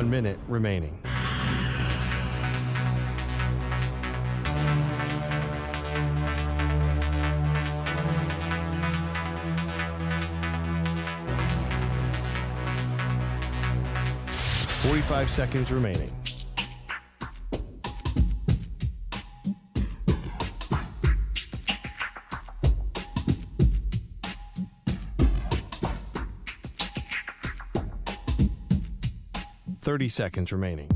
1 minute remaining. "45 seconds remaining. "30 seconds remaining.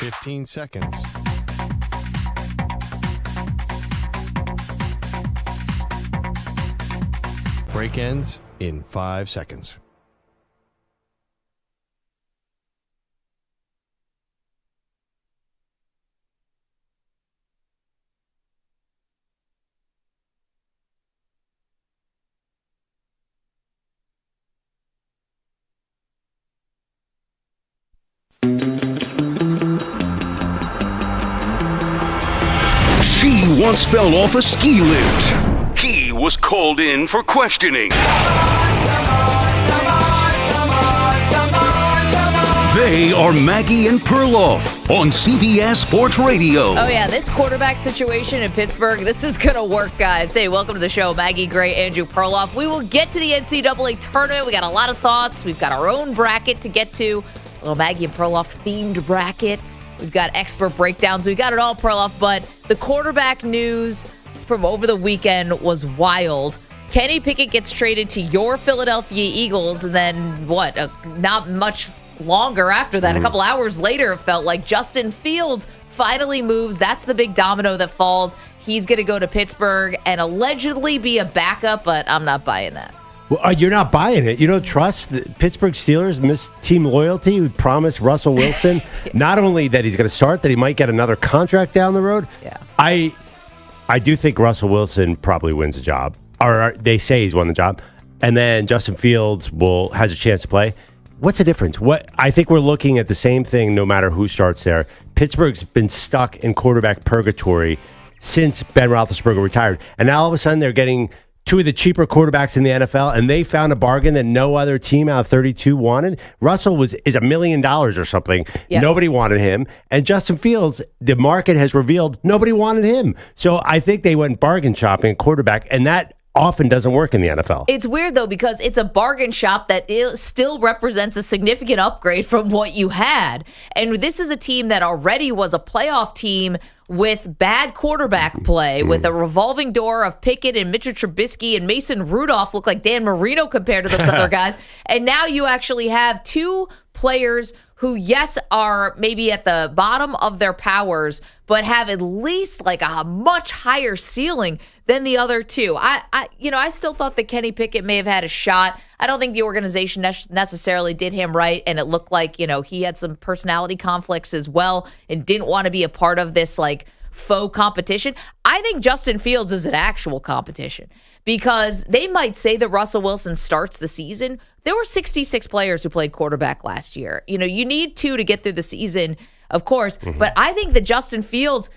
"15 seconds. Break ends in 5 seconds. She once fell off a ski lift. He was called in for questioning. They are Maggie and Perloff on CBS Sports Radio. Oh, yeah, this quarterback situation in Pittsburgh, this is going to work, guys. Hey, welcome to the show. Maggie Gray, Andrew Perloff. We will get to the NCAA tournament. We got a lot of thoughts. We've got our own bracket to get to. A little Maggie and Perloff themed bracket. We've got expert breakdowns. We got it all, Perloff. But the quarterback news from over the weekend was wild. Kenny Pickett gets traded to your Philadelphia Eagles. And then what? Not much longer after that. A couple hours later, it felt like Justin Fields finally moves. That's the big domino that falls. He's going to go to Pittsburgh and allegedly be a backup, but I'm not buying that. Well, you're not buying it. You don't trust the Pittsburgh Steelers miss team loyalty who promised Russell Wilson not only that he's going to start, that he might get another contract down the road. Yeah. I do think Russell Wilson probably wins the job, or they say he's won the job, and then Justin Fields has a chance to play. What's the difference? I think we're looking at the same thing no matter who starts there. Pittsburgh's been stuck in quarterback purgatory since Ben Roethlisberger retired, and now all of a sudden they're getting two of the cheaper quarterbacks in the NFL, and they found a bargain that no other team out of 32 wanted. Russell is $1 million or something. Yep. Nobody wanted him. And Justin Fields, the market has revealed nobody wanted him. So I think they went bargain shopping at quarterback, and that often doesn't work in the NFL. It's weird, though, because it's a bargain shop that still represents a significant upgrade from what you had. And this is a team that already was a playoff team with bad quarterback play, with a revolving door of Pickett and Mitchell Trubisky and Mason Rudolph look like Dan Marino compared to those other guys. And now you actually have two players who, yes, are maybe at the bottom of their powers, but have at least like a much higher ceiling than the other two. I still thought that Kenny Pickett may have had a shot. I don't think the organization necessarily did him right, and it looked like, he had some personality conflicts as well and didn't want to be a part of this like faux competition. I think Justin Fields is an actual competition because they might say that Russell Wilson starts the season. There were 66 players who played quarterback last year. You need two to get through the season, of course, but I think that Justin Fields,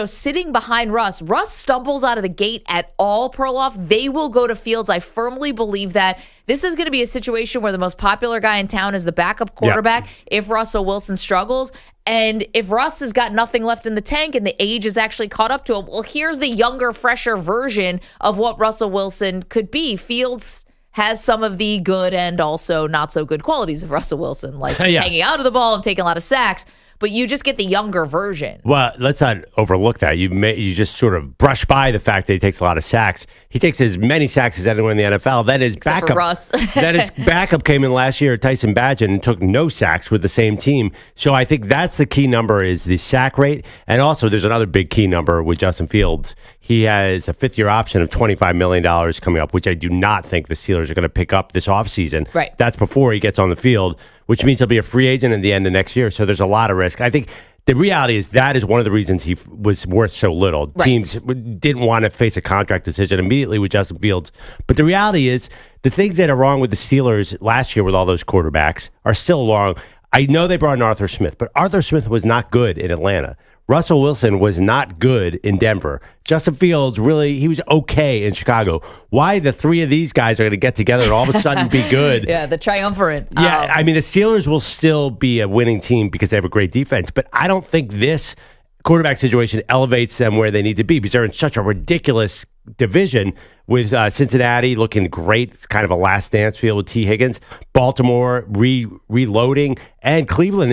sitting behind Russ stumbles out of the gate at all, Perloff, they will go to Fields. I firmly believe that this is going to be a situation where the most popular guy in town is the backup quarterback if Russell Wilson struggles. And if Russ has got nothing left in the tank and the age is actually caught up to him, well, here's the younger, fresher version of what Russell Wilson could be. Fields has some of the good and also not so good qualities of Russell Wilson, like hanging out of the ball and taking a lot of sacks. But you just get the younger version. Well, let's not overlook that. You just sort of brush by the fact that he takes a lot of sacks. He takes as many sacks as anyone in the NFL. That is Except backup. For Russ. That is backup came in last year. Tyson Bagent and took no sacks with the same team. So I think that's the key number is the sack rate. And also, there's another big key number with Justin Fields. He has a fifth-year option of $25 million coming up, which I do not think the Steelers are going to pick up this offseason. Right. That's before he gets on the field, which means he'll be a free agent at the end of next year. So there's a lot of risk. I think the reality is that is one of the reasons he was worth so little. Right. Teams didn't want to face a contract decision immediately with Justin Fields. But the reality is the things that are wrong with the Steelers last year with all those quarterbacks are still wrong. I know they brought in Arthur Smith, but Arthur Smith was not good in Atlanta. Russell Wilson was not good in Denver. Justin Fields, really, he was okay in Chicago. Why the three of these guys are going to get together and all of a sudden be good? Yeah, the triumvirate. Yeah, I mean, the Steelers will still be a winning team because they have a great defense, but I don't think this quarterback situation elevates them where they need to be because they're in such a ridiculous division with Cincinnati looking great. It's kind of a last dance field with T. Higgins. Baltimore reloading. And Cleveland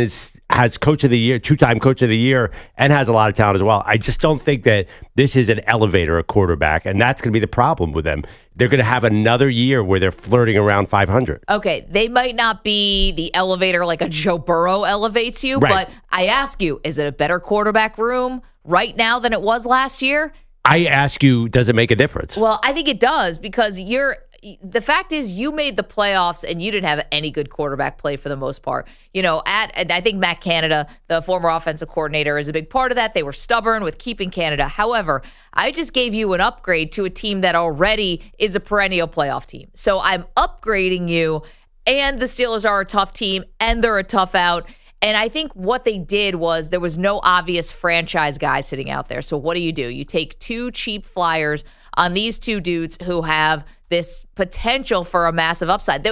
has coach of the year, two-time coach of the year, and has a lot of talent as well. I just don't think that this is an elevator, a quarterback, and that's going to be the problem with them. They're going to have another year where they're flirting around 500. Okay, they might not be the elevator like a Joe Burrow elevates you, Right. but I ask you, is it a better quarterback room right now than it was last year? I ask you, does it make a difference? Well, I think it does because the fact is you made the playoffs and you didn't have any good quarterback play for the most part. And I think Matt Canada, the former offensive coordinator, is a big part of that. They were stubborn with keeping Canada. However, I just gave you an upgrade to a team that already is a perennial playoff team. So I'm upgrading you, and the Steelers are a tough team and they're a tough out. And I think what they did was there was no obvious franchise guy sitting out there. So what do? You take two cheap flyers on these two dudes who have this potential for a massive upside.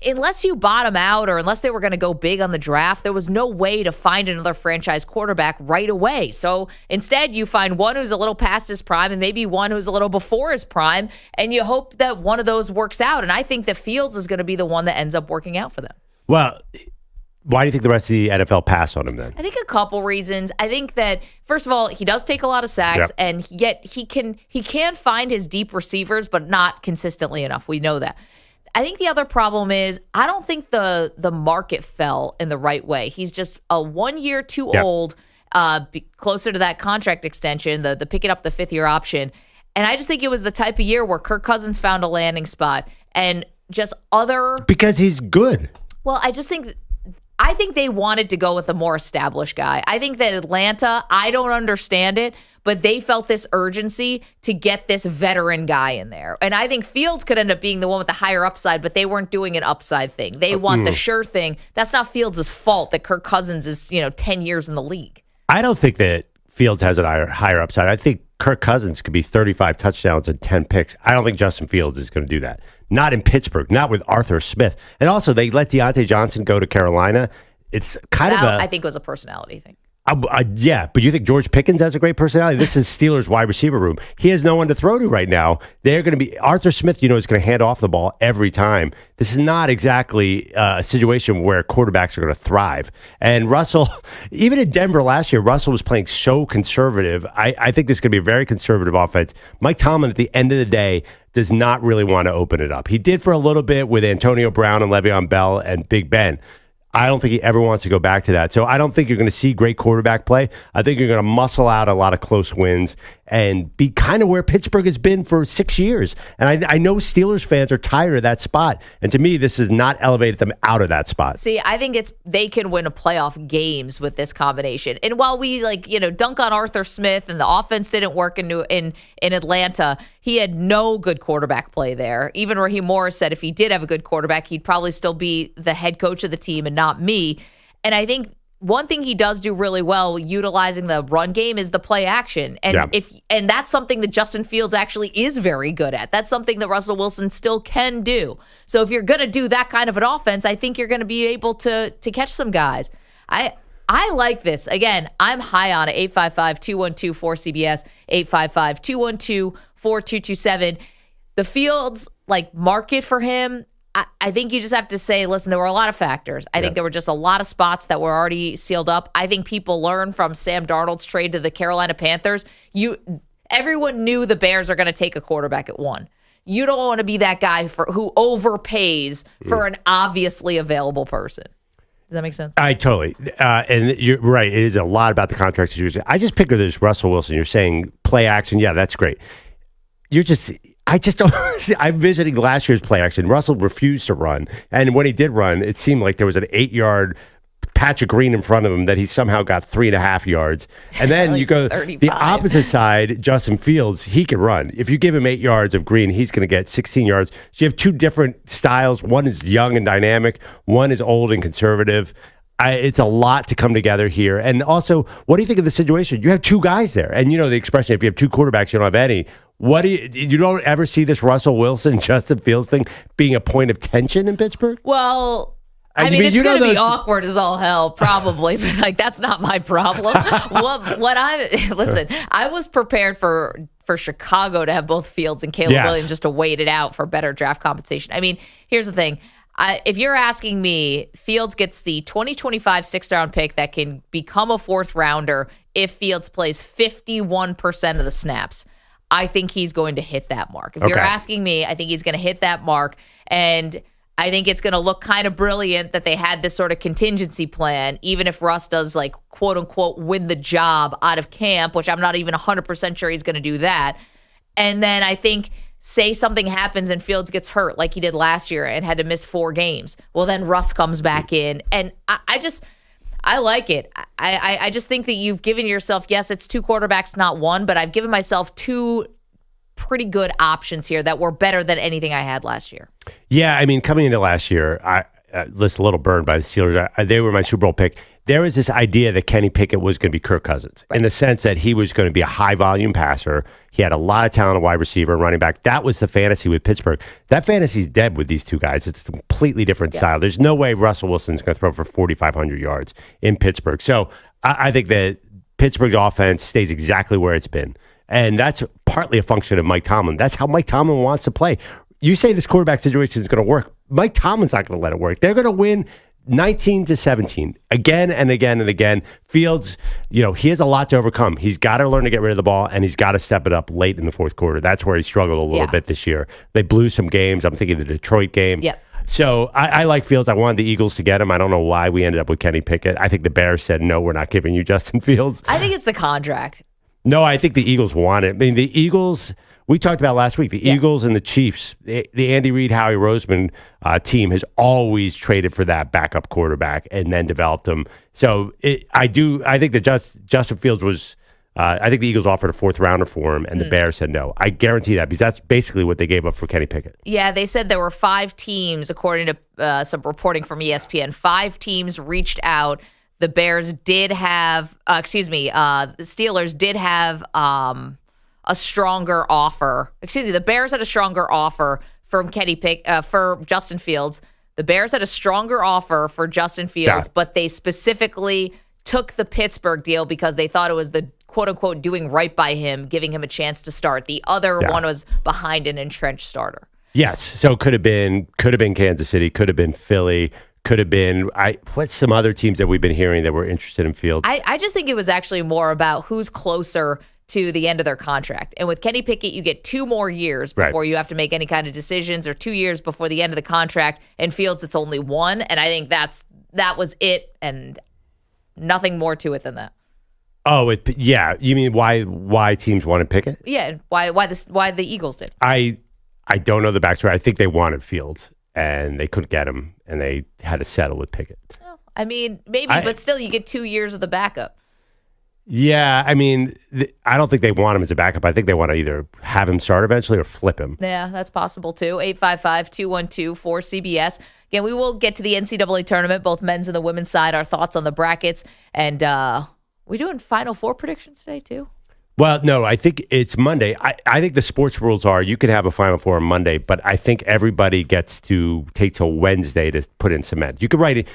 Unless you bottom out or unless they were going to go big on the draft, there was no way to find another franchise quarterback right away. So instead, you find one who's a little past his prime and maybe one who's a little before his prime, and you hope that one of those works out. And I think that Fields is going to be the one that ends up working out for them. Well, why do you think the rest of the NFL pass on him then? I think a couple reasons. I think that first of all, he does take a lot of sacks, Yep. and yet he can find his deep receivers, but not consistently enough. We know that. I think the other problem is I don't think the market fell in the right way. He's just a 1 year too Yep. old, closer to that contract extension, the picking up the 5th year option. And I just think it was the type of year where Kirk Cousins found a landing spot and just other. Because he's good. Well, I think they wanted to go with a more established guy. I think that Atlanta, I don't understand it, but they felt this urgency to get this veteran guy in there. And I think Fields could end up being the one with the higher upside, but they weren't doing an upside thing. They want the sure thing. That's not Fields' fault that Kirk Cousins is, 10 years in the league. I don't think that Fields has a higher upside. I think Kirk Cousins could be 35 touchdowns and 10 picks. I don't think Justin Fields is going to do that. Not in Pittsburgh, not with Arthur Smith. And also, they let Deontay Johnson go to Carolina. It's kind of I think it was a personality thing. Yeah, but you think George Pickens has a great personality? This is Steelers' wide receiver room. He has no one to throw to right now. They're going to be Arthur Smith. Is going to hand off the ball every time. This is not exactly a situation where quarterbacks are going to thrive. And Russell, even in Denver last year, Russell was playing so conservative. I think this is going to be a very conservative offense. Mike Tomlin, at the end of the day, does not really want to open it up. He did for a little bit with Antonio Brown and Le'Veon Bell and Big Ben. I don't think he ever wants to go back to that. So I don't think you're going to see great quarterback play. I think you're going to muscle out a lot of close wins and be kind of where Pittsburgh has been for 6 years. And I know Steelers fans are tired of that spot. And to me, this has not elevated them out of that spot. See, I think they can win a playoff games with this combination. And while we dunk on Arthur Smith and the offense didn't work in Atlanta, he had no good quarterback play there. Even Raheem Morris said if he did have a good quarterback, he'd probably still be the head coach of the team and not me. And I think one thing he does do really well utilizing the run game is the play action. And and that's something that Justin Fields actually is very good at. That's something that Russell Wilson still can do. So if you're going to do that kind of an offense, I think you're going to be able to catch some guys. I like this. Again, I'm high on it. 855-212-4CBS, 855-212-4227. The Fields market for him, I think you just have to say, listen, there were a lot of factors. I think there were just a lot of spots that were already sealed up. I think people learned from Sam Darnold's trade to the Carolina Panthers. Everyone knew the Bears are going to take a quarterback at 1. You don't want to be that guy who overpays for an obviously available person. Does that make sense? I totally. And you're right. It is a lot about the contract situation. I just picture this Russell Wilson. You're saying play action. Yeah, that's great. I just don't. I'm visiting last year's play action. Russell refused to run. And when he did run, it seemed like there was an 8-yard patch of green in front of him that he somehow got 3.5 yards. And then you go 35. the opposite side, Justin Fields, he can run. If you give him 8 yards of green, he's going to get 16 yards. So you have two different styles. One is young and dynamic. One is old and conservative. It's a lot to come together here. And also, what do you think of the situation? You have two guys there. And you know the expression, if you have two quarterbacks, you don't have any. What do you don't ever see this Russell Wilson, Justin Fields thing being a point of tension in Pittsburgh? Well, I mean, it's going to be awkward as all hell, probably, but like that's not my problem. Listen, I was prepared for Chicago to have both Fields and Caleb Williams just to wait it out for better draft compensation. I mean, here's the thing. If you're asking me, Fields gets the 2025 sixth-round pick that can become a fourth-rounder if Fields plays 51% of the snaps. I think he's going to hit that mark. If you're asking me, I think he's going to hit that mark, and I think it's going to look kind of brilliant that they had this sort of contingency plan, even if Russ does, like, quote-unquote, win the job out of camp, which I'm not even 100% sure he's going to do that. And then I think, say something happens and Fields gets hurt like he did last year and had to miss 4 games. Well, then Russ comes back in. And I like it. I just think that you've given yourself, yes, it's 2 quarterbacks, not 1, but I've given myself 2 pretty good options here that were better than anything I had last year. Yeah, I mean, coming into last year, I was a little burned by the Steelers. They were my Super Bowl pick. There was this idea that Kenny Pickett was going to be Kirk Cousins in the sense that he was going to be a high-volume passer. He had a lot of talent at wide receiver and running back. That was the fantasy with Pittsburgh. That fantasy's dead with these two guys. It's a completely different style. There's no way Russell Wilson's going to throw for 4,500 yards in Pittsburgh. So I think that Pittsburgh's offense stays exactly where it's been. And that's partly a function of Mike Tomlin. That's how Mike Tomlin wants to play. You say this quarterback situation is going to work. Mike Tomlin's not going to let it work. They're going to win 19-17 again and again and again. Fields, he has a lot to overcome. He's got to learn to get rid of the ball, and he's got to step it up late in the fourth quarter. That's where he struggled a little bit this year. They blew some games. I'm thinking the Detroit game. Yep. So I like Fields. I wanted the Eagles to get him. I don't know why we ended up with Kenny Pickett. I think the Bears said, no, we're not giving you Justin Fields. I think it's the contract. No, I think the Eagles want it. I mean, the Eagles, we talked about last week, the Eagles and the Chiefs, the Andy Reid, Howie Roseman team has always traded for that backup quarterback and then developed him. So I think that Justin Fields was, I think the Eagles offered a 4th rounder for him and the Bears said no. I guarantee that because that's basically what they gave up for Kenny Pickett. Yeah, they said there were 5 teams, according to some reporting from ESPN, 5 teams reached out. The Bears did have, the Steelers did have a stronger offer. The Bears had a stronger offer from for Justin Fields. The Bears had a stronger offer for Justin Fields, but they specifically took the Pittsburgh deal because they thought it was the quote-unquote doing right by him, giving him a chance to start. The other one was behind an entrenched starter. Yes, so it could have been Kansas City, could have been Philly, could have been, what's some other teams that we've been hearing that were interested in Fields? I just think it was actually more about who's closer to the end of their contract. And with Kenny Pickett, you get 2 more years before you have to make any kind of decisions, or 2 years before the end of the contract. And Fields, it's only 1. And I think that was it, and nothing more to it than that. Oh, you mean why teams wanted Pickett? Yeah, why the Eagles did. I don't know the backstory. I think they wanted Fields, and they couldn't get him, and they had to settle with Pickett. Well, I mean, maybe, but still, you get 2 years of the backup. Yeah, I mean, I don't think they want him as a backup. I think they want to either have him start eventually or flip him. Yeah, that's possible too. 855-212-4CBS. Again, we will get to the NCAA tournament, both men's and the women's side, our thoughts on the brackets. And we doing Final Four predictions today too? Well, no, I think it's Monday. I think the sports rules are you can have a Final Four on Monday, but I think everybody gets to take till Wednesday to put in cement. You could write it.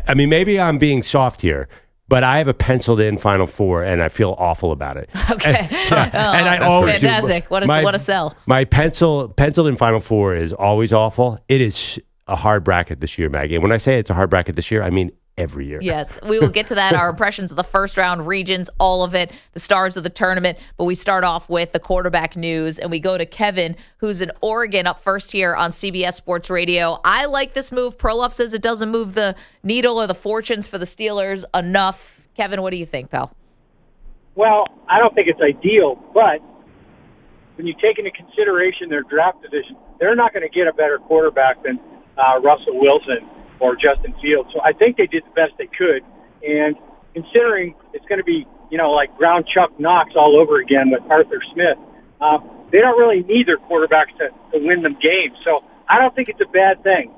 I mean, maybe I'm being soft here, but I have a penciled in Final Four, and I feel awful about it. Okay. And I always fantastic. What a sell. My penciled in Final Four is always awful. It is a hard bracket this year, Maggie. And when I say it's a hard bracket this year, I mean every year. Yes, we will get to that. Our impressions of the first round, regions, all of it, the stars of the tournament. But we start off with the quarterback news, and we go to Kevin, who's in Oregon, up first here on CBS Sports Radio. I like this move. Perloff says it doesn't move the needle or the fortunes for the Steelers enough. Kevin, what do you think, pal? Well, I don't think it's ideal, but when you take into consideration their draft position, they're not going to get a better quarterback than Russell Wilson or Justin Fields. So I think they did the best they could. And considering it's going to be, like ground Chuck Knox all over again with Arthur Smith, they don't really need their quarterbacks to win them games. So I don't think it's a bad thing.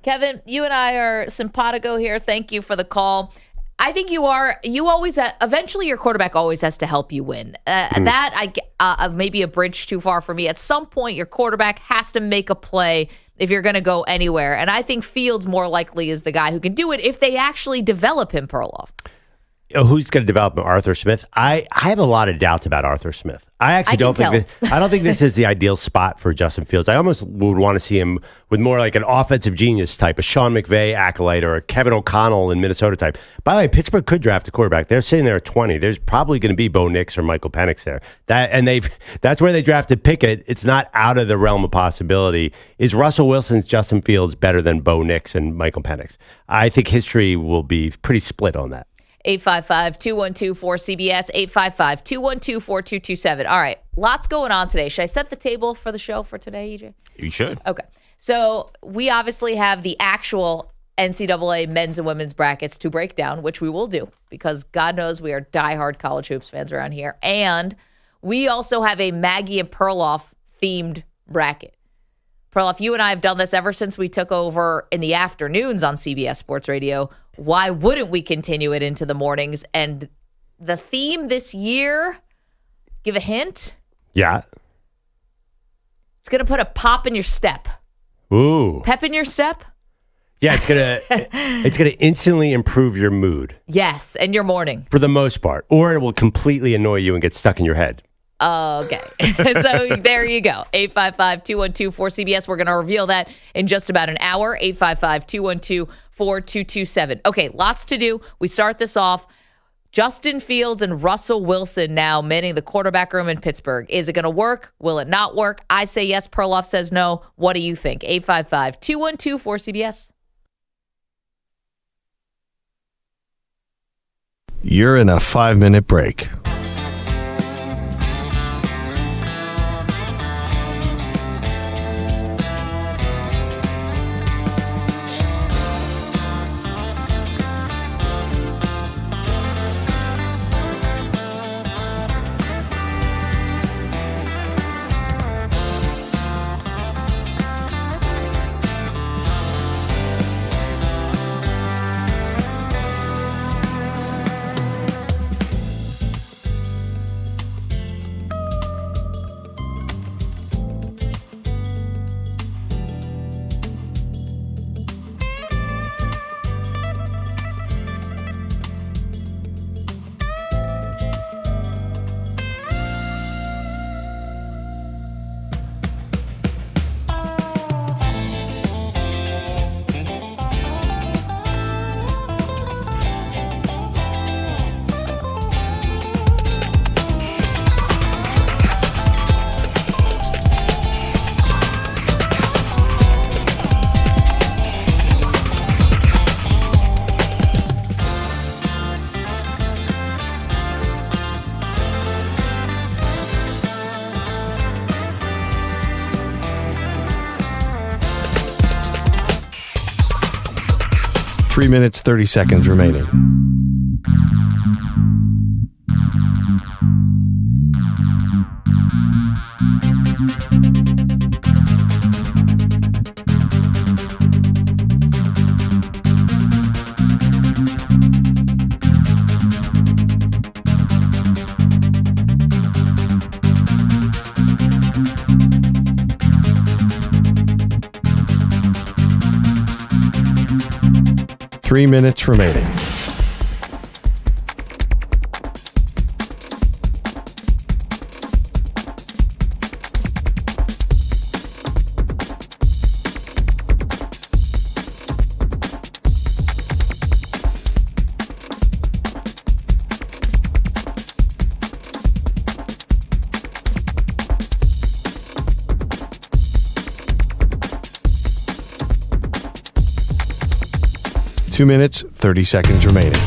Kevin, you and I are simpatico here. Thank you for the call. I think you always, eventually your quarterback always has to help you win. That maybe a bridge too far for me. At some point, your quarterback has to make a play if you're going to go anywhere. And I think Fields more likely is the guy who can do it if they actually develop him, Perloff. Who's going to develop him? Arthur Smith? I have a lot of doubts about Arthur Smith. I don't think this is the ideal spot for Justin Fields. I almost would want to see him with more like an offensive genius type, a Sean McVay acolyte or a Kevin O'Connell in Minnesota type. By the way, Pittsburgh could draft a quarterback. They're sitting there at 20. There's probably going to be Bo Nix or Michael Penix there. That's where they drafted Pickett. It's not out of the realm of possibility. Is Russell Wilson's Justin Fields better than Bo Nix and Michael Penix? I think history will be pretty split on that. 855-212-4CBS, 855-212-4227. All right, lots going on today. Should I set the table for the show for today, EJ? You should. Okay. So we obviously have the actual NCAA men's and women's brackets to break down, which we will do because God knows we are diehard college hoops fans around here. And we also have a Maggie and Perloff themed bracket. Perloff, you and I have done this ever since we took over in the afternoons on CBS Sports Radio. Why wouldn't we continue it into the mornings? And the theme this year, give a hint? Yeah. It's going to put a pop in your step. Ooh. Pep in your step? Yeah, it's gonna instantly improve your mood. Yes, and your morning. For the most part. Or it will completely annoy you and get stuck in your head. Okay. So there you go. 855-212-4CBS. We're going to reveal that in just about an hour. 855-212-4227. Okay, lots to do. We start this off. Justin Fields and Russell Wilson now manning the quarterback room in Pittsburgh. Is it going to work? Will it not work? I say yes. Perloff says no. What do you think? 855-212-4CBS. You're in a 5-minute break. Three minutes, 30 seconds remaining. Three minutes remaining. Two minutes, 30 seconds remaining.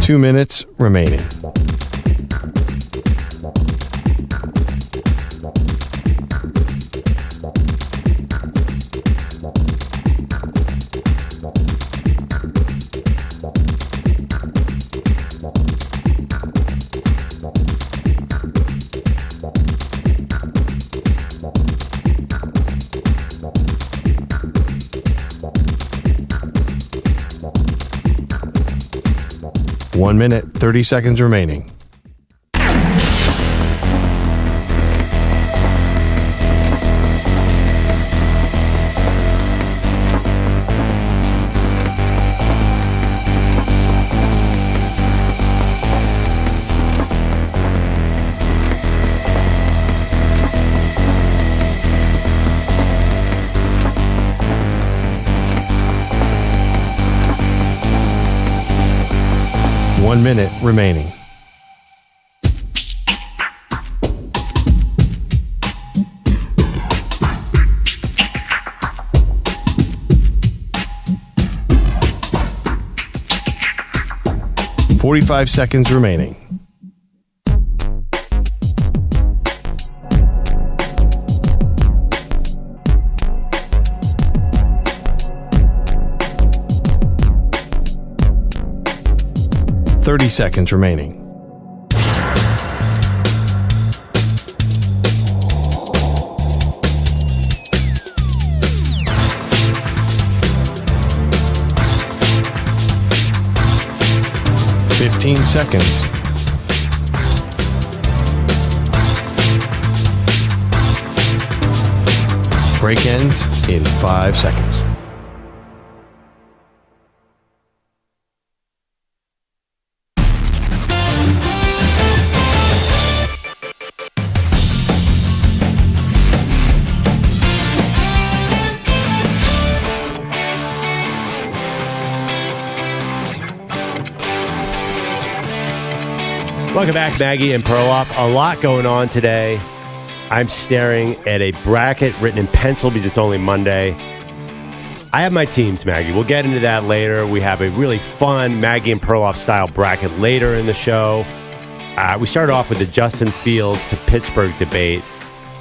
2 minutes remaining. One minute, 30 seconds remaining. One minute remaining. Forty-five seconds remaining. Thirty seconds remaining. Fifteen seconds. Break ends in 5 seconds. Welcome back, Maggie and Perloff. A lot going on today. I'm staring at a bracket written in pencil because it's only Monday. I have my teams, Maggie. We'll get into that later. We have a really fun Maggie and Perloff style bracket later in the show. We started off with the Justin Fields to Pittsburgh debate.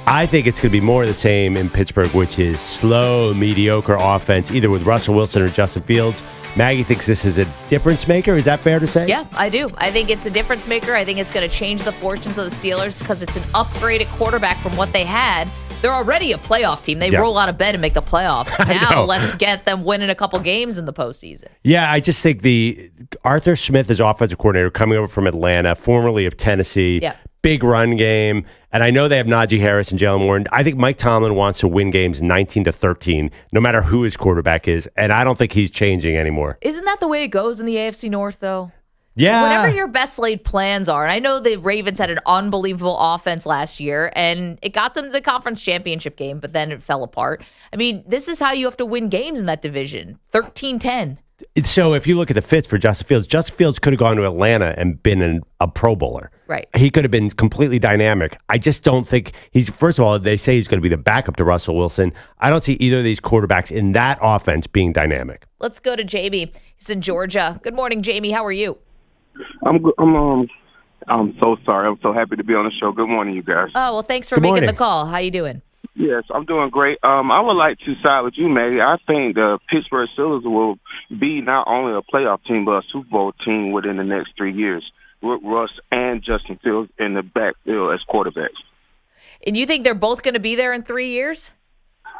I think it's going to be more of the same in Pittsburgh, which is slow, mediocre offense, either with Russell Wilson or Justin Fields. Maggie thinks this is a difference maker. Is that fair to say? Yeah, I do. I think it's a difference maker. I think it's going to change the fortunes of the Steelers because it's an upgraded quarterback from what they had. They're already a playoff team. They roll out of bed and make the playoffs. Now let's get them winning a couple games in the postseason. Yeah, I just think the Arthur Smith is offensive coordinator coming over from Atlanta, formerly of Tennessee. Yeah. Big run game. And I know they have Najee Harris and Jalen Warren. I think Mike Tomlin wants to win games 19-13, no matter who his quarterback is. And I don't think he's changing anymore. Isn't that the way it goes in the AFC North, though? Yeah. Whatever your best laid plans are. And I know the Ravens had an unbelievable offense last year, and it got them to the conference championship game, but then it fell apart. I mean, this is how you have to win games in that division. 13-10. So if you look at the fits for Justin Fields could have gone to Atlanta and been a Pro Bowler. Right. He could have been completely dynamic. I just don't think first of all, they say he's going to be the backup to Russell Wilson. I don't see either of these quarterbacks in that offense being dynamic. Let's go to Jamie. He's in Georgia. Good morning, Jamie. How are you? I'm so sorry. I'm so happy to be on the show. Good morning, you guys. Oh, well, thanks for making the call. How you doing? Yes, I'm doing great. I would like to side with you, Maggie. I think the Pittsburgh Steelers will be not only a playoff team, but a Super Bowl team within the next 3 years with Russ and Justin Fields in the backfield as quarterbacks. And you think they're both going to be there in 3 years?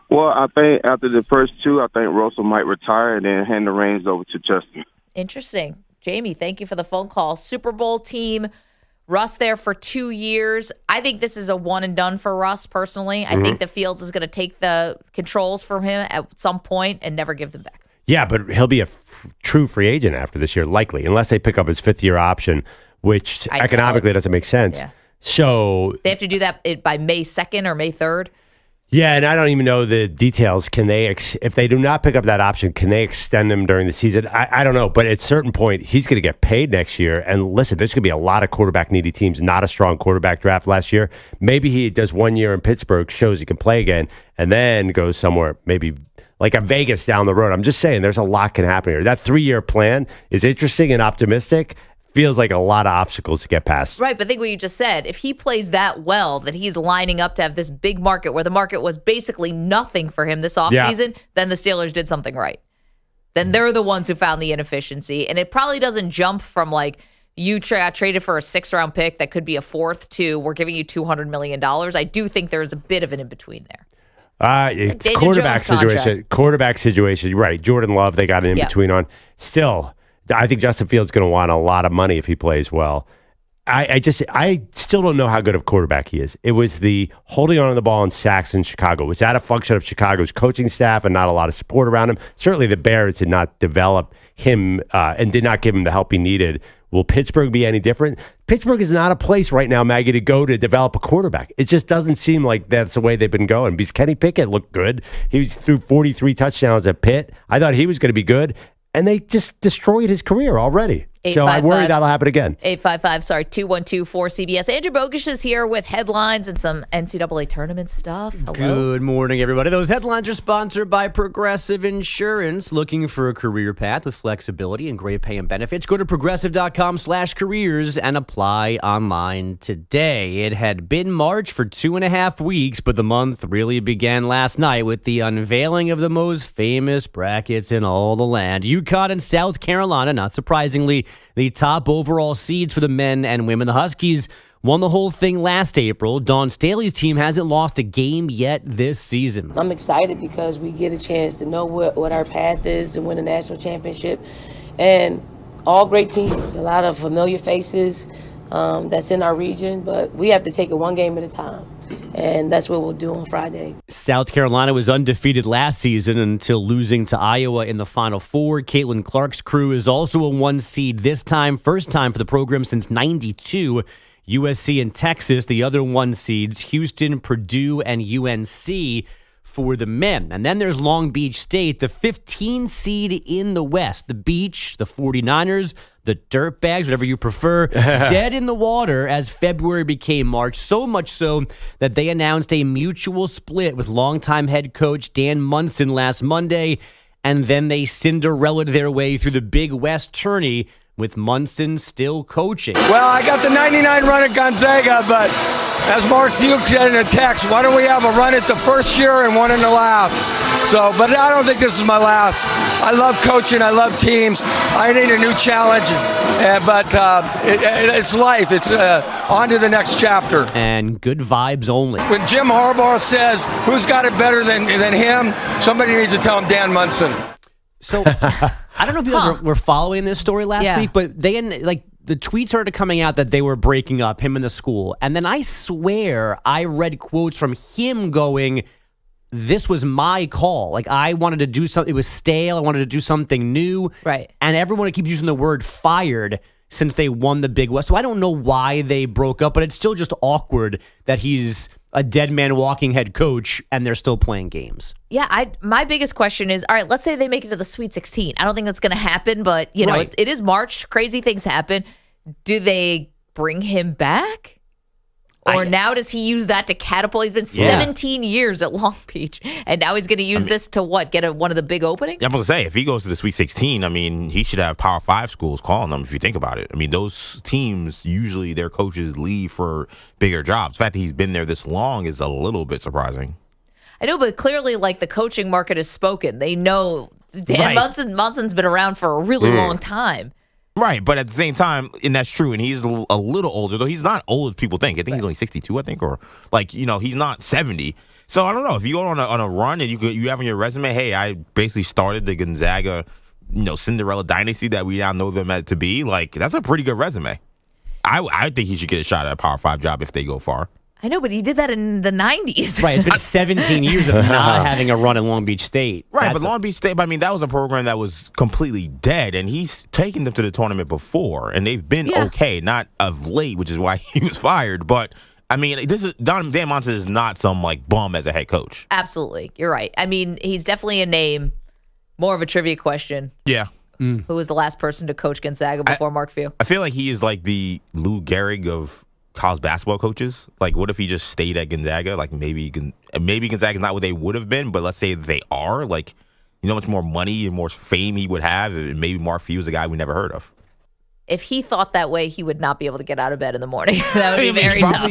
Well, I think after the first two, I think Russell might retire and then hand the reins over to Justin. Interesting. Jamie, thank you for the phone call. Super Bowl team. Russ there for 2 years. I think this is a one and done for Russ personally. I think the Fields is going to take the controls from him at some point and never give them back. Yeah, but he'll be a true free agent after this year, likely, unless they pick up his fifth-year option, which economically doesn't make sense. Yeah. So they have to do that by May 2nd or May 3rd. Yeah, and I don't even know the details. Can they, if they do not pick up that option, can they extend him during the season? I don't know, but at a certain point, he's going to get paid next year. And listen, there's going to be a lot of quarterback-needy teams, not a strong quarterback draft last year. Maybe he does 1 year in Pittsburgh, shows he can play again, and then goes somewhere, maybe like a Vegas down the road. I'm just saying, there's a lot can happen here. That 3-year plan is interesting and optimistic. feels like a lot of obstacles to get past. Right, but think what you just said. If he plays that well, that he's lining up to have this big market where the market was basically nothing for him this offseason, then the Steelers did something right. Then they're the ones who found the inefficiency. And it probably doesn't jump from like you got traded for a 6th-round pick that could be a 4th to we're giving you $200 million. I do think there's a bit of an in-between there. It's quarterback situation. Quarterback situation. Right. Jordan Love, they got an in-between on. Still, I think Justin Fields is going to want a lot of money if he plays well. I still don't know how good of quarterback he is. It was the holding on to the ball in sacks in Chicago. Was that a function of Chicago's coaching staff and not a lot of support around him? Certainly the Bears did not develop him and did not give him the help he needed. Will Pittsburgh be any different? Pittsburgh is not a place right now, Maggie, to go to develop a quarterback. It just doesn't seem like that's the way they've been going. Because Kenny Pickett looked good. He threw 43 touchdowns at Pitt. I thought he was going to be good. And they just destroyed his career already. So I worry that'll happen again. 212-4CBS. Andrew Bogish is here with headlines and some NCAA tournament stuff. Hello. Good morning, everybody. Those headlines are sponsored by Progressive Insurance. Looking for a career path with flexibility and great pay and benefits? Go to progressive.com/careers and apply online today. It had been March for 2.5 weeks, but the month really began last night with the unveiling of the most famous brackets in all the land. UConn and South Carolina, not surprisingly, the top overall seeds for the men and women. The Huskies won the whole thing last April. Dawn Staley's team hasn't lost a game yet this season. I'm excited because we get a chance to know what our path is to win a national championship. And all great teams, a lot of familiar faces that's in our region, but we have to take it one game at a time. And that's what we'll do on Friday. South Carolina was undefeated last season until losing to Iowa in the Final Four. Caitlin Clark's crew is also a 1 seed this time, first time for the program since '92. USC and Texas, the other 1 seeds, Houston, Purdue, and UNC for the men. And then there's Long Beach State, the 15 seed in the West. The Beach, the 49ers, the Dirtbags, whatever you prefer, dead in the water as February became March, so much so that they announced a mutual split with longtime head coach Dan Munson last Monday, and then they Cinderella'd their way through the Big West tourney with Munson still coaching. Well, I got the 99 run at Gonzaga, but as Mark Fuchs said in a text, why don't we have a run at the first year and one in the last? So, but I don't think this is my last. I love coaching. I love teams. I need a new challenge, but it's life. It's on to the next chapter. And good vibes only. When Jim Harbaugh says, who's got it better than him, somebody needs to tell him Dan Munson. So, I don't know if you guys were following this story last week, but the tweets started coming out that they were breaking up, him and the school. And then I swear I read quotes from him going, this was my call. Like, I wanted to do something. It was stale. I wanted to do something new. Right. And everyone keeps using the word fired since they won the Big West. So I don't know why they broke up, but it's still just awkward that he's a dead man walking head coach and they're still playing games. Yeah, my biggest question is, all right, let's say they make it to the Sweet 16. I don't think that's going to happen, but, you know, it is March. Crazy things happen. Do they bring him back? Or now does he use that to catapult? He's been 17 years at Long Beach, and now he's going to use this to what? Get one of the big openings? I'm going to say, if he goes to the Sweet 16, I mean, he should have Power 5 schools calling him, if you think about it. I mean, those teams, usually their coaches leave for bigger jobs. The fact that he's been there this long is a little bit surprising. I know, but clearly, like, the coaching market has spoken. They know Dan Munson's been around for a really long time. Right, but at the same time, and that's true, and he's a little older, though he's not old as people think. I think he's only 62, I think, or like, you know, he's not 70. So I don't know, if you go on a run and you have on your resume, hey, I basically started the Gonzaga, you know, Cinderella dynasty that we now know them to be, like, that's a pretty good resume. I think he should get a shot at a Power 5 job if they go far. I know, but he did that in the 90s. Right, it's been 17 years of not having a run in Long Beach State. Right, but Long Beach State, I mean, that was a program that was completely dead, and he's taken them to the tournament before, and they've been okay, not of late, which is why he was fired. But, I mean, Dan Munson is not some, like, bum as a head coach. Absolutely. You're right. I mean, he's definitely a name. More of a trivia question. Yeah. Who was the last person to coach Gonzaga before Mark Few? I feel like he is like the Lou Gehrig of college basketball coaches. Like, what if he just stayed at Gonzaga? Like, maybe Gonzaga's not what they would have been, but let's say they are. Like, you know how much more money and more fame he would have, and maybe Mark Few is a guy we never heard of. if he thought that way, he would not be able to get out of bed in the morning. That would be very tough.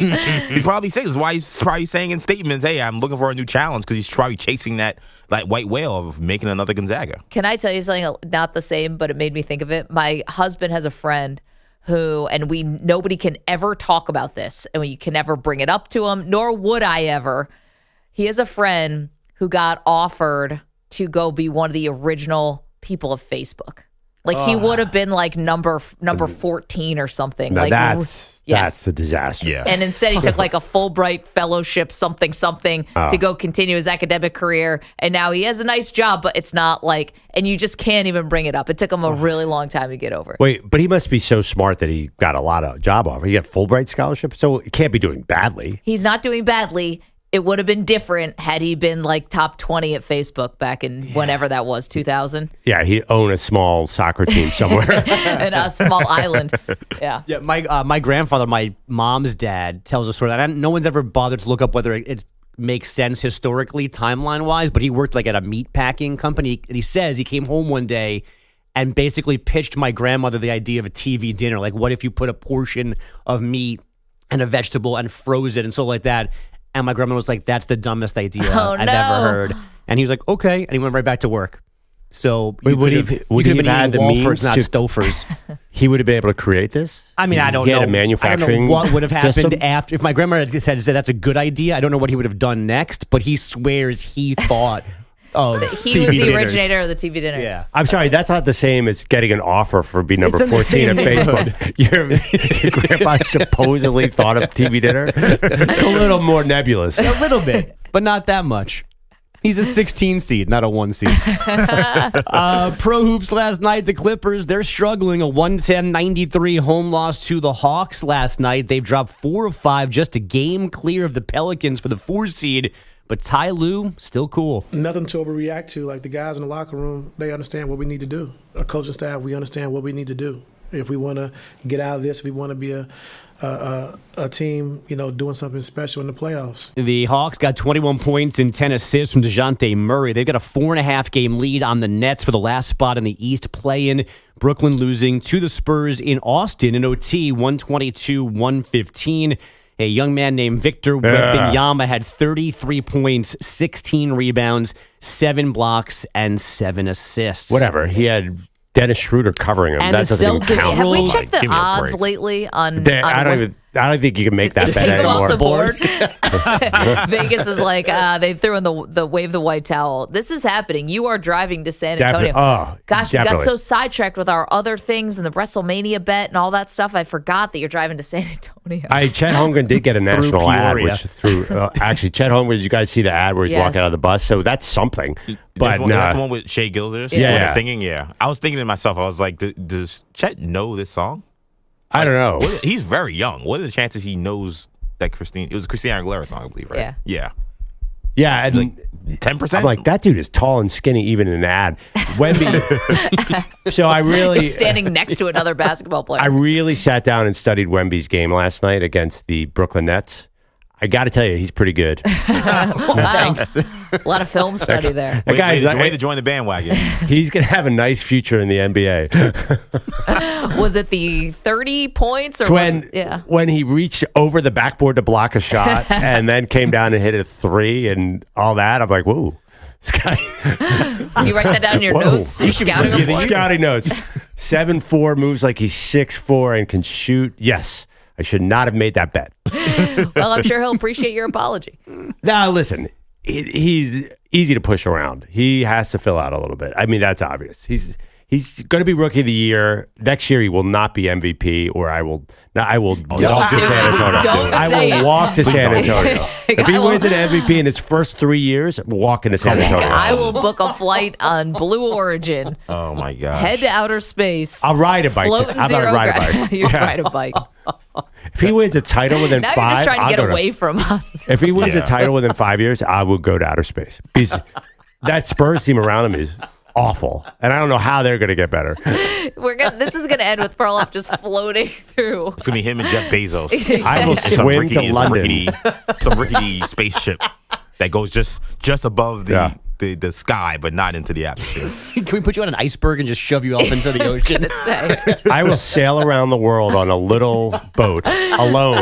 He's probably saying this is why he's probably saying in statements, "Hey, I'm looking for a new challenge," because he's probably chasing that white whale of making another Gonzaga. Can I tell you something not the same, but it made me think of it? My husband has a friend who, and nobody can ever talk about this, and you can never bring it up to him, nor would I ever. He has a friend who got offered to go be one of the original people of Facebook. Like he would have been like number 14 or something. Now like that's a disaster. Yeah. And instead he took like a Fulbright fellowship, something to go continue his academic career. And now he has a nice job, but it's not like, and you just can't even bring it up. It took him a really long time to get over. Wait, but he must be so smart that he got a lot of job offers. He got Fulbright scholarship, so he can't be doing badly. He's not doing badly. It would have been different had he been like top 20 at Facebook back in whenever that was, 2000. Yeah, he owned a small soccer team somewhere. In a small island. Yeah. Yeah, my grandfather, my mom's dad, tells a story that no one's ever bothered to look up whether it makes sense historically, timeline-wise, but he worked like at a meat packing company, and he says he came home one day and basically pitched my grandmother the idea of a TV dinner. Like, what if you put a portion of meat and a vegetable and froze it and so like that? And my grandma was like, that's the dumbest idea I've ever heard. And he was like, okay. And he went right back to work. So would he have had the means not Stofers? He would have been able to create this? I mean, I don't know. He had a manufacturing I don't know what would have happened system? after. If my grandma had said that's a good idea, I don't know what he would have done next, but he swears he thought of he was the originator of the TV dinner. Yeah. I'm sorry, that's not the same as getting an offer for being number 14 at Facebook. Your grandpa supposedly thought of TV dinner? It's a little more nebulous. A little bit, but not that much. He's a 16 seed, not a 1 seed. Pro Hoops last night, the Clippers, they're struggling. A 110-93 home loss to the Hawks last night. They've dropped 4 of 5, just a game clear of the Pelicans for the 4 seed. But Ty Lue, still cool. Nothing to overreact to. Like the guys in the locker room, they understand what we need to do. Our coaching staff, we understand what we need to do. If we want to get out of this, if we want to be a team, doing something special in the playoffs. The Hawks got 21 points and 10 assists from DeJounte Murray. They've got a 4.5 game lead on the Nets for the last spot in the East play-in. Brooklyn losing to the Spurs in Austin in OT, 122-115. A young man named Victor Wembanyama had 33 points, 16 rebounds, 7 blocks, and 7 assists. Whatever. He had Dennis Schroeder covering him. And that doesn't even count. Have we checked the odds lately on I don't think you can make that bet anymore. Off the board. Vegas is like they threw in the wave the white towel. This is happening. You are driving to San Antonio. Gosh, we got so sidetracked with our other things and the WrestleMania bet and all that stuff. I forgot that you're driving to San Antonio. Chet Holmgren did get a national ad, which through actually Chet Holmgren. Did you guys see the ad where he's walking out of the bus? So that's something. But that's the one with Shea Gilders. Yeah, singing. Yeah, I was thinking to myself, I was like, does Chet know this song? I don't know. He's very young. What are the chances he knows that Christine? It was a Christina Aguilera song, I believe, right? Yeah. Yeah, and like 10%. I'm like, that dude is tall and skinny, even in an ad. Wemby. So I really He's standing next to another basketball player. I really sat down and studied Wemby's game last night against the Brooklyn Nets. I got to tell you, he's pretty good. Wow. Thanks. A lot of film study there. Way to join the bandwagon. He's going to have a nice future in the NBA. Was it the 30 points? Or when he reached over the backboard to block a shot and then came down and hit a 3 and all that, I'm like, whoa. This guy. You write that down in your notes? Your scouting report? Scouting notes. 7'4", moves like he's 6'4", and can shoot. Yes. I should not have made that bet. Well, I'm sure he'll appreciate your apology. Now, listen, he's easy to push around. He has to fill out a little bit. I mean, that's obvious. He's going to be Rookie of the Year. Next year, he will not be MVP, or I will walk to San Antonio. I will walk to San Antonio. If he wins an MVP in his first 3 years, I'm walking to San Antonio. I will book a flight on Blue Origin. Oh, my God. Head to outer space. I'll ride a bike. I'm going to ride a bike. You ride a bike. If he wins a title within now 5, you're just trying to get away from us. If he wins a title within 5 years, I will go to outer space. That Spurs team around him is awful, and I don't know how they're going to get better. This is going to end with Perloff just floating through. It's going to be him and Jeff Bezos. I will swim to London. Some rickety spaceship that goes just above the the sky, but not into the atmosphere. Can we put you on an iceberg and just shove you off into the ocean? I will sail around the world on a little boat alone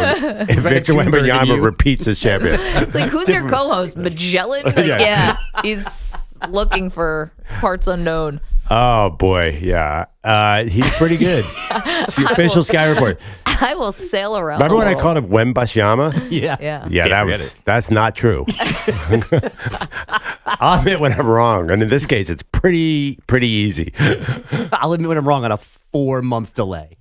if Victor Wembanyama repeats as champion. It's like, who's your co-host? Magellan? Like, yeah, he's looking for parts unknown. Oh, boy, yeah. He's pretty good. It's the official Sky Report. I will sail around. Remember when I world. called him Wembanyama? Yeah. Yeah, that's not true. I'll admit when I'm wrong, and in this case, it's pretty easy. I'll admit when I'm wrong on a 4-month delay.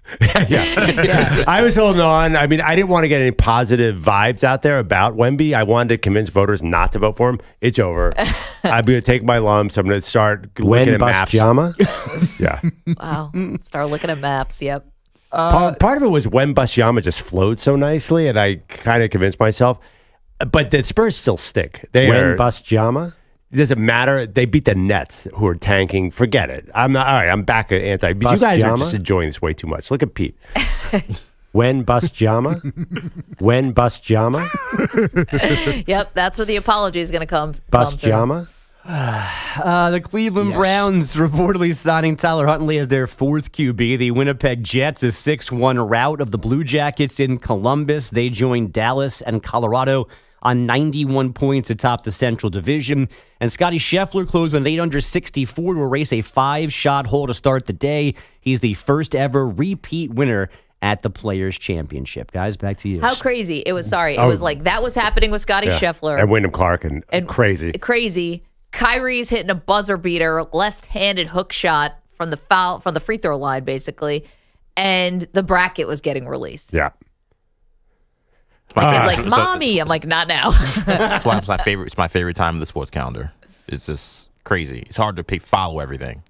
Yeah. I was holding on. I mean, I didn't want to get any positive vibes out there about Wemby. I wanted to convince voters not to vote for him. It's over. I'm going to take my lumps. I'm going to start looking at maps. Yeah. Wow. Start looking at maps. Yep. Part of it was Wembanyama just flowed so nicely, and I kind of convinced myself. But the Spurs still stink. Wembanyama? It doesn't matter. They beat the Nets, who are tanking. Forget it. I'm not. All right, I'm back at anti. But you guys are just enjoying this way too much. Look at Pete. Wembanyama? Yep, that's where the apology is going to come. Wembanyama? The Cleveland Browns reportedly signing Tyler Huntley as their 4th QB. The Winnipeg Jets is 6-1 rout of the Blue Jackets in Columbus. They joined Dallas and Colorado on 91 points atop the Central Division. And Scotty Scheffler closed with an 8 under 64 to erase a 5-shot hole to start the day. He's the first ever repeat winner at the Players' Championship. Guys, back to you. How crazy. It was like that was happening with Scotty Scheffler. And Wyndham Clark and crazy. Crazy. Kyrie's hitting a buzzer beater, left-handed hook shot from the free throw line, basically. And the bracket was getting released. Yeah. It's like, mommy. I'm like, not now. That's why it's my favorite time of the sports calendar. It's just crazy. It's hard to follow everything.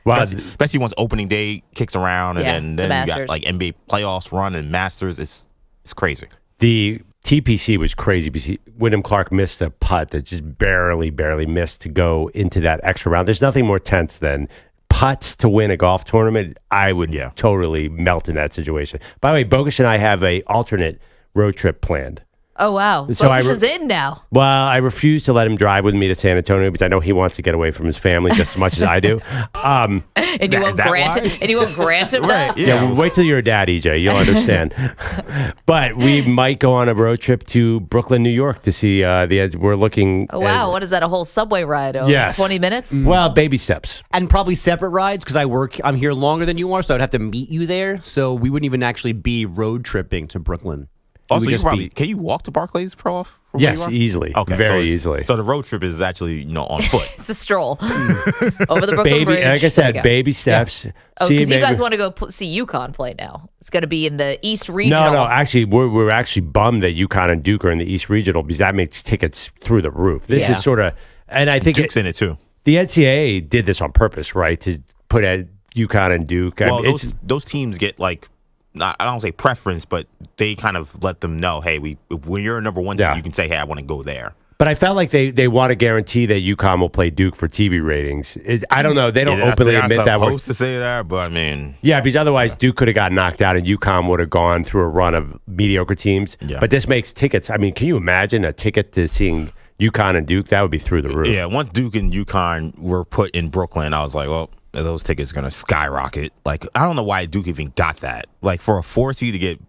Wow. Especially once opening day kicks around, and then you got like NBA playoffs run and Masters. It's crazy. The TPC was crazy because Wyndham Clark missed a putt that just barely missed to go into that extra round. There's nothing more tense than putts to win a golf tournament. I would totally melt in that situation. By the way, Bogus and I have a alternate road trip planned. Oh, wow. So Bogus is in now. Well, I refuse to let him drive with me to San Antonio because I know he wants to get away from his family just as much as I do. And you won't grant him that? Yeah, well, wait till you're a dad, EJ. You'll understand. But we might go on a road trip to Brooklyn, New York to see the. We're looking. Oh, wow. What is that? A whole subway ride? Yes. 20 minutes? Well, baby steps. And probably separate rides because I'm here longer than you are, so I'd have to meet you there. So we wouldn't even actually be road tripping to Brooklyn. Also, can you walk to Barclays, Perloff? Yes, easily. Okay, very easily. So the road trip is actually on foot. It's a stroll over the Brooklyn Bridge. Like I said, baby steps. Yeah. Oh, because you guys want to go see UConn play now. It's going to be in the East Regional. No. Actually, we're actually bummed that UConn and Duke are in the East Regional because that makes tickets through the roof. This is sort of, and I think Duke's in it too. The NCAA did this on purpose, right? To put at UConn and Duke. Well, those teams get like. I don't say preference, but they kind of let them know, hey, when you're a number one team, you can say, hey, I want to go there. But I felt like they want to guarantee that UConn will play Duke for TV ratings. I don't know. They don't openly admit that. They're supposed to say that, but I mean. Yeah, because otherwise Duke could have got knocked out and UConn would have gone through a run of mediocre teams. Yeah. But this makes tickets. I mean, can you imagine a ticket to seeing UConn and Duke? That would be through the roof. Yeah, once Duke and UConn were put in Brooklyn, I was like, well, those tickets are going to skyrocket. Like, I don't know why Duke even got that. Like, for a 4 seed to get,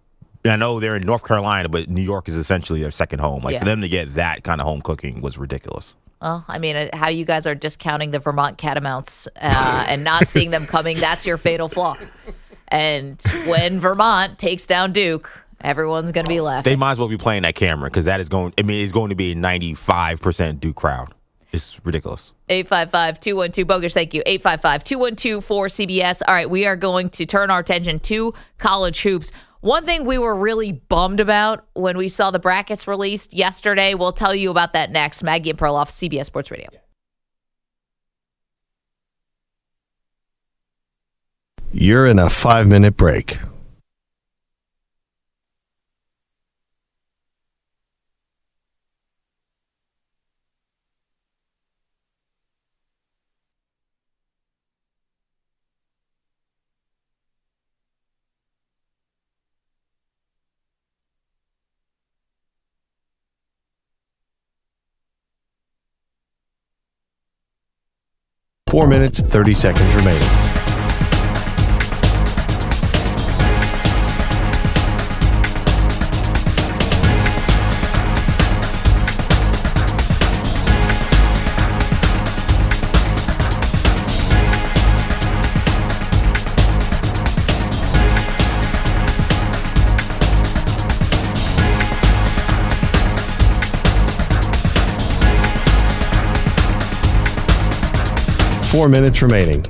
I know they're in North Carolina, but New York is essentially their second home. Like, for them to get that kind of home cooking was ridiculous. Well, I mean, how you guys are discounting the Vermont Catamounts and not seeing them coming, that's your fatal flaw. And when Vermont takes down Duke, everyone's going to be laughing. They might as well be playing that camera because it's going to be a 95% Duke crowd. It's ridiculous. 855-212 Bogus, thank you. 855-212-4CBS. All right, we are going to turn our attention to college hoops. One thing we were really bummed about when we saw the brackets released yesterday, we'll tell you about that next. Maggie and Perloff, CBS Sports Radio. You're in a 5-minute break. 4 minutes, 30 seconds remaining. 4 minutes remaining.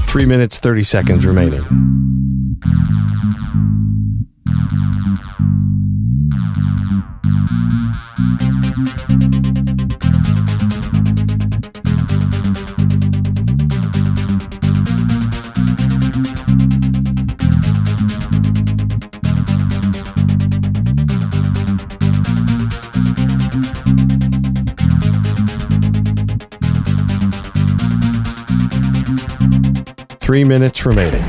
Three minutes, 30 seconds remaining. Three minutes remaining.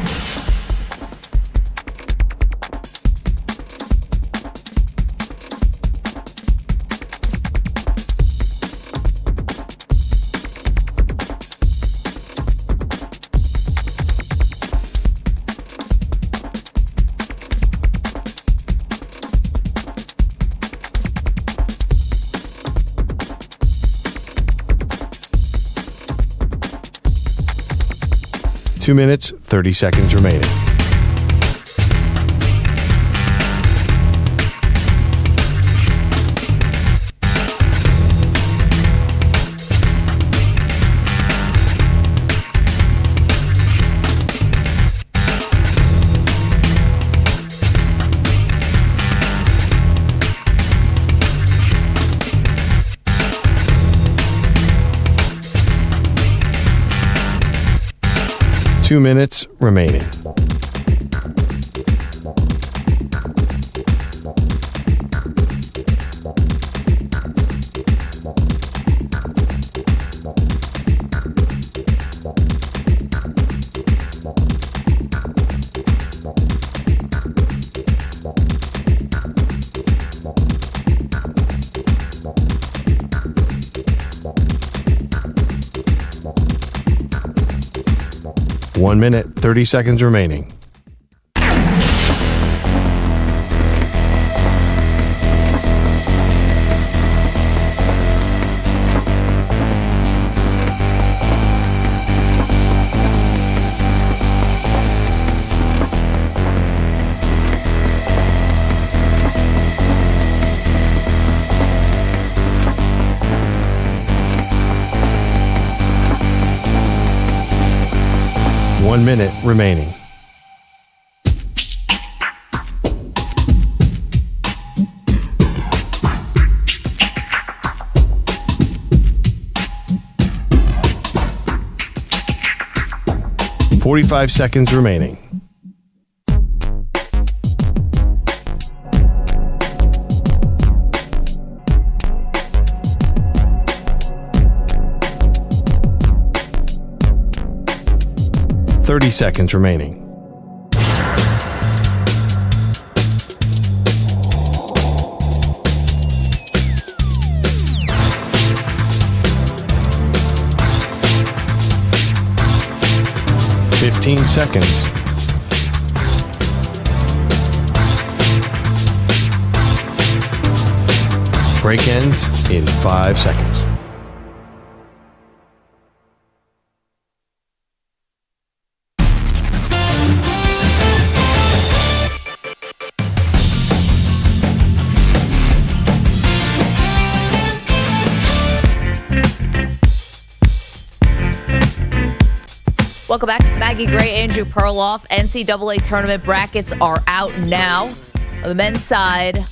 Two minutes, 30 seconds remaining. Two minutes remaining. 1 minute, 30 seconds remaining. One minute remaining. .45 seconds remaining. .30 seconds remaining. .15 seconds. Break ends in 5 seconds. Welcome back. Maggie Gray, Andrew Perloff. NCAA tournament brackets are out now. On the men's side,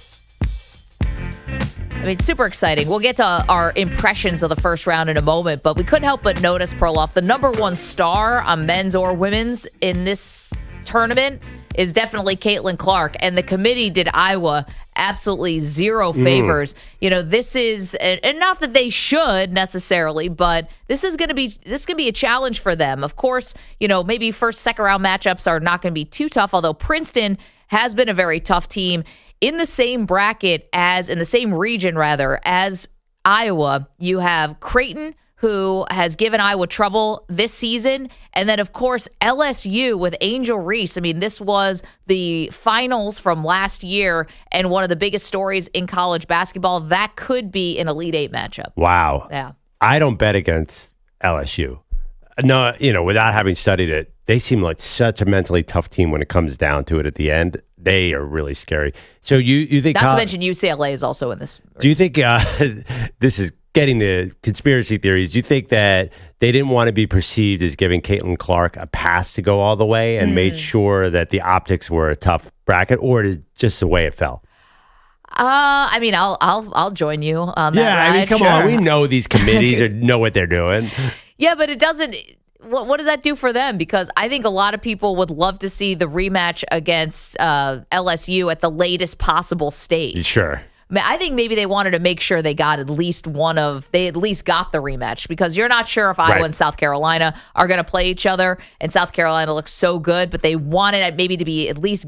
I mean, super exciting. We'll get to our impressions of the first round in a moment, but we couldn't help but notice, Perloff, the number one star on men's or women's in this tournament is definitely Caitlin Clark, and the committee did Iowa absolutely zero favors. This is, and not that they should necessarily, but this is going to be a challenge for them. Of course, maybe first, second round matchups are not going to be too tough, although Princeton has been a very tough team. In the same bracket in the same region as Iowa, you have Creighton, who has given Iowa trouble this season. And then, of course, LSU with Angel Reese. I mean, this was the finals from last year and one of the biggest stories in college basketball. That could be an Elite Eight matchup. Wow. Yeah. I don't bet against LSU. No, without having studied it, they seem like such a mentally tough team when it comes down to it at the end. They are really scary. So you think... Not to mention UCLA is also in this. Do you think this is getting to conspiracy theories? Do you think that they didn't want to be perceived as giving Caitlin Clark a pass to go all the way and made sure that the optics were a tough bracket, or is it just the way it fell? I mean, I'll join you on that. Yeah, I mean, come on. We know these committees know what they're doing. Yeah, but it doesn't. What does that do for them? Because I think a lot of people would love to see the rematch against LSU at the latest possible stage. Sure. I think maybe they wanted to make sure they got they at least got the rematch, because you're not sure if Iowa and South Carolina are going to play each other, and South Carolina looks so good, but they wanted it maybe to be at least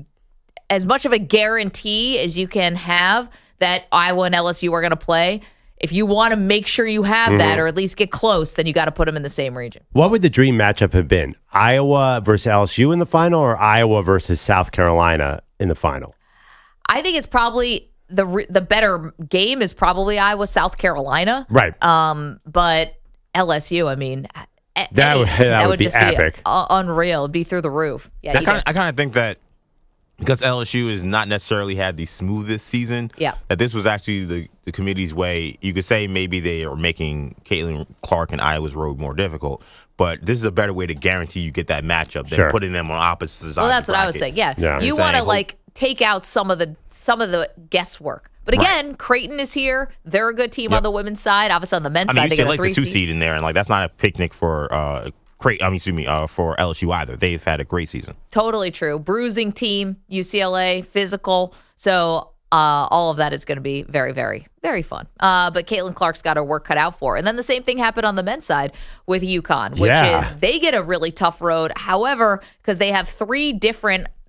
as much of a guarantee as you can have that Iowa and LSU are going to play. If you want to make sure you have that, or at least get close, then you got to put them in the same region. What would the dream matchup have been? Iowa versus LSU in the final, or Iowa versus South Carolina in the final? I think it's probably the better game is probably Iowa, South Carolina. Right. But LSU, I mean, that would be just epic. Be unreal. It'd be through the roof. Yeah. I kind of think that because LSU has not necessarily had the smoothest season, that this was actually the committee's way. You could say maybe they are making Caitlin Clark and Iowa's road more difficult, but this is a better way to guarantee you get that matchup than putting them on opposite sides. Well, that's what I was saying. Yeah. You want to take out some of the guesswork. But again, Creighton is here. They're a good team on the women's side. Obviously, on the men's side, they got a 3 the 2 seed in there, and that's not a picnic for for LSU either. They've had a great season. Totally true. Bruising team, UCLA, physical. So all of that is going to be very, very, very fun. But Caitlin Clark's got her work cut out for her. And then the same thing happened on the men's side with UConn, which is they get a really tough road. However, because they have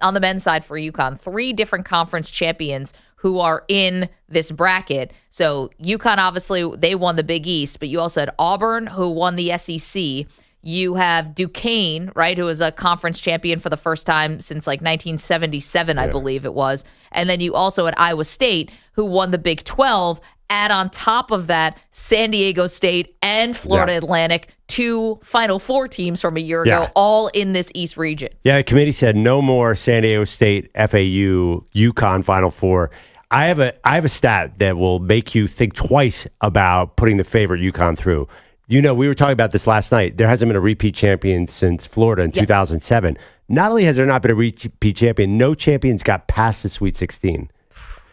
on the men's side for UConn, 3 different conference champions who are in this bracket. So UConn, obviously, they won the Big East, but you also had Auburn, who won the SEC. You have Duquesne, right, who is a conference champion for the first time since 1977, I believe it was. And then you also had Iowa State, who won the Big 12. Add on top of that, San Diego State and Florida Atlantic, 2 Final Four teams from a year ago, all in this East region. Yeah, the committee said no more San Diego State, FAU, UConn Final Four. I have a stat that will make you think twice about putting the favorite UConn through. We were talking about this last night. There hasn't been a repeat champion since Florida in 2007. Not only has there not been a repeat champion, no champions got past the Sweet 16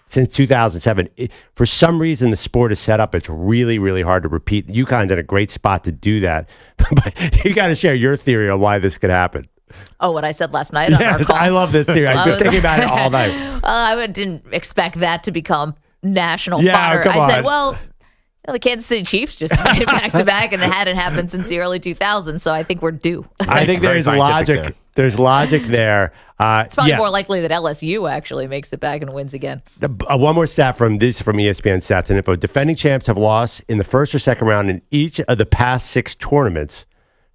since 2007. For some reason, the sport is set up. It's really, really hard to repeat. UConn's in a great spot to do that. But you got to share your theory on why this could happen. Oh, what I said last night on our call? I love this theory. I've been thinking about it all night. I didn't expect that to become national fodder. I said, the Kansas City Chiefs just made it back-to-back, and it hadn't happened since the early 2000s, so I think we're due. I think there's logic. There's logic there. It's probably more likely that LSU actually makes it back and wins again. One more stat from ESPN Stats and Info. Defending champs have lost in the first or second round in each of the past 6 tournaments,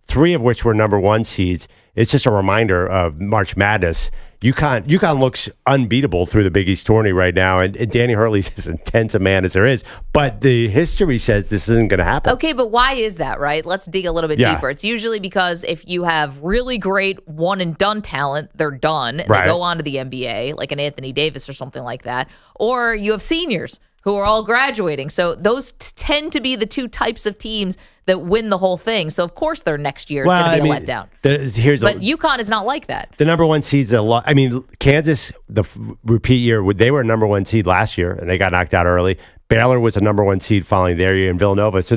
3 of which were number 1 seeds. It's just a reminder of March Madness. UConn looks unbeatable through the Big East tourney right now, and Danny Hurley's as intense a man as there is. But the history says this isn't going to happen. Okay, but why is that, right? Let's dig a little bit deeper. It's usually because if you have really great one-and-done talent, they're done. They go on to the NBA, like an Anthony Davis or something like that. Or you have seniors who are all graduating. So those tend to be the 2 types of teams that win the whole thing. So, of course, their next year is going to be a letdown. But UConn is not like that. The number 1 seed's a lot. I mean, Kansas, the repeat year, they were a number 1 seed last year, and they got knocked out early. Baylor was a number 1 seed following their year in Villanova. So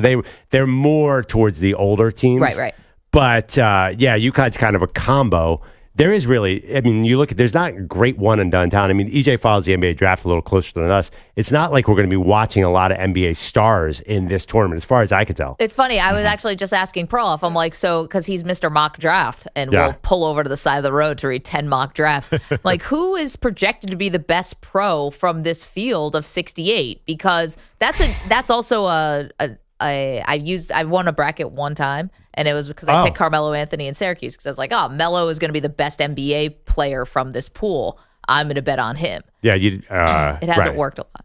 they're more towards the older teams. Right. But, UConn's kind of a combo. There is really, I mean, you look at, there's not a great one and done talent. I mean, EJ follows the NBA draft a little closer than us. It's not like we're going to be watching a lot of NBA stars in this tournament, as far as I can tell. It's funny. I was actually just asking Perloff. I'm like, so, because he's Mr. Mock Draft, and we'll pull over to the side of the road to read 10 mock drafts. Like, who is projected to be the best pro from this field of 68? Because that's also I won a bracket one time, and it was because I picked Carmelo Anthony in Syracuse, because I was like, Melo is going to be the best NBA player from this pool. I'm going to bet on him. Yeah, it hasn't worked a lot.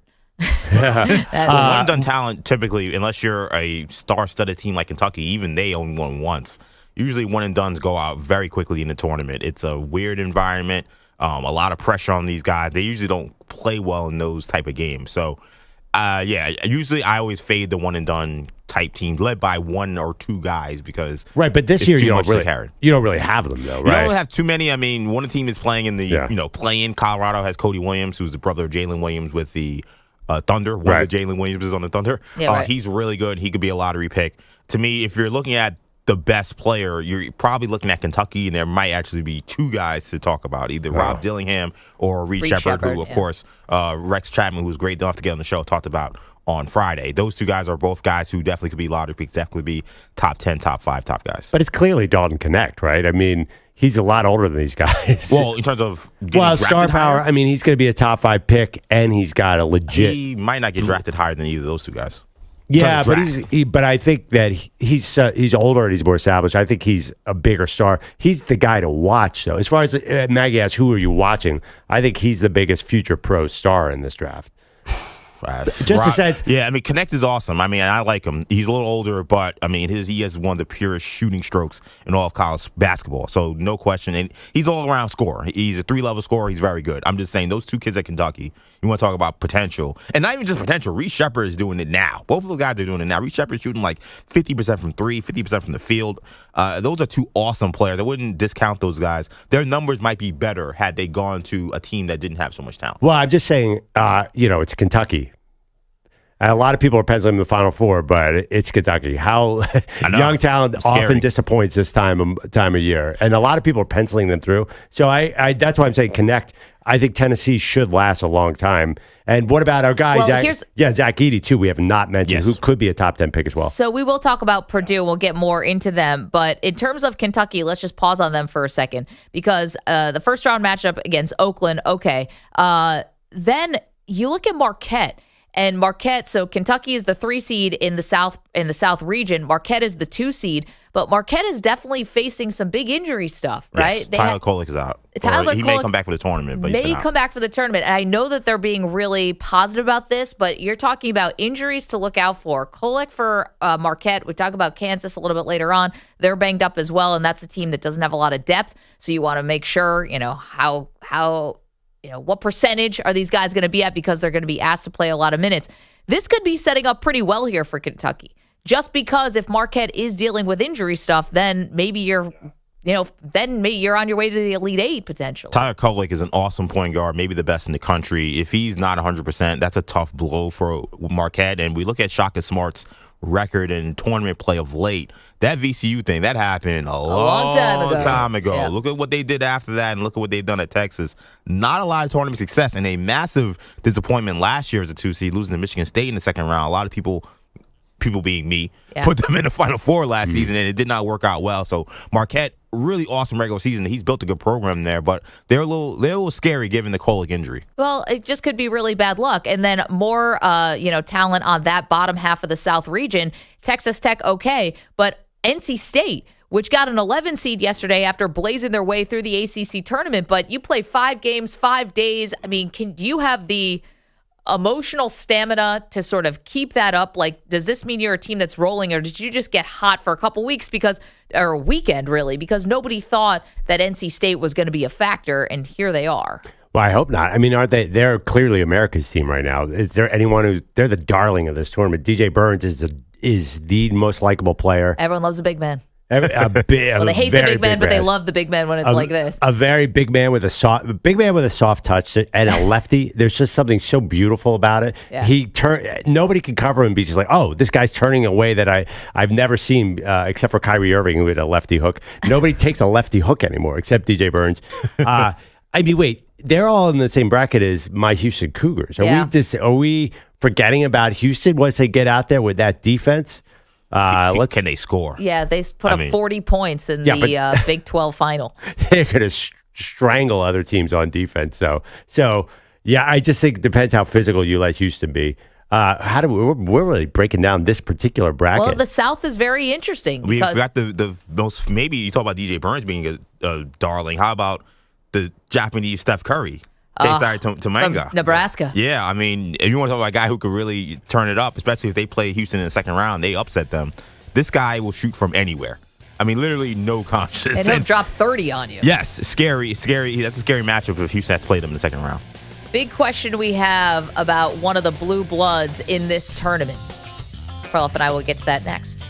One and done talent, typically, unless you're a star-studded team like Kentucky, even they only won once. Usually one and dones go out very quickly in the tournament. It's a weird environment, a lot of pressure on these guys. They usually don't play well in those type of games. So, usually I always fade the one and done type team led by 1 or 2 guys, because but this year you don't really have them, though, right? You don't really have too many. I mean, one team is playing in the play-in. Colorado has Cody Williams, who's the brother of Jalen Williams with the Thunder. One of the Jalen Williams is on the Thunder. He's really good. He could be a lottery pick. To me, if you're looking at the best player, you're probably looking at Kentucky, and there might actually be 2 guys to talk about, either Rob Dillingham or Reed Sheppard, who, of course, Rex Chapman, who's great enough to get on the show, talked about on Friday. Those 2 guys are both guys who definitely could be lottery picks, definitely be top 10, top 5, top guys. But it's clearly Dalton Connect, right? I mean, he's a lot older than these guys. Well, in terms of star power, I mean, he's going to be a top 5 pick, and he's got a legit. He might not get drafted higher than either of those 2 guys. Yeah, but I think that he's older and he's more established. I think he's a bigger star. He's the guy to watch, though. As far as Maggie asks, who are you watching? I think he's the biggest future pro star in this draft. Just a sense. Yeah, I mean, Connect is awesome. I mean, I like him. He's a little older, but I mean, he has one of the purest shooting strokes in all of college basketball. So no question. And he's all around scorer. He's a 3-level scorer. He's very good. I'm just saying, those 2 kids at Kentucky, you want to talk about potential, and not even just potential. Reed Sheppard is doing it now. Both of the guys are doing it now. Reed Sheppard is shooting like 50% from 3, 50% from the field. Those are 2 awesome players. I wouldn't discount those guys. Their numbers might be better had they gone to a team that didn't have so much talent. Well, I'm just saying, it's Kentucky. And a lot of people are penciling the Final Four, but it's Kentucky. How young talent often disappoints this time of year, and a lot of people are penciling them through. So I that's why I'm saying Connect. I think Tennessee should last a long time. And what about our guy, Zach Edey, too? We have not mentioned, who could be a top 10 pick as well. So we will talk about Purdue. We'll get more into them. But in terms of Kentucky, let's just pause on them for a second, because the first round matchup against Oakland, then you look at Marquette. And Marquette, so Kentucky is the 3 seed in the South region. Marquette is the 2 seed, but Marquette is definitely facing some big injury stuff, right? Yes, Tyler Kolek is out. He may come back for the tournament, but may come back for the tournament. And I know that they're being really positive about this, but you're talking about injuries to look out for. Kolek for Marquette. We talk about Kansas a little bit later on. They're banged up as well, and that's a team that doesn't have a lot of depth. So you want to make sure, how what percentage are these guys going to be at, because they're going to be asked to play a lot of minutes. This could be setting up pretty well here for Kentucky, just because if Marquette is dealing with injury stuff, then maybe you're on your way to the Elite 8 potentially. Tyler Kolek is an awesome point guard, maybe the best in the country. If he's not 100%, that's a tough blow for Marquette. And we look at Shaka Smart's record in tournament play of late. That VCU thing, that happened a long time ago. Yeah. Look at what they did after that, and look at what they've done at Texas. Not a lot of tournament success, and a massive disappointment last year as a 2 seed, losing to Michigan State in the second round. A lot of people being me, put them in the Final Four last season, and it did not work out well. So Marquette, really awesome regular season. He's built a good program there, but they're a little scary given the Kolek injury. Well, it just could be really bad luck. And then more, talent on that bottom half of the South region. Texas Tech, okay, but NC State, which got an 11 seed yesterday after blazing their way through the ACC tournament, but you play 5 games, 5 days. I mean, do you have the emotional stamina to sort of keep that up? Like, does this mean you're a team that's rolling, or did you just get hot for a couple weeks or a weekend really, because nobody thought that NC State was going to be a factor, and here they are? Well, I hope not. I mean, aren't they? They're clearly America's team right now. Is there anyone they're the darling of this tournament? DJ Burns is the most likable player. Everyone loves a big man. Well, they hate the big men, but they love the big men when it's like this. A very big man with a soft touch and a lefty. There's just something so beautiful about it. Yeah. Nobody can cover him because he's like, oh, this guy's turning a way that I've never seen except for Kyrie Irving, who had a lefty hook. Nobody takes a lefty hook anymore except DJ Burns. I mean, wait, they're all in the same bracket as my Houston Cougars. Are we forgetting about Houston once they get out there with that defense? Can they score? Yeah, they put up 40 points in the Big 12 final. They're going to strangle other teams on defense. So yeah, I just think it depends how physical you let Houston be. We're really breaking down this particular bracket. Well, the South is very interesting. We got the most. Maybe you talk about DJ Burns being a darling. How about the Japanese Steph Curry? Tamanga. Nebraska. Yeah, I mean, if you want to talk about a guy who could really turn it up, especially if they play Houston in the second round, they upset them. This guy will shoot from anywhere. I mean, literally no conscience. And he'll drop 30 on you. Yes, scary. That's a scary matchup if Houston has to play them in the second round. Big question we have about one of the blue bloods in this tournament. Perloff and I will get to that next.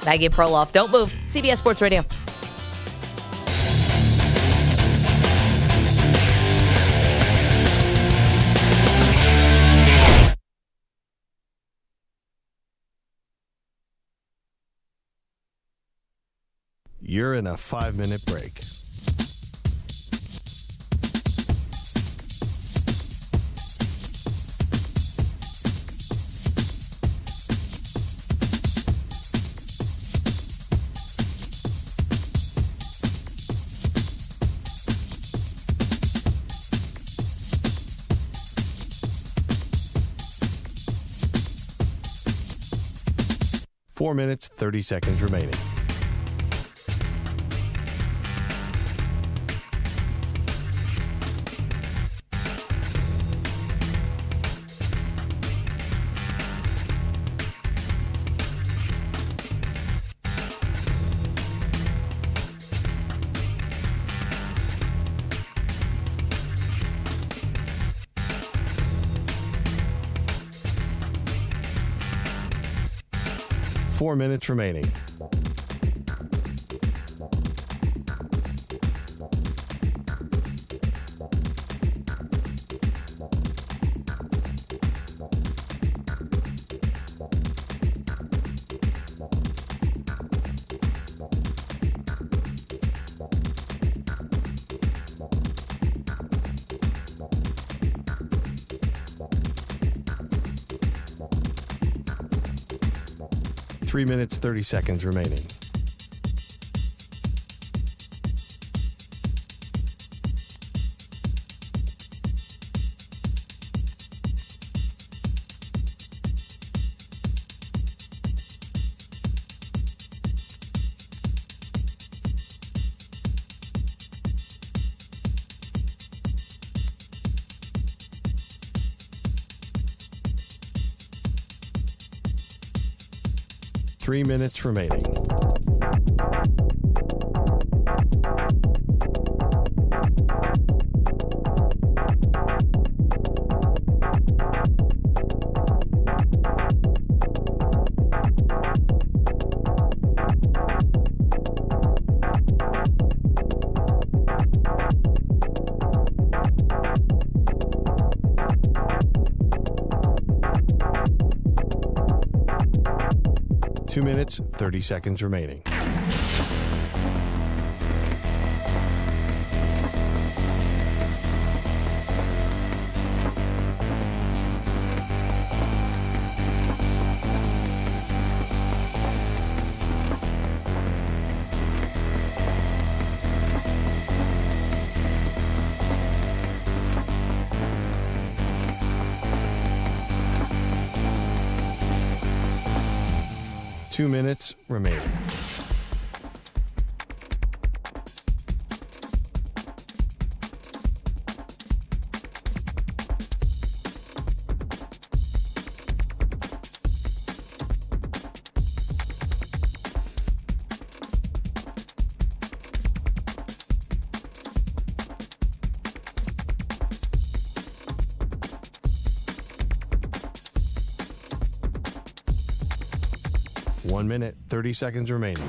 Maggie and Perloff, don't move. CBS Sports Radio. You're in a 5-minute break. Four minutes, 30 seconds remaining. Four minutes remaining. Three minutes, 30 seconds remaining. Three minutes remaining. Two minutes, 30 seconds remaining. Two minutes remaining. One minute, 30 seconds remaining.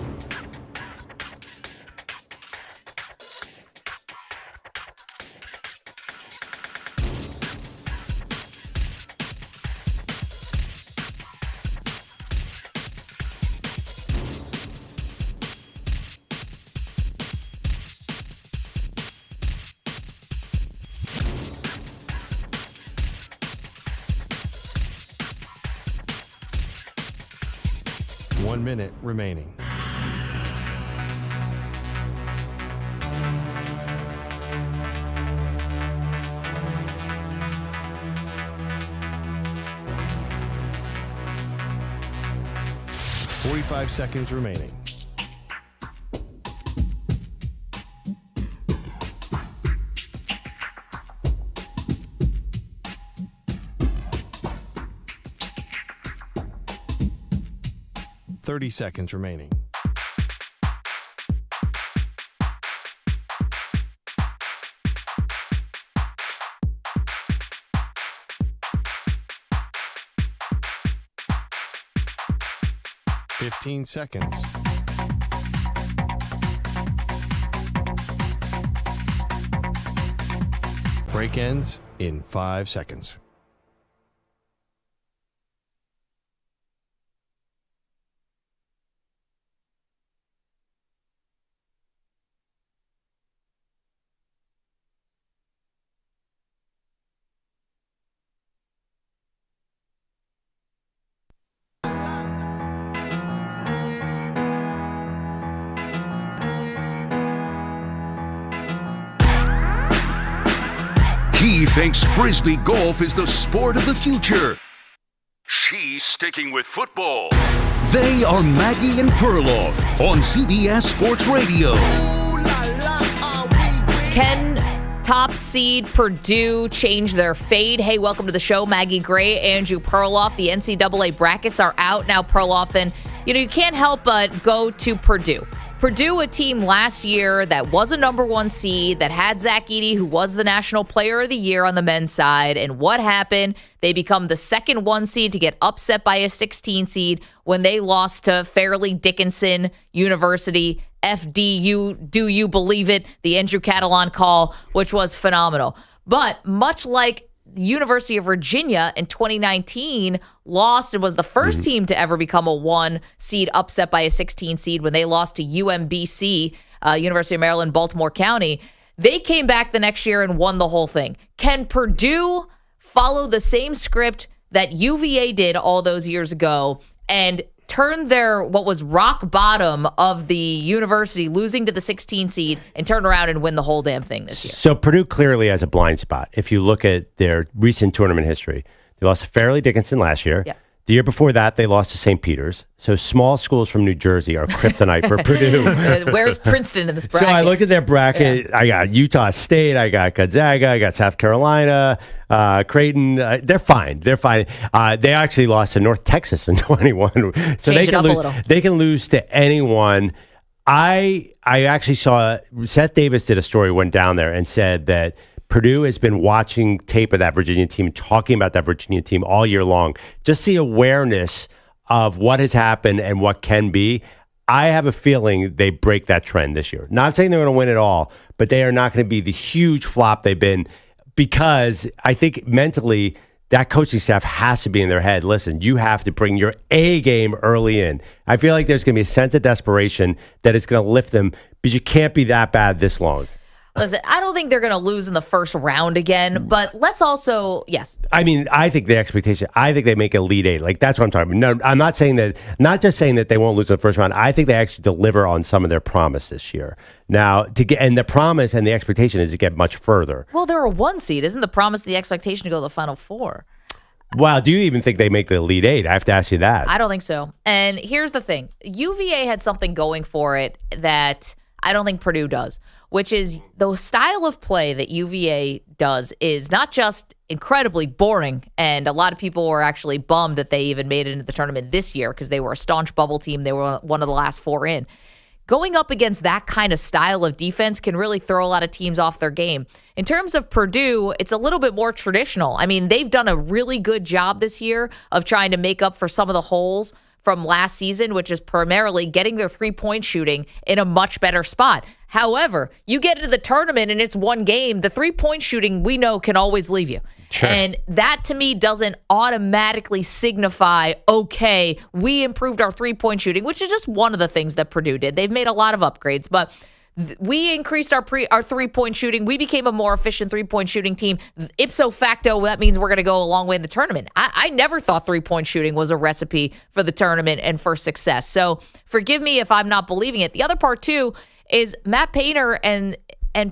1 minute remaining. Forty-five seconds remaining. Seconds remaining. Fifteen seconds. Break ends in 5 seconds. He thinks Frisbee golf is the sport of the future. She's sticking with football. They are Maggie and Perloff on CBS Sports Radio. Can top seed Purdue change their fate? Hey, welcome to the show. Maggie Gray, Andrew Perloff. The NCAA brackets are out now, Perloff. And, you can't help but go to Purdue. Purdue, a team last year that was a number 1 seed, that had Zach Edey, who was the National Player of the Year on the men's side. And what happened? They become the second 1 seed to get upset by a 16 seed when they lost to Fairleigh Dickinson University, FDU. Do you believe it? The Andrew Catalan call, which was phenomenal. But much like the University of Virginia in 2019 lost and was the first team to ever become a 1 seed upset by a 16 seed when they lost to UMBC, University of Maryland, Baltimore County. They came back the next year and won the whole thing. Can Purdue follow the same script that UVA did all those years ago and turn their, what was rock bottom of the university, losing to the 16 seed, and turn around and win the whole damn thing this year? So Purdue clearly has a blind spot. If you look at their recent tournament history, they lost to Fairleigh Dickinson last year. Yeah. The year before that, they lost to St. Peter's. So small schools from New Jersey are kryptonite for Purdue. Where's Princeton in this bracket? So I looked at their bracket. Yeah. I got Utah State. I got Gonzaga. I got South Carolina, Creighton. They're fine. They're fine. They actually lost to North Texas in 21. So they can lose. They can lose to anyone. I actually saw Seth Davis did a story, went down there and said that Purdue has been watching tape of that Virginia team, talking about that Virginia team all year long. Just the awareness of what has happened and what can be. I have a feeling they break that trend this year. Not saying they're going to win it all, but they are not going to be the huge flop they've been, because I think mentally that coaching staff has to be in their head. Listen, you have to bring your A game early in. I feel like there's going to be a sense of desperation that is going to lift them, because you can't be that bad this long. Listen, I don't think they're going to lose in the first round again, but let's also, yes. I mean, I think the expectation, I think they make Elite Eight. Like, that's what I'm talking about. No, I'm not saying that, not just saying that they won't lose in the first round. I think they actually deliver on some of their promise this year. Now, and the promise and the expectation is to get much further. Well, they're a 1 seed. Isn't the promise the expectation to go to the Final Four? Wow, do you even think they make the Elite Eight? I have to ask you that. I don't think so. And here's the thing. UVA had something going for it that I don't think Purdue does, which is the style of play that UVA does is not just incredibly boring, and a lot of people were actually bummed that they even made it into the tournament this year because they were a staunch bubble team. They were one of the last 4 in. Going up against that kind of style of defense can really throw a lot of teams off their game. In terms of Purdue, it's a little bit more traditional. I mean, they've done a really good job this year of trying to make up for some of the holes from last season, which is primarily getting their 3-point shooting in a much better spot. However, you get into the tournament and it's 1 game, the 3-point shooting we know can always leave you. Sure. And that to me doesn't automatically signify, okay, we improved our 3-point shooting, which is just one of the things that Purdue did. They've made a lot of upgrades, but We increased our 3-point shooting. We became a more efficient 3-point shooting team. Ipso facto, that means we're going to go a long way in the tournament. I never thought 3-point shooting was a recipe for the tournament and for success. So forgive me if I'm not believing it. The other part, too, is Matt Painter and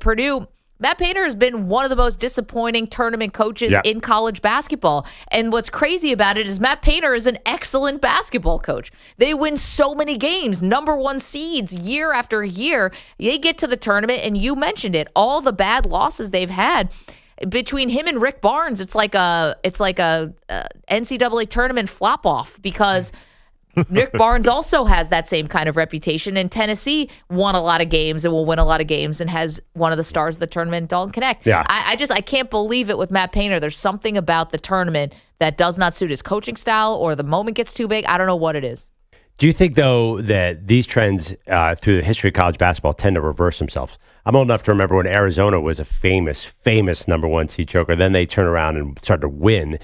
Purdue. Matt Painter has been one of the most disappointing tournament coaches in college basketball. And what's crazy about it is Matt Painter is an excellent basketball coach. They win so many games, number 1 seeds year after year. They get to the tournament, and you mentioned it, all the bad losses they've had. Between him and Rick Barnes, it's like a NCAA tournament flop off because Rick Barnes also has that same kind of reputation, and Tennessee won a lot of games and will win a lot of games and has one of the stars of the tournament, Dalton Knecht. Yeah. I can't believe it with Matt Painter. There's something about the tournament that does not suit his coaching style, or the moment gets too big. I don't know what it is. Do you think, though, that these trends through the history of college basketball tend to reverse themselves? I'm old enough to remember when Arizona was a famous number 1 seed choker. Then they turn around and started to win.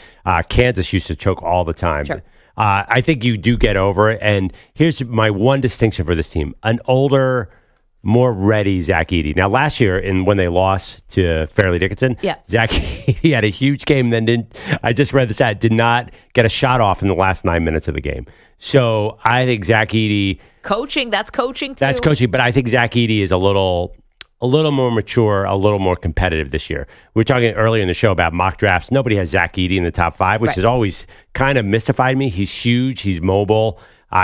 Kansas used to choke all the time. Sure. I think you do get over it. And here's my one distinction for this team. An older, more ready Zach Edey. Now, last year, when they lost to Fairleigh Dickinson, Zach Edey had a huge game, then I just read the stat, did not get a shot off in the last 9 minutes of the game. So I think Zach Edey... Coaching, that's coaching too. That's coaching, but I think Zach Edey is a little more mature, a little more competitive this year. We were talking earlier in the show about mock drafts. Nobody has Zach Edey in the top 5, which has always kind of mystified me. He's huge. He's mobile.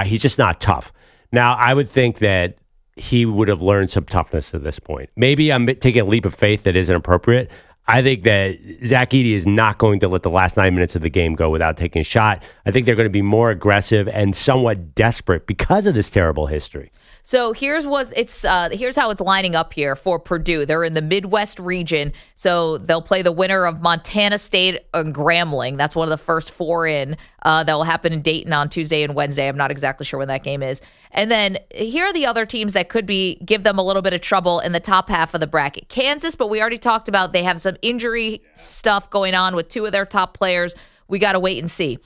He's just not tough. Now, I would think that he would have learned some toughness at this point. Maybe I'm taking a leap of faith that isn't appropriate. I think that Zach Edey is not going to let the last 9 minutes of the game go without taking a shot. I think they're going to be more aggressive and somewhat desperate because of this terrible history. So here's how it's lining up here for Purdue. They're in the Midwest region, so they'll play the winner of Montana State and Grambling. That's one of the first 4 in. That will happen in Dayton on Tuesday and Wednesday. I'm not exactly sure when that game is. And then here are the other teams that could give them a little bit of trouble in the top half of the bracket. Kansas, but we already talked about they have some injury stuff going on with 2 of their top players. We got to wait and see.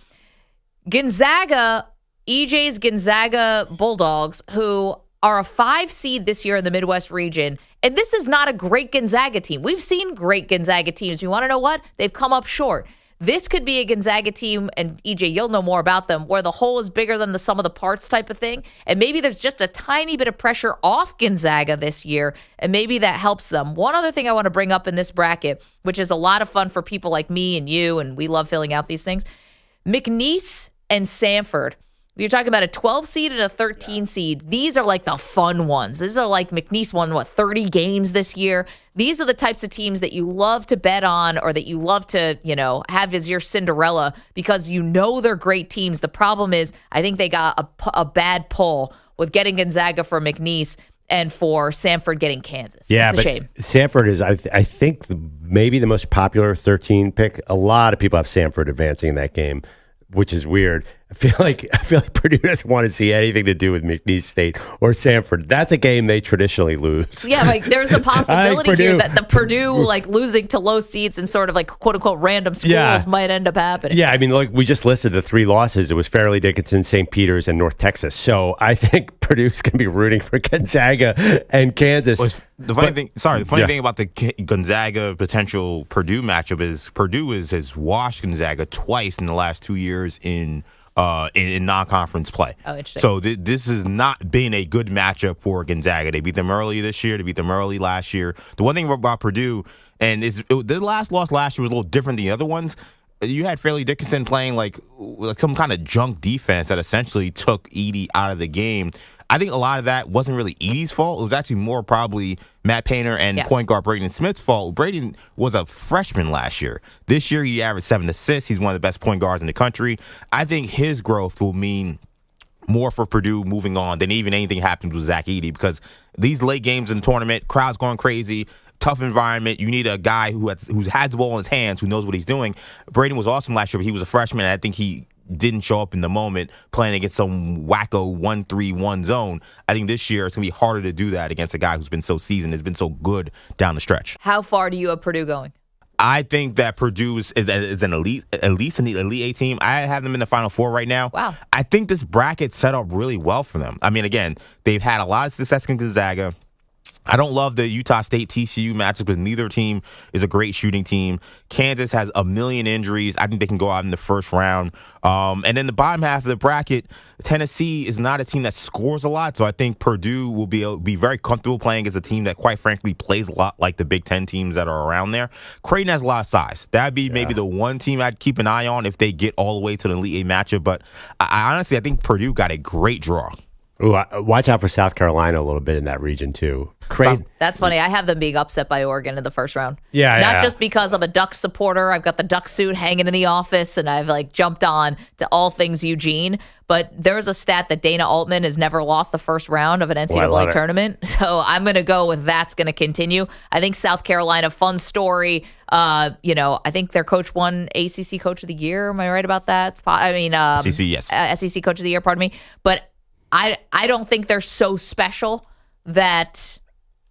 Gonzaga, EJ's Gonzaga Bulldogs, who are a 5 seed this year in the Midwest region. And this is not a great Gonzaga team. We've seen great Gonzaga teams. You want to know what? They've come up short. This could be a Gonzaga team, and EJ, you'll know more about them, where the whole is bigger than the sum of the parts type of thing. And maybe there's just a tiny bit of pressure off Gonzaga this year, and maybe that helps them. One other thing I want to bring up in this bracket, which is a lot of fun for people like me and you, and we love filling out these things, McNeese and Samford. You're talking about a 12 seed and a 13 seed. These are like the fun ones. These are like McNeese won, 30 games this year. These are the types of teams that you love to bet on, or that you love to, have as your Cinderella, because they're great teams. The problem is I think they got a bad pull with getting Gonzaga for McNeese and for Samford getting Kansas. Yeah, it's a shame. Samford is, I think, maybe the most popular 13 pick. A lot of people have Samford advancing in that game, which is weird. I feel like Purdue doesn't want to see anything to do with McNeese State or Samford. That's a game they traditionally lose. Yeah, there's a possibility here that the Purdue losing to low seeds and sort of quote unquote random schools might end up happening. Yeah, we just listed the 3 losses. It was Fairleigh Dickinson, St. Peter's, and North Texas. So I think Purdue's going to be rooting for Gonzaga and Kansas. The funny thing about the Gonzaga potential Purdue matchup is Purdue has washed Gonzaga twice in the last 2 years in non-conference play. Oh, interesting. So this has not been a good matchup for Gonzaga. They beat them early this year. They beat them early last year. The one thing about Purdue, and the last loss last year was a little different than the other ones. You had Fairleigh Dickinson playing like some kind of junk defense that essentially took Edey out of the game. I think a lot of that wasn't really Edey's fault. It was actually more probably Matt Painter and point guard Braden Smith's fault. Braden was a freshman last year. This year, he averaged 7 assists. He's one of the best point guards in the country. I think his growth will mean more for Purdue moving on than even anything happens with Zach Edey, because these late games in the tournament, crowds going crazy, tough environment. You need a guy who has the ball in his hands, who knows what he's doing. Braden was awesome last year, but he was a freshman, and I think he didn't show up in the moment playing against some wacko 1-3-1 zone. I think this year it's going to be harder to do that against a guy who's been so seasoned, has been so good down the stretch. How far do you have Purdue going? I think that Purdue is an elite, at least an Elite Eight team. I have them in the Final Four right now. Wow. I think this bracket set up really well for them. I mean, again, they've had a lot of success in Gonzaga. I don't love the Utah State TCU matchup because neither team is a great shooting team. Kansas has a million injuries. I think they can go out in the first round. And then the bottom half of the bracket, Tennessee is not a team that scores a lot. So I think Purdue will be very comfortable playing as a team that, quite frankly, plays a lot like the Big Ten teams that are around there. Creighton has a lot of size. That'd be maybe the one team I'd keep an eye on if they get all the way to the Elite Eight matchup. But I honestly think Purdue got a great draw. Ooh, watch out for South Carolina a little bit in that region, too. That's funny. I have them being upset by Oregon in the first round. Not just because I'm a Duck supporter. I've got the Duck suit hanging in the office, and I've jumped on to all things Eugene. But there's a stat that Dana Altman has never lost the first round of an NCAA tournament. So I'm going to go with that's going to continue. I think South Carolina, fun story. I think their coach won ACC Coach of the Year. Am I right about that? SEC, yes. SEC Coach of the Year, pardon me. But I don't think they're so special that.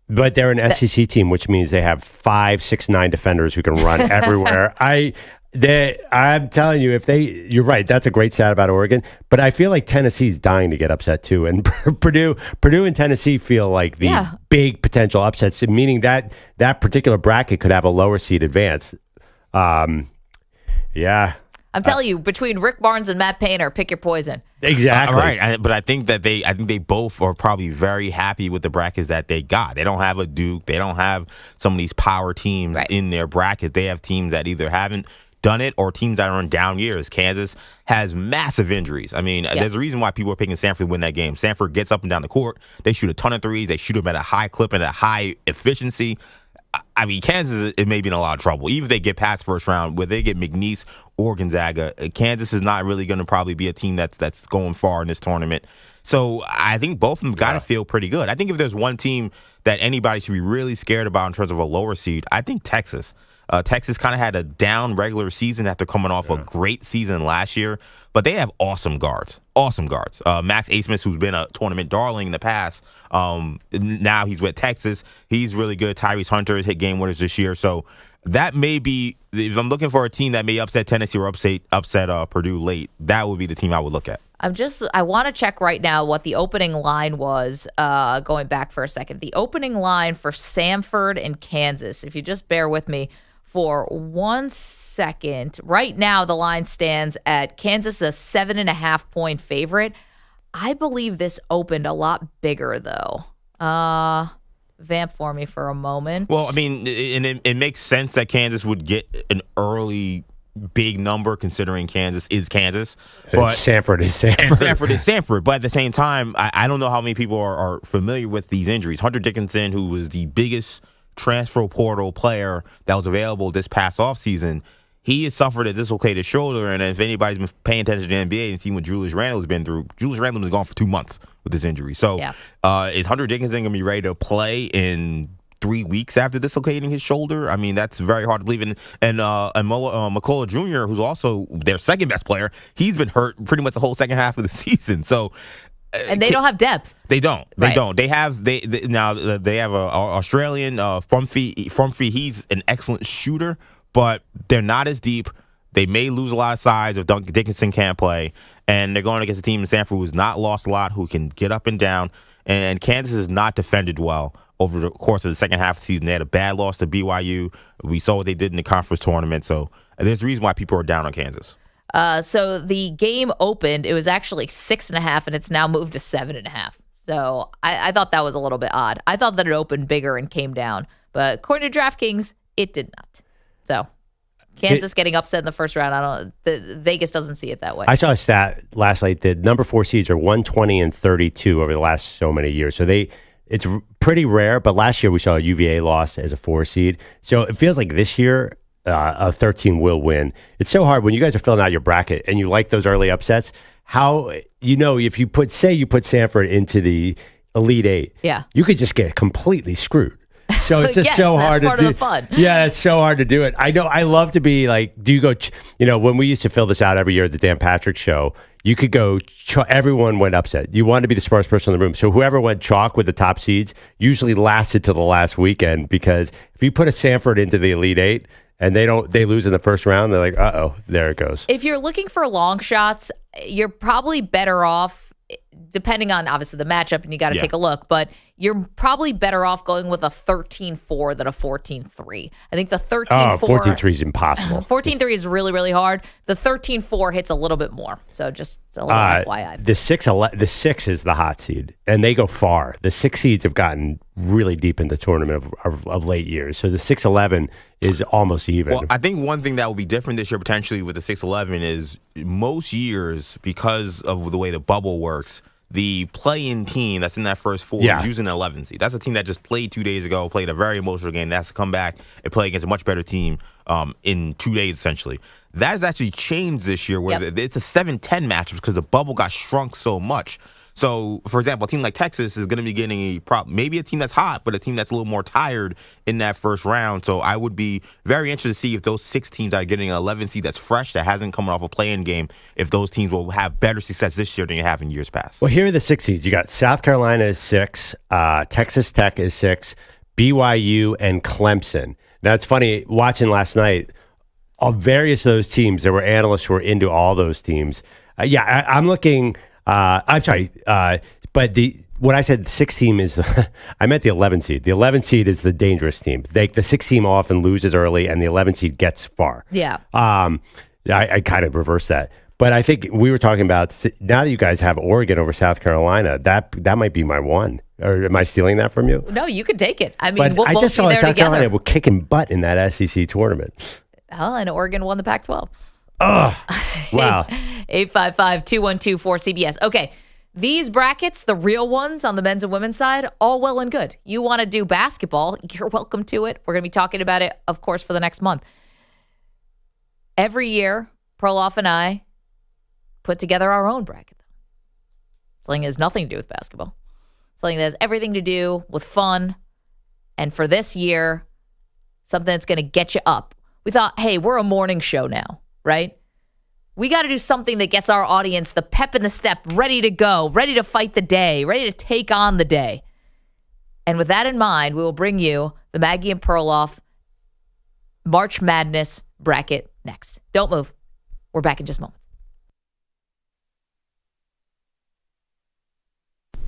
But they're an SEC team, which means they have 5, 6, 9 defenders who can run everywhere. I'm telling you, you're right. That's a great stat about Oregon. But I feel like Tennessee's dying to get upset too, and Purdue and Tennessee feel like the big potential upsets, meaning that particular bracket could have a lower seed advance. I'm telling you, between Rick Barnes and Matt Painter, pick your poison. Exactly. Right. But I think they both are probably very happy with the brackets that they got. They don't have a Duke. They don't have some of these power teams in their bracket. They have teams that either haven't done it or teams that are in down years. Kansas has massive injuries. I mean, there's a reason why people are picking Stanford to win that game. Stanford gets up and down the court. They shoot a ton of threes. They shoot them at a high clip and at high efficiency. I mean, Kansas is maybe in a lot of trouble. Even if they get past first round, whether they get McNeese or Gonzaga, Kansas is not really going to probably be a team that's going far in this tournament. So I think both of them got to feel pretty good. I think if there's one team that anybody should be really scared about in terms of a lower seed, I think Texas. Texas kind of had a down regular season after coming off a great season last year, but they have awesome guards. Max Asmus, who's been a tournament darling in the past, now he's with Texas. He's really good. Tyrese Hunter has hit game winners this year. So that may be, if I'm looking for a team that may upset Tennessee or upset Purdue late, that would be the team I would look at. I want to check right now what the opening line was, going back for a second. The opening line for Samford and Kansas, if you just bear with me for 1 second. Right now, the line stands at Kansas, a 7.5 point favorite. I believe this opened a lot bigger, though. Vamp for me for a moment. Well, I mean, it makes sense that Kansas would get an early big number considering Kansas is Kansas. But Samford is Samford. And Samford is Samford. But at the same time, I don't know how many people are familiar with these injuries. Hunter Dickinson, who was the biggest transfer portal player that was available this past offseason, he has suffered a dislocated shoulder. And if anybody's been paying attention to the NBA and seen what Julius Randle has been through, Julius Randle has gone for 2 months with this injury. So is Hunter Dickinson going to be ready to play in 3 weeks after dislocating his shoulder? I mean, that's very hard to believe. And McCullough Jr., who's also their second best player, he's been hurt pretty much the whole second half of the season. So, and they don't have depth. They don't. They don't. They have they have a Australian Frumfee. He's an excellent shooter, but they're not as deep. They may lose a lot of size if Dickinson can't play, and they're going against a team in Stanford who's not lost a lot, who can get up and down. And Kansas has not defended well over the course of the second half of the season. They had a bad loss to BYU. We saw what they did in the conference tournament. So there's a reason why people are down on Kansas. So the game opened, it was actually 6.5, and it's now moved to 7.5. So I thought that was a little bit odd. I thought that it opened bigger and came down. But according to DraftKings, it did not. So Kansas getting upset in the first round, Vegas doesn't see it that way. I saw a stat last night that number 4 seeds are 120 and 32 over the last so many years. So it's pretty rare, but last year we saw UVA lost as a 4 seed. So it feels like this year a 13 will win. It's so hard when you guys are filling out your bracket and you like those early upsets. How, if you put Samford into the Elite Eight, you could just get completely screwed. So it's just so hard to do. That's part of the fun. Yeah, it's so hard to do it. I know. I love to be like, do you go, when we used to fill this out every year at the Dan Patrick Show, you could go, everyone went upset. You wanted to be the smartest person in the room. So whoever went chalk with the top seeds usually lasted to the last weekend, because if you put a Samford into the Elite Eight and they lose in the first round, they're like, uh-oh, there it goes. If you're looking for long shots, you're probably better off, depending on obviously the matchup, and you got to take a look, but you're probably better off going with a 13-4 than a 14-3. I think the 13-4... 14-3 is impossible. 14-3 is really, really hard. The 13-4 hits a little bit more. So just a little FYI. The 6 is the hot seed, and they go far. The 6 seeds have gotten really deep in the tournament of late years. So the 6-11 is almost even. Well, I think one thing that will be different this year potentially with the 6-11 is most years, because of the way the bubble works, the play-in team that's in that first 4 is using an 11 seed. That's a team that just played 2 days ago, played a very emotional game. That has to come back and play against a much better team in 2 days, essentially. That has actually changed this year where it's a 7-10 matchup because the bubble got shrunk so much. So, for example, a team like Texas is going to be getting maybe a team that's hot, but a team that's a little more tired in that first round. So I would be very interested to see if those 6 teams are getting an 11 seed that's fresh, that hasn't come off a play-in game, if those teams will have better success this year than you have in years past. Well, here are the 6 seeds. You got South Carolina is 6, Texas Tech is 6, BYU and Clemson. Now, it's funny, watching last night, of various of those teams, there were analysts who were into all those teams. I'm looking... I'm sorry, but when I said the 6 team is, I meant the 11 seed. The 11 seed is the dangerous team. The 6 team often loses early, and the 11 seed gets far. Yeah. I kind of reversed that. But I think we were talking about, now that you guys have Oregon over South Carolina, that might be my one. Or am I stealing that from you? No, you could take it. I mean, we'll I both just be saw there South together. Carolina were kicking butt in that SEC tournament. And Oregon won the Pac-12. Oh, wow. 855-212-4CBS. Okay, these brackets, the real ones on the men's and women's side, all well and good. You want to do basketball, you're welcome to it. We're going to be talking about it, of course, for the next month. Every year, Perloff and I put together our own bracket. Something that has nothing to do with basketball. Something that has everything to do with fun. And for this year, something that's going to get you up. We thought, hey, we're a morning show now, right? We got to do something that gets our audience the pep in the step, ready to go, ready to fight the day, ready to take on the day. And with that in mind, we will bring you the Maggie and Perloff March Madness bracket next. Don't move. We're back in just a moment.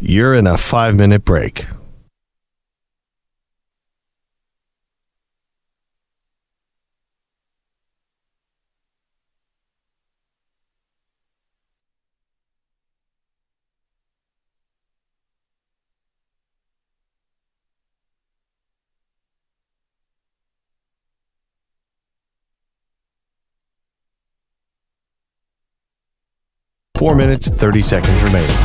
You're in a 5-minute break. Four minutes, 30 seconds remaining.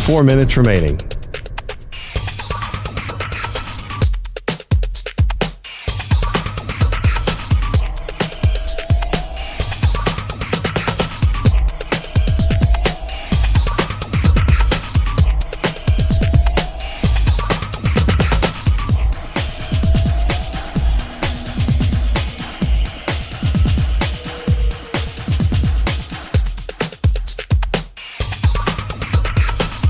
Four minutes remaining.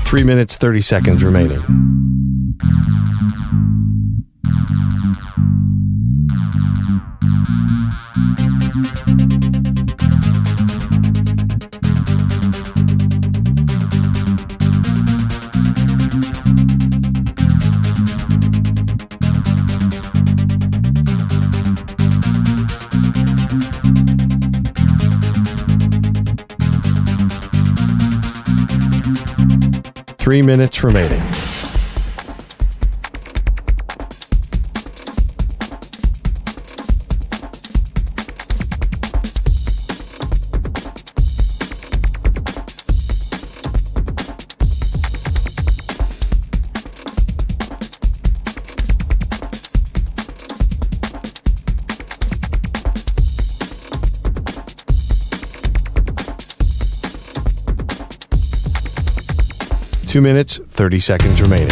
Three minutes, 30 seconds remaining. Three minutes remaining. Two minutes, 30 seconds remaining.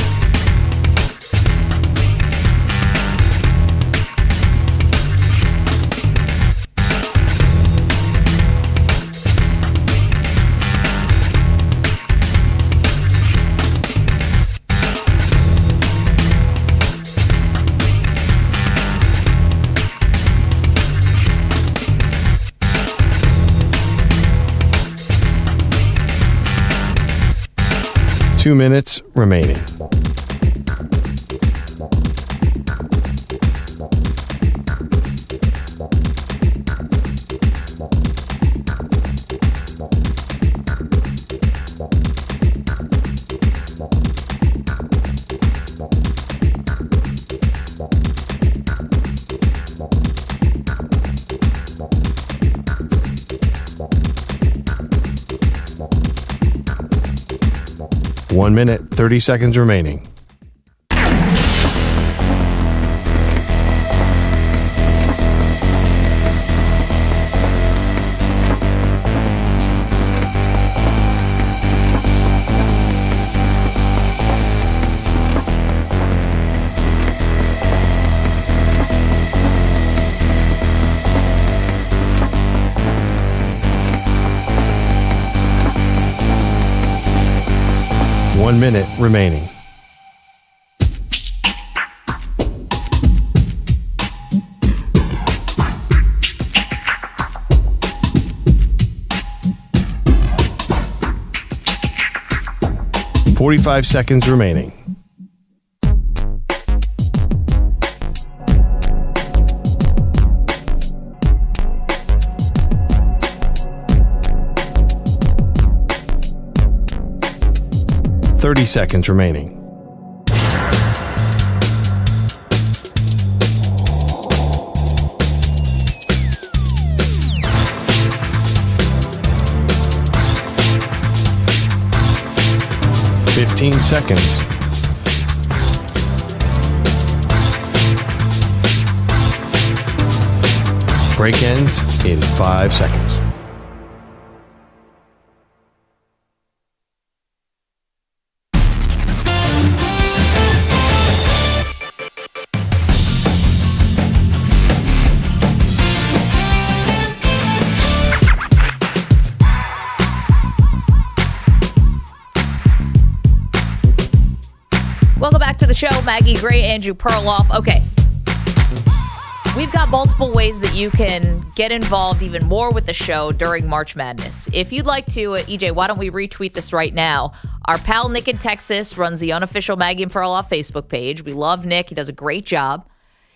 2 minutes remaining. One minute, 30 seconds remaining. One minute remaining. $45 seconds remaining. $30 seconds remaining. $15 seconds. Break ends in 5 seconds. Welcome back to the show. Maggie Gray, Andrew Perloff. Okay. We've got multiple ways that you can get involved even more with the show during March Madness. If you'd like to, EJ, why don't we retweet this right now? Our pal Nick in Texas runs the unofficial Maggie and Perloff Facebook page. We love Nick. He does a great job.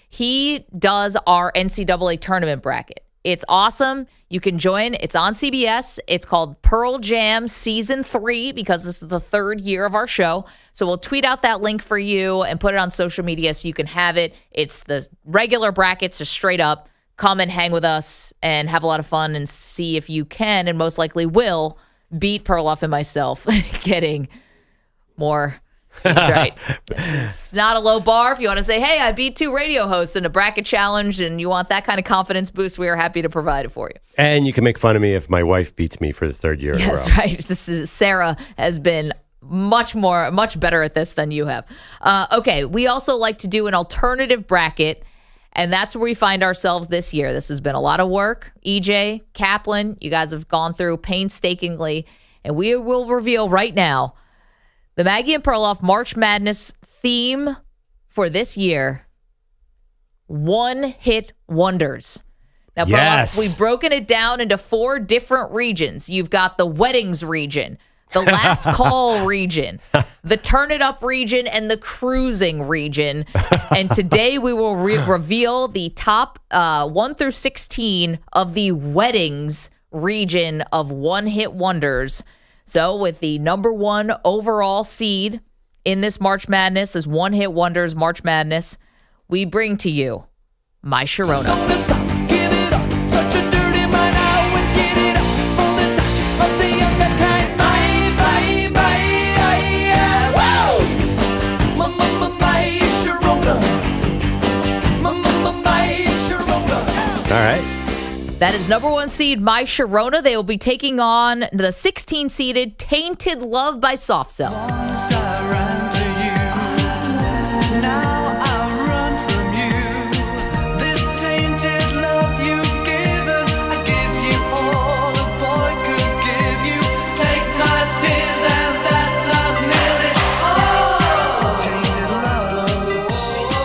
He does our NCAA tournament bracket. It's awesome. You can join. It's on CBS. It's called Pearl Jam Season 3 because this is the 3rd year of our show. So we'll tweet out that link for you and put it on social media so you can have it. It's the regular brackets, just straight up. Come and hang with us and have a lot of fun and see if you can and most likely will beat Perloff and myself getting more. Right. It's not a low bar. If you want to say, hey, I beat 2 radio hosts in a bracket challenge and you want that kind of confidence boost, we are happy to provide it for you. And you can make fun of me if my wife beats me for the 3rd year in a row. That's right. Sarah has been much better at this than you have. Okay. We also like to do an alternative bracket, and that's where we find ourselves this year. This has been a lot of work. EJ, Kaplan, you guys have gone through painstakingly, and we will reveal right now the Maggie and Perloff March Madness theme for this year: one-hit wonders. Now, Yes. Perloff, we've broken it down into 4 different regions. You've got the weddings region, the last call region, the turn it up region, and the cruising region. And today we will reveal the top 1 through 16 of the weddings region of one-hit wonders. So with the number 1 overall seed in this March Madness, this one-hit wonders March Madness, we bring to you My Sharona. All right. That is number 1 seed, My Sharona. They will be taking on the 16-seeded Tainted Love by Soft Cell.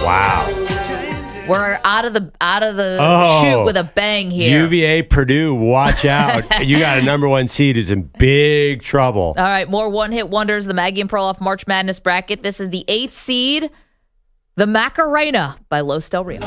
Wow. We're out of the chute with a bang here. UVA Purdue, watch out. You got a number 1 seed who's in big trouble. All right, more one-hit wonders, the Maggie and Perloff March Madness bracket. This is the 8th seed, the Macarena by Los Del Rio.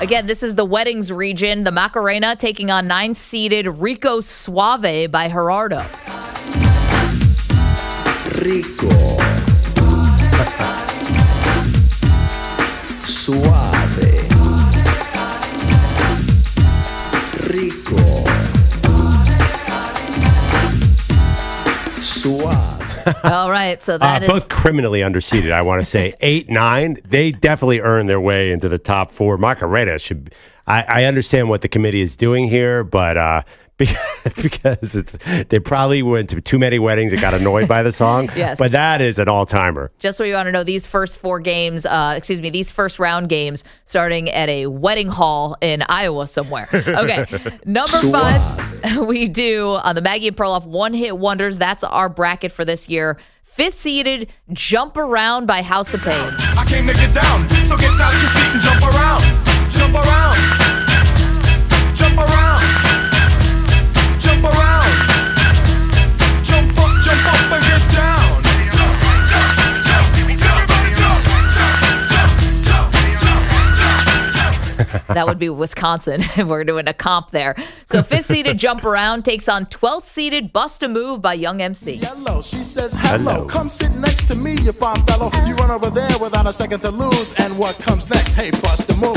Again, this is the weddings region, the Macarena taking on 9th-seeded Rico Suave by Gerardo. Rico Suave Rico Suave. All right, so that is both criminally underseeded, I want to say. 8, 9, they definitely earned their way into the top 4. Macarena should. I understand what the committee is doing here, but because they probably went to too many weddings and got annoyed by the song. Yes. But that is an all-timer. Just so you want to know, these first 4 games, these first round games starting at a wedding hall in Iowa somewhere. Okay, number 5, we do on the Maggie and Perloff one-hit wonders. That's our bracket for this year. 5th-seeded Jump Around by House of Pain. I came to get down, so get out your seat and jump around. Jump around. Jump around. Jump around. Jump up and get down. Jump, jump, jump. Everybody jump, jump, jump, jump. That would be Wisconsin. We're doing a comp there. So 5th-seeded Jump Around takes on 12th-seeded Bust a Move by Young MC. Yellow, she says hello. Come sit next to me, you fine fellow. You run over there without a second to lose. And what comes next? Hey, bust a move.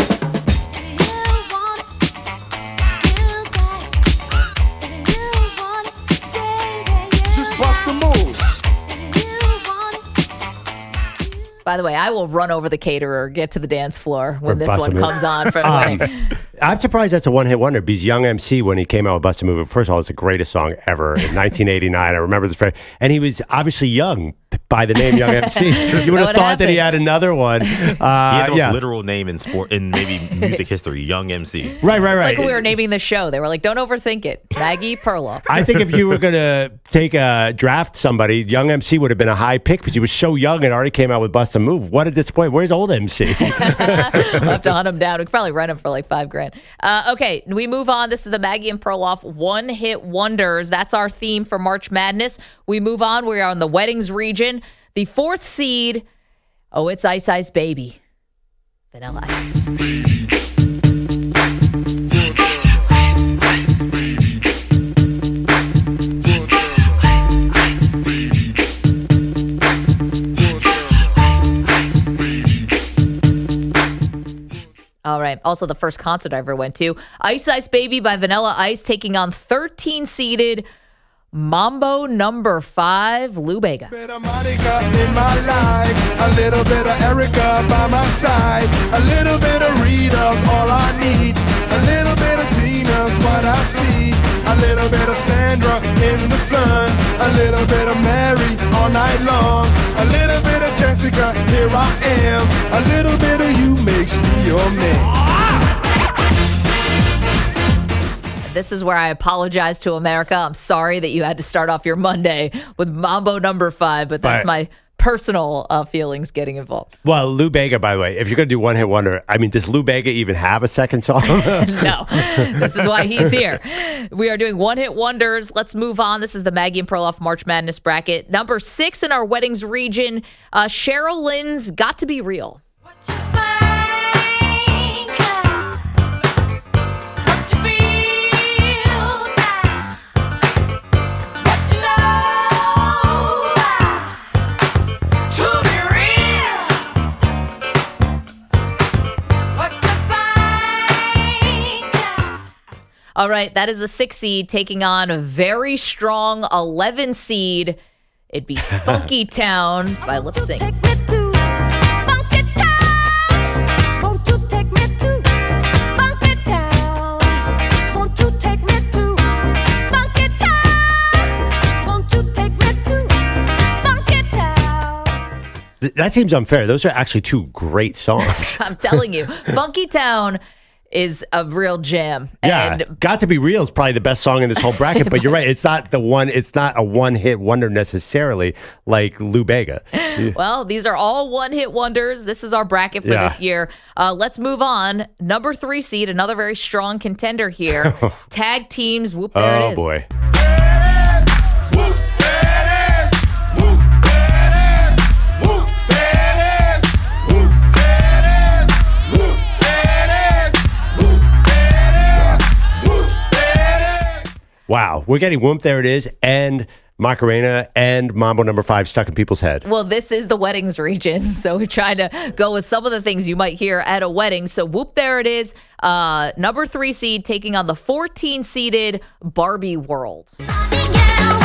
Just bust a move. By the way, I will run over the caterer, get to the dance floor when this one comes on for the wedding. I'm surprised that's a one-hit wonder because Young MC, when he came out with Bust a Move, first of all, it's the greatest song ever in 1989. I remember this. And he was obviously young by the name Young MC. You would have thought that he had another one. He had the most literal name in sport, in maybe music history, Young MC. Right. It's like when we were naming the show. They were like, don't overthink it. Maggie Perloff. I think if you were going to take a draft somebody, Young MC would have been a high pick because he was so young and already came out with Bust a Move. What a disappointment. Where's old MC? We'll have to hunt him down. We could probably rent him for like $5,000. Okay, we move on. This is the Maggie and Perloff one-hit wonders. That's our theme for March Madness. We move on. We are in the weddings region. The 4th seed, it's Ice Ice Baby. Vanilla Ice. All right. Also, the first concert I ever went to, Ice Ice Baby by Vanilla Ice taking on 13-seeded Mambo number 5, Lou Bega. Bit of Monica in my life, a little bit of Erica by my side, a little bit of Rita's all I need, a little bit of Tina's what I see, a little bit of Sandra in the sun, a little bit of Mary all night long, a little bit of Jessica, here I am, a little bit of you makes me your man. This is where I apologize to America. I'm sorry that you had to start off your Monday with Mambo number 5, but that's my personal feelings getting involved. Well, Lou Bega, by the way, if you're going to do one-hit wonder, I mean, does Lou Bega even have a second song? No. This is why he's here. We are doing one-hit wonders. Let's move on. This is the Maggie and Perloff March Madness bracket. Number 6 in our weddings region, Cheryl Lynn's Got to Be Real. All right, that is the 6th seed taking on a very strong 11 seed. It'd be Funky Town by Lip Sync. that seems unfair. Those are actually two great songs. I'm telling you, Funky Town is a real jam. Yeah, And Got to Be Real is probably the best song in this whole bracket, but you're right. It's not a one-hit wonder necessarily like Lou Bega. well, these are all one-hit wonders. This is our bracket for this year. Let's move on. Number 3 seed, another very strong contender here. Tag teams. Whoop, there it is. Oh, boy. Wow, we're getting Whoop, There It Is, and Macarena and Mambo No. 5 stuck in people's head. Well, this is the weddings region, so we're trying to go with some of the things you might hear at a wedding. So Whoop, There It Is, number 3 seed taking on the 14-seeded Barbie World. Barbie girl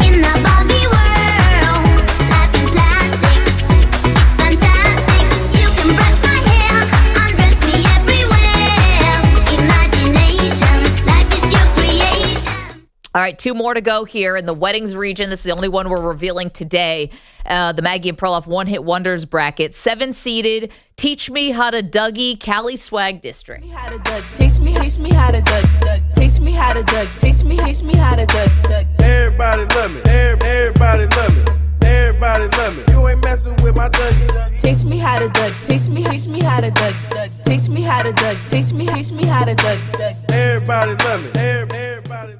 in the Barbie world, life in plastic, it's fantastic. You can brush my hair, undress me everywhere. Imagination, life is your creation. All right, 2 more to go here in the weddings region. This is the only one we're revealing today. The Maggie and Perloff One-Hit Wonders bracket. 7-seeded, Teach Me How to Dougie, Cali Swag District. Taste me how to Doug. Taste me how to Doug. Taste me how to Doug. Everybody love me. Everybody love me. Everybody love me. You ain't messing with my Dougie. Taste me how to Doug. Taste me how to Doug. Taste me how to Doug. Taste me how to Doug. Everybody love me. Everybody love me.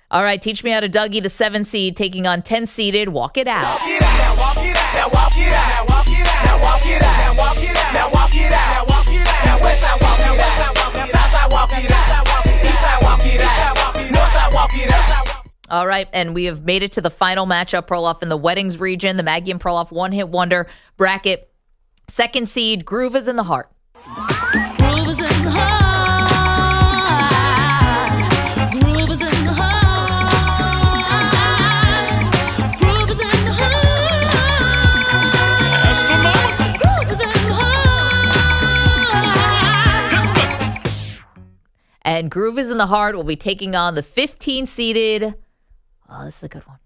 All right, Teach Me How to Dougie, the 7 seed, taking on 10-seeded Walk It Out. Walk it out. Walk it out. Now walk it out. Walk it out. Now walk it out. Now walk it out. Now walk it out. Now walk it out. Now west side walk it out. Now south side walk it out. East side walk it out. North side walk it out. All right, and we have made it to the final matchup, Perloff, in the weddings region, the Maggie and Perloff One-Hit Wonder bracket. 2nd seed, Groove Is in the Heart. Groove is in the heart. Groove is in the heart. Groove is in the heart. That's the moment. Groove is in the heart. And Groove Is in the Heart will be taking on the 15-seeded, oh, this is a good one,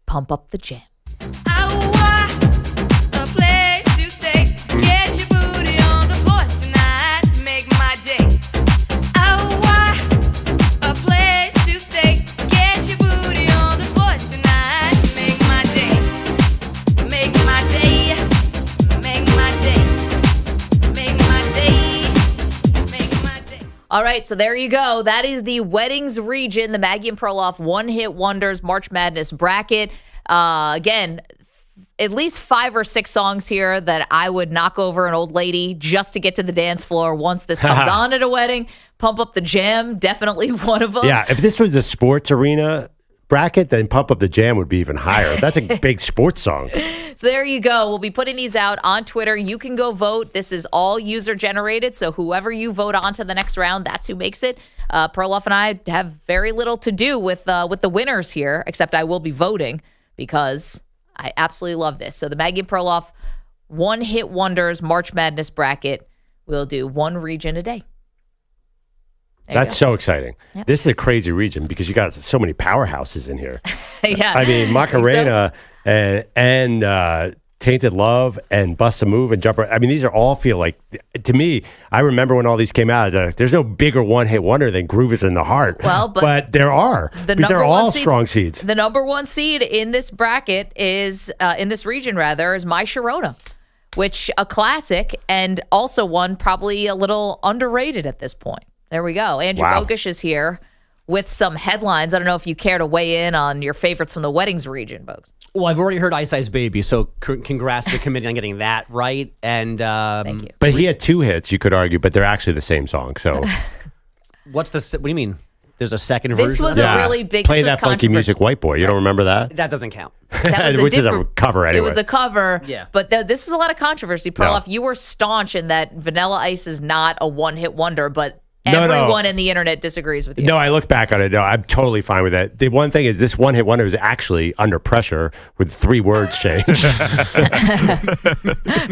Pump Up the Jam. A place to stay. Get your booty on the floor tonight. Make my day. A place to stay. Get your booty on the floor tonight. Make my day. Make my day. Make my day. Make my day. Make my day. All right, so there you go. That is the weddings region, the Maggie and Perloff One-Hit Wonders March Madness bracket. Again, at least 5 or 6 songs here that I would knock over an old lady just to get to the dance floor once this comes on at a wedding. Pump Up the Jam, definitely one of them. Yeah, if this was a sports arena bracket, then Pump Up the Jam would be even higher. That's a big sports song. So there you go. We'll be putting these out on Twitter. You can go vote. This is all user-generated, so whoever you vote on to the next round, that's who makes it. Perloff and I have very little to do with the winners here, except I will be voting because I absolutely love this. So the Maggie and Perloff One-Hit Wonders March Madness bracket, we'll do one region a day. That's so exciting. Yep. This is a crazy region because you got so many powerhouses in here. Yeah. I mean, Macarena and Tainted Love and Bust a Move and Jumper. I mean, these are all feel like, to me, I remember when all these came out, there's no bigger one-hit wonder than Groove Is in the Heart. Well, but there are. These are all strong seeds. The number 1 seed in this bracket is, in this region rather, is My Sharona, which a classic and also one probably a little underrated at this point. There we go. Andrew Bogusch is here with some headlines. I don't know if you care to weigh in on your favorites from the weddings region, Bogusch. Well, I've already heard Ice Ice Baby, so congrats to the committee on getting that right. And thank you. But he had 2 hits, you could argue, but they're actually the same song. So, what do you mean? There's a second version? This was a really big. Play That Funky Music, White Boy. You don't remember that? That doesn't count. Which is a cover anyway. It was a cover. Yeah. But this was a lot of controversy. Perloff, you were staunch in that Vanilla Ice is not a one-hit wonder, but everyone in the internet disagrees with you. No, I look back on it. No, I'm totally fine with that. The one thing is this one-hit wonder is actually under pressure with 3 words changed.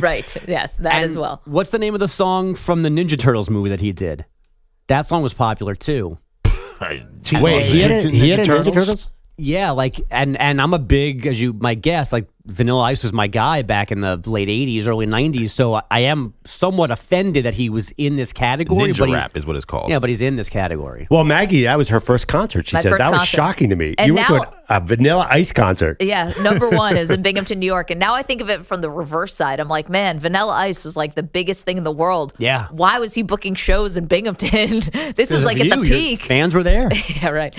Right. Yes, that as well. What's the name of the song from the Ninja Turtles movie that he did? That song was popular too. Wait, he had a Ninja Turtles? Yeah, and I'm a big, as you might guess, like Vanilla Ice was my guy back in the late 80s, early 90s. So I am somewhat offended that he was in this category. Ninja rap is what it's called. Yeah, but he's in this category. Well, Maggie, that was her first concert. She My said first that was concert. shocking to me. And You went to now- a Vanilla Ice concert. Yeah, number one is in Binghamton, New York. And now I think of it from the reverse side. I'm like, man, Vanilla Ice was like the biggest thing in the world. Yeah. Why was he booking shows in Binghamton? This was like at the Your peak. Fans were there. Yeah, right.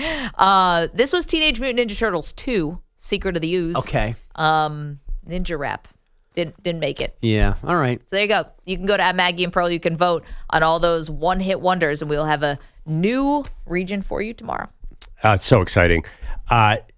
This was Teenage Mutant Ninja Turtles 2, Secret of the Ooze. Okay. Ninja Rap. Didn't make it. Yeah. All right. So there you go. You can go to @Maggie and Pearl. You can vote on all those one-hit wonders, and we'll have a new region for you tomorrow. It's so exciting.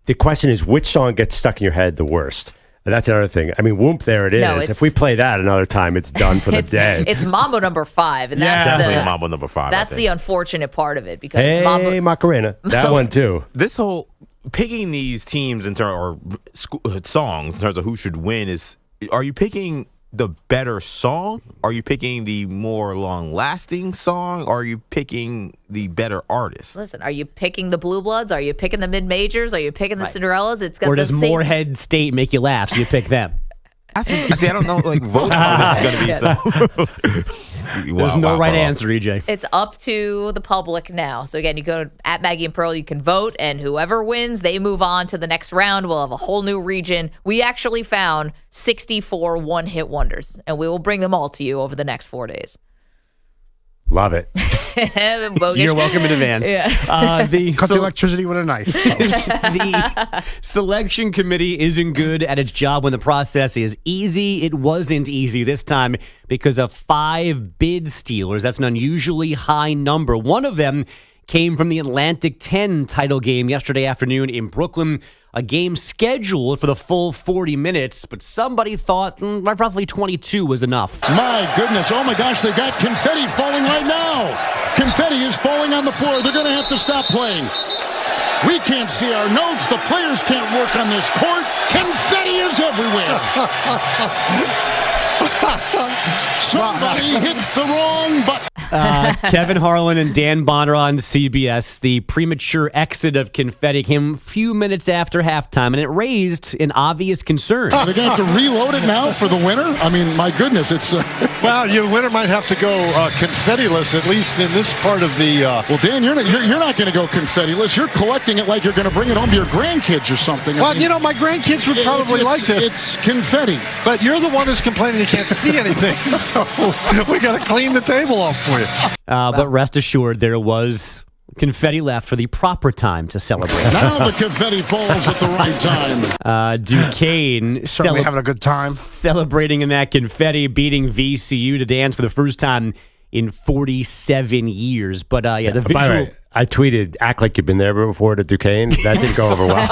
The question is, which song gets stuck in your head the worst? And that's another thing. I mean, Whoop, there it is. No, it's- If we play that another time, it's done for the day. It's Mambo number 5, and that's Definitely the Mambo number 5. that's I the think. unfortunate part of it because Hey, Mambo. Macarena. That one, too. This whole picking these teams in terms or songs in terms of who should win is. Are you picking the better song? Are you picking the more long-lasting song? Or are you picking the better artist? Listen, are you picking the Blue Bloods? Are you picking the Mid Majors? Are you picking the Cinderellas? It's got Or the does same. Moorhead State make you laugh? So you pick them. See, I don't know. Like voting for this is going to be so. There's no right answer, EJ. It's up to the public now. So again, you go to @Maggie and Pearl. You can vote, and whoever wins, they move on to the next round. We'll have a whole new region. We actually found 64 one-hit wonders, and we will bring them all to you over the next 4 days. Love it. Bogus. You're welcome in advance. Yeah. Cut the electricity with a knife. The selection committee isn't good at its job when the process is easy. It wasn't easy this time because of 5 bid stealers. That's an unusually high number. One of them came from the Atlantic 10 title game yesterday afternoon in Brooklyn, a game scheduled for the full 40 minutes, but somebody thought roughly 22 was enough. My goodness. Oh, my gosh. They've got confetti falling right now. Confetti is falling on the floor. They're going to have to stop playing. We can't see our notes. The players can't work on this court. Confetti is everywhere. Somebody hit the wrong button. Kevin Harlan and Dan Bonner on CBS. The premature exit of confetti came a few minutes after halftime, and it raised an obvious concern. They're going to have to reload it now for the winner? I mean, my goodness, it's... Well, your winner might have to go confetti-less, at least in this part of the... Well, Dan, you're not going to go confetti-less. You're collecting it like you're going to bring it home to your grandkids or something. Well, you know, my grandkids would probably like this. It's confetti. But you're the one who's complaining you can't see anything, so we got to clean the table off for you. But rest assured, there was confetti left for the proper time to celebrate. Now the confetti falls at the right time. Duquesne Certainly having a good time. Celebrating in that confetti, beating VCU to dance for the first time in 47 years. But yeah, the By the visual... way, I tweeted, act like you've been there before to Duquesne. That didn't go over well.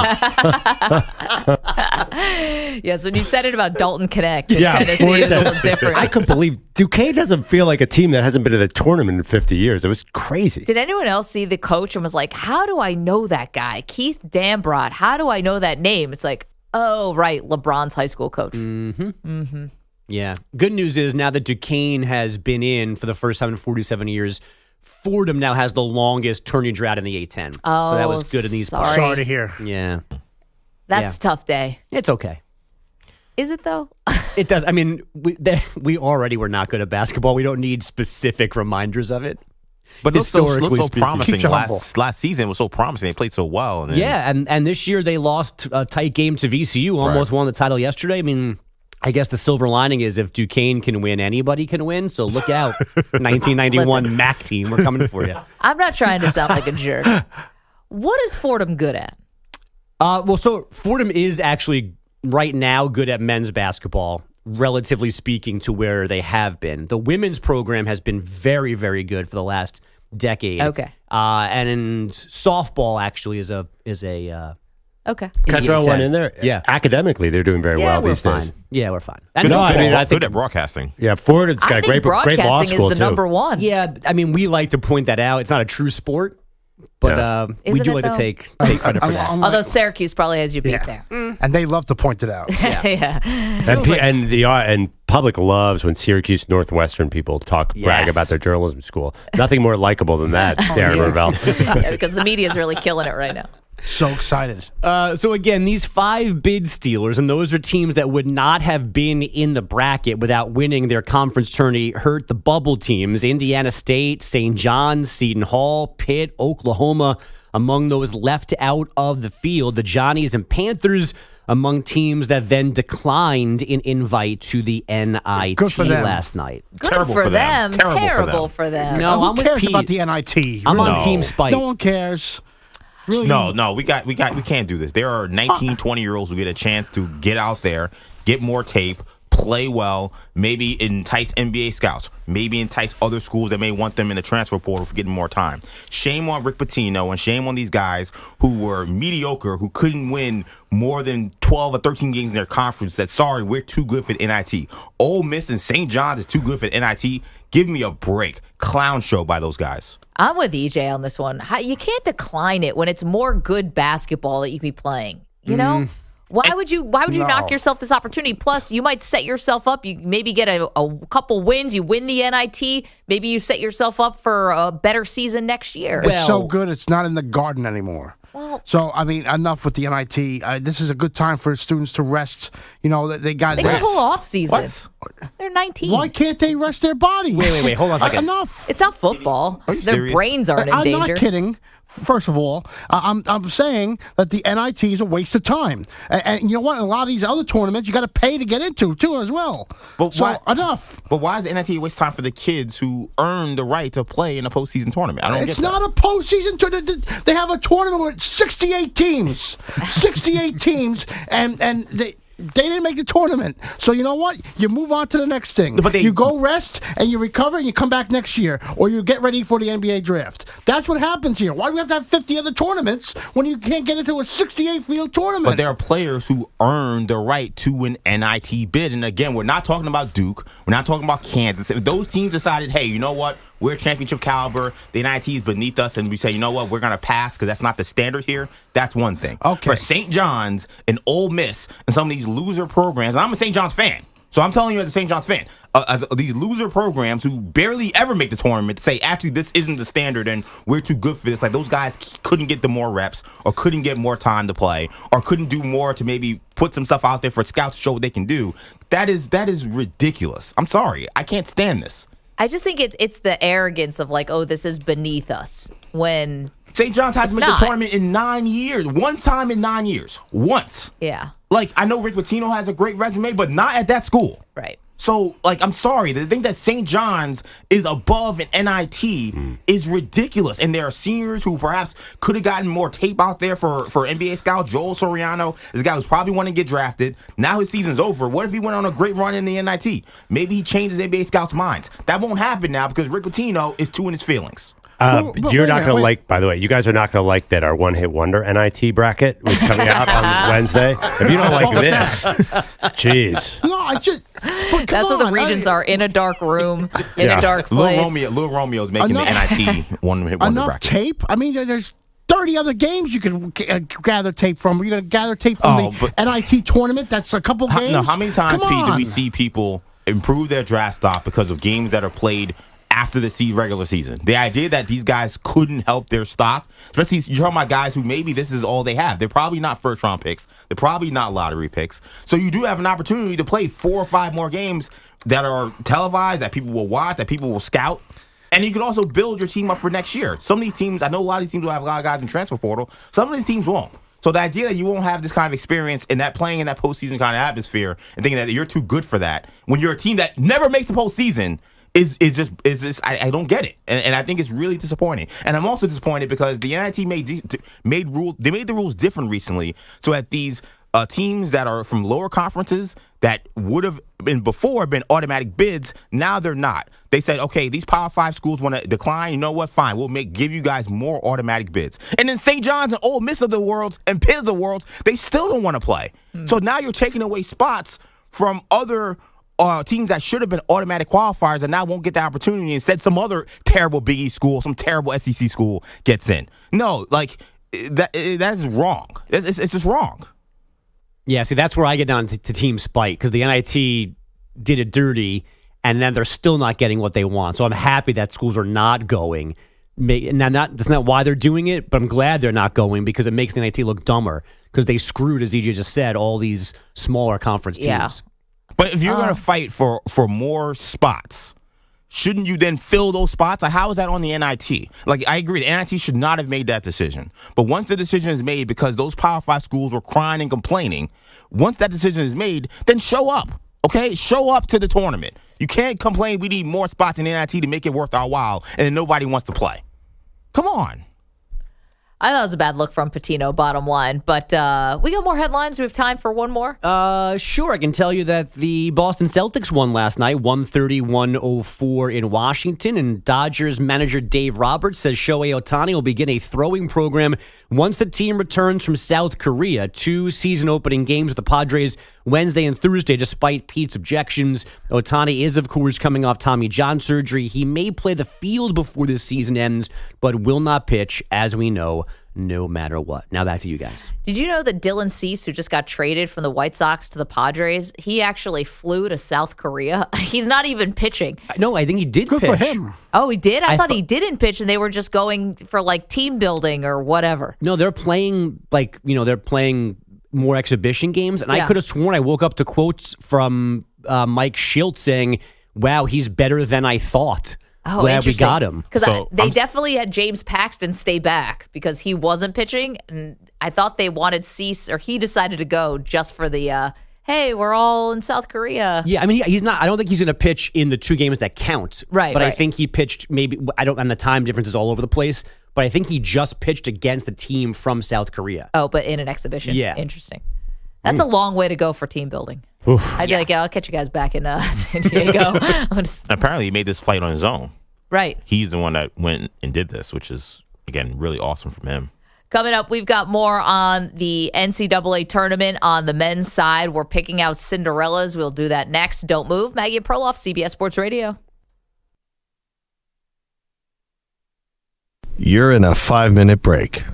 Yes, when you said it about Dalton Connect, Yeah, Tennessee is a little different. I could believe Duquesne doesn't feel like a team that hasn't been in a tournament in 50 years. It was crazy. Did anyone else see the coach and was like, how do I know that guy? Keith Dambrot, how do I know that name? It's like, oh, right, LeBron's high school coach. Yeah. Good news is now that Duquesne has been in for the first time in 47 years, Fordham now has the longest tourney drought in the A-10. So that was good in these parts. Sorry to hear. Yeah. That's a tough day. It's okay. Is it, though? It does. I mean, we already were not good at basketball. We don't need specific reminders of it. But it looks so speaking. promising. Keep you humble. Last season was so promising. They played so well. And then, Yeah, and this year they lost a tight game to VCU, almost won the title yesterday. I mean, I guess the silver lining is if Duquesne can win, anybody can win. So look out, 1991 Listen. MAC team. We're coming for you. I'm not trying to sound like a jerk. What is Fordham good at? Well, so Fordham is actually right now good at men's basketball, relatively speaking to where they have been. The women's program has been very, very good for the last decade. Okay. And softball actually is a Okay. Can I throw one in there? Yeah. Academically, they're doing very well we're these fine. days. Yeah, we're fine. Good, I mean, I think good at broadcasting. Yeah, Fordham's got I a think great law broadcasting school is the too. number one. Yeah, I mean, we like to point that out. It's not a true sport, but we Isn't do it, like though? to take credit for that. Although Syracuse probably has you beat Yeah. there. And they love to point it out. Yeah. And public loves when Syracuse Northwestern people brag about their journalism school. Nothing more likable than that, Darren Ravel. Yeah, because the media is really killing it right now. So excited. So again, these 5 bid stealers, and those are teams that would not have been in the bracket without winning their conference tourney, hurt the bubble teams. Indiana State, St. John's, Seton Hall, Pitt, Oklahoma, among those left out of the field. The Johnnies and Panthers among teams that then declined an invite to the NIT Good for them. last night. Good for them. Terrible for them. No, Who I'm with cares Pete. about the NIT? I'm Really? on Team Spike. No one cares. Really? No, we can't do this. There are 19, 20-year-olds who get a chance to get out there, get more tape, play well, maybe entice NBA scouts, maybe entice other schools that may want them in the transfer portal for getting more time. Shame on Rick Pitino and shame on these guys who were mediocre, who couldn't win more than 12 or 13 games in their conference that, sorry, we're too good for the NIT. Ole Miss and St. John's is too good for the NIT. Give me a break. Clown show by those guys. I'm with EJ on this one. You can't decline it when it's more good basketball that you could be playing. You know? Why would you knock yourself this opportunity? Plus, you might set yourself up. You maybe get a couple wins. You win the NIT. Maybe you set yourself up for a better season next year. It's so good, it's not in the Garden anymore. Well, so, I mean, enough with the NIT. This is a good time for students to rest. You know, they got a whole off season. What? They're 19. Why can't they rest their bodies? Wait. Hold on a second. Enough. It's not football. Their serious? brains aren't in I'm danger. not kidding. First of all, I'm saying that the NIT is a waste of time. And you know what? In a lot of these other tournaments, you got to pay to get into, too, as well. But so, enough. But why is the NIT a waste of time for the kids who earn the right to play in a postseason tournament? I don't get It's that. not a postseason tournament. They have a tournament with 68 teams. 68 teams, and they didn't make the tournament. So you know what? You move on to the next thing. But you go rest, and you recover, and you come back next year. Or you get ready for the NBA draft. That's what happens here. Why do we have to have 50 other tournaments when you can't get into a 68-field tournament? But there are players who earn the right to an NIT bid. And again, we're not talking about Duke. We're not talking about Kansas. If those teams decided, hey, you know what? We're championship caliber. The NIT is beneath us. And we say, you know what? We're going to pass because that's not the standard here. That's one thing. Okay. For St. John's and Ole Miss and some of these loser programs, and I'm a St. John's fan. So I'm telling you as a St. John's fan, as these loser programs who barely ever make the tournament say, actually, this isn't the standard and we're too good for this. Like those guys couldn't get the more reps or couldn't get more time to play or couldn't do more to maybe put some stuff out there for scouts to show what they can do. That is ridiculous. I'm sorry. I can't stand this. I just think it's the arrogance of like, oh, this is beneath us. When St. John's hasn't made the tournament in 9 years. One time in 9 years. Once. Yeah. Like, I know Rick Pitino has a great resume, but not at that school. Right. So, like, I'm sorry. To think that St. John's is above an NIT is ridiculous. And there are seniors who perhaps could have gotten more tape out there for NBA scout. Joel Soriano is a guy who's probably want to get drafted. Now his season's over. What if he went on a great run in the NIT? Maybe he changes NBA scouts' minds. That won't happen now because Rick Pitino is too in his feelings. You're not going to like, by the way, you guys are not going to like that our one-hit wonder NIT bracket was coming out on Wednesday. If you don't like this, jeez. No, I just. That's what the regions are, in a dark room, in a dark place. Little Romeo's making the NIT one-hit wonder Enough bracket. tape? I mean, there's 30 other games you can gather tape from. You're going to gather tape from the NIT tournament? That's a couple games? How many times, Come Pete, do we on. see people improve their draft stock because of games that are played after the regular season? The idea that these guys couldn't help their stock, especially you're talking about guys who maybe this is all they have. They're probably not first-round picks. They're probably not lottery picks. So you do have an opportunity to play 4 or 5 more games that are televised, that people will watch, that people will scout. And you can also build your team up for next year. Some of these teams, I know a lot of these teams will have a lot of guys in transfer portal. Some of these teams won't. So the idea that you won't have this kind of experience in that playing in that postseason kind of atmosphere and thinking that you're too good for that when you're a team that never makes the postseason is just I don't get it, and I think it's really disappointing. And I'm also disappointed because the NIT made the rules different recently, so that these teams that are from lower conferences that would have been automatic bids, now they're not. They said, okay, these Power 5 schools want to decline. You know what? Fine, we'll give you guys more automatic bids. And then St. John's and Ole Miss of the world and Pitt of the world, they still don't want to play. So now you're taking away spots from other teams that should have been automatic qualifiers and now won't get the opportunity. Instead, some other terrible Big East school, some terrible SEC school gets in. No, like that's wrong. It's just wrong. Yeah, see, that's where I get down to Team Spike because the NIT did it dirty, and then they're still not getting what they want. So I'm happy that schools are not going Now, that's not why they're doing it, but I'm glad they're not going because it makes the NIT look dumber because they screwed, as EJ just said, all these smaller conference teams. Yeah. But if you're going to fight for more spots, shouldn't you then fill those spots? Like, how is that on the NIT? Like, I agree, the NIT should not have made that decision. But once the decision is made, because those Power 5 schools were crying and complaining, once that decision is made, then show up. Okay? Show up to the tournament. You can't complain we need more spots in the NIT to make it worth our while, and then nobody wants to play. Come on. I thought it was a bad look from Patino, bottom line. But we got more headlines. We have time for one more. Sure. I can tell you that the Boston Celtics won last night, 130-104 in Washington. And Dodgers manager Dave Roberts says Shohei Ohtani will begin a throwing program once the team returns from South Korea. 2 season opening games with the Padres Wednesday and Thursday, despite Pete's objections. Ohtani is, of course, coming off Tommy John surgery. He may play the field before this season ends, but will not pitch, as we know, no matter what. Now back to you guys. Did you know that Dylan Cease, who just got traded from the White Sox to the Padres, he actually flew to South Korea? He's not even pitching. No, I think he did pitch. Good for him. Oh, he did? I thought he didn't pitch, and they were just going for like team building or whatever. No, they're playing more exhibition games, and I could have sworn I woke up to quotes from Mike Schilt saying, "Wow, he's better than I thought." Oh, glad we got him. Because they definitely had James Paxton stay back because he wasn't pitching, and I thought they wanted Cease, or he decided to go just for the hey, we're all in South Korea. Yeah, I mean, he's not. I don't think he's going to pitch in the 2 games that count. Right, but I right. think he pitched maybe. And the time difference is all over the place. But I think he just pitched against a team from South Korea. Oh, but in an exhibition. Yeah, interesting. That's a long way to go for team building. I'd be like, yeah, I'll catch you guys back in San Diego. Apparently, he made this flight on his own. Right. He's the one that went and did this, which is, again, really awesome from him. Coming up, we've got more on the NCAA tournament on the men's side. We're picking out Cinderellas. We'll do that next. Don't move. Maggie and Perloff, CBS Sports Radio. You're in a 5-minute break.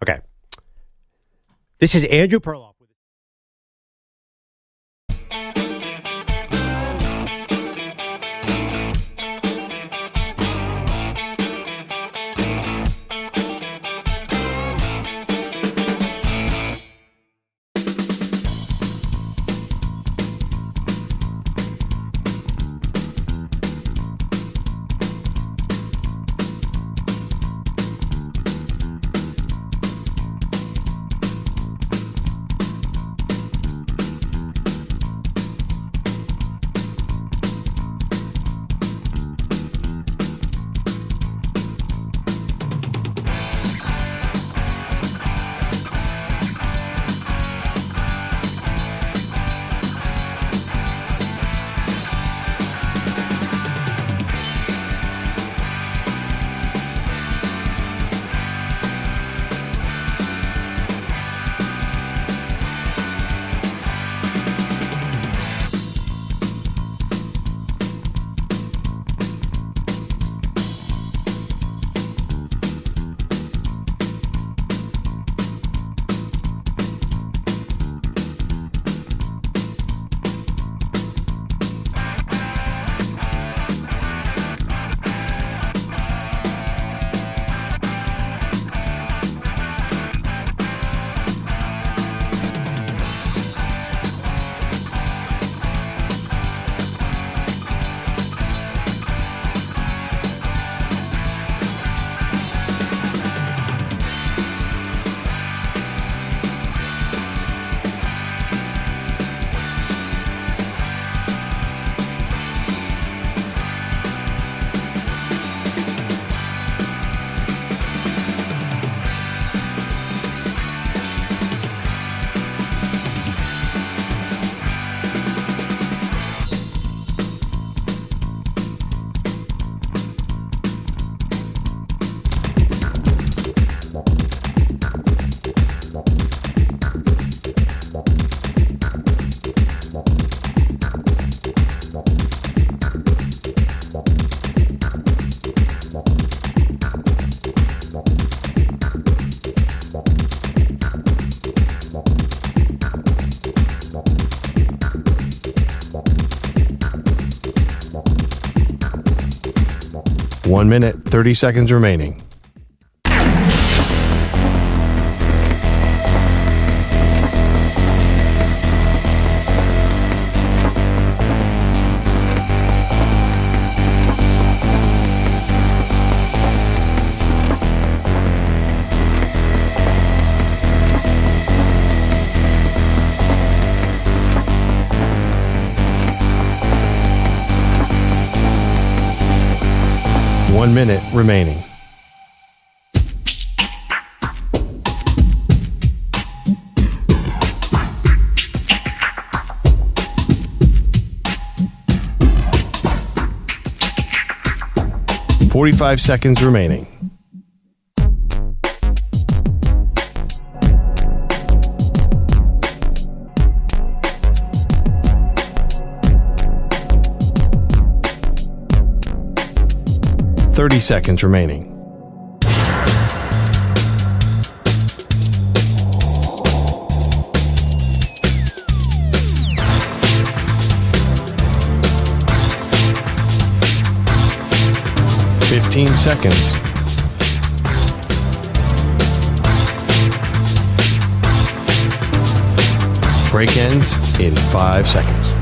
Okay. This is Andrew Perloff. 1 minute, 30 seconds remaining. One minute remaining. $45 seconds remaining. $30 seconds remaining. $15 seconds. Break ends in 5 seconds.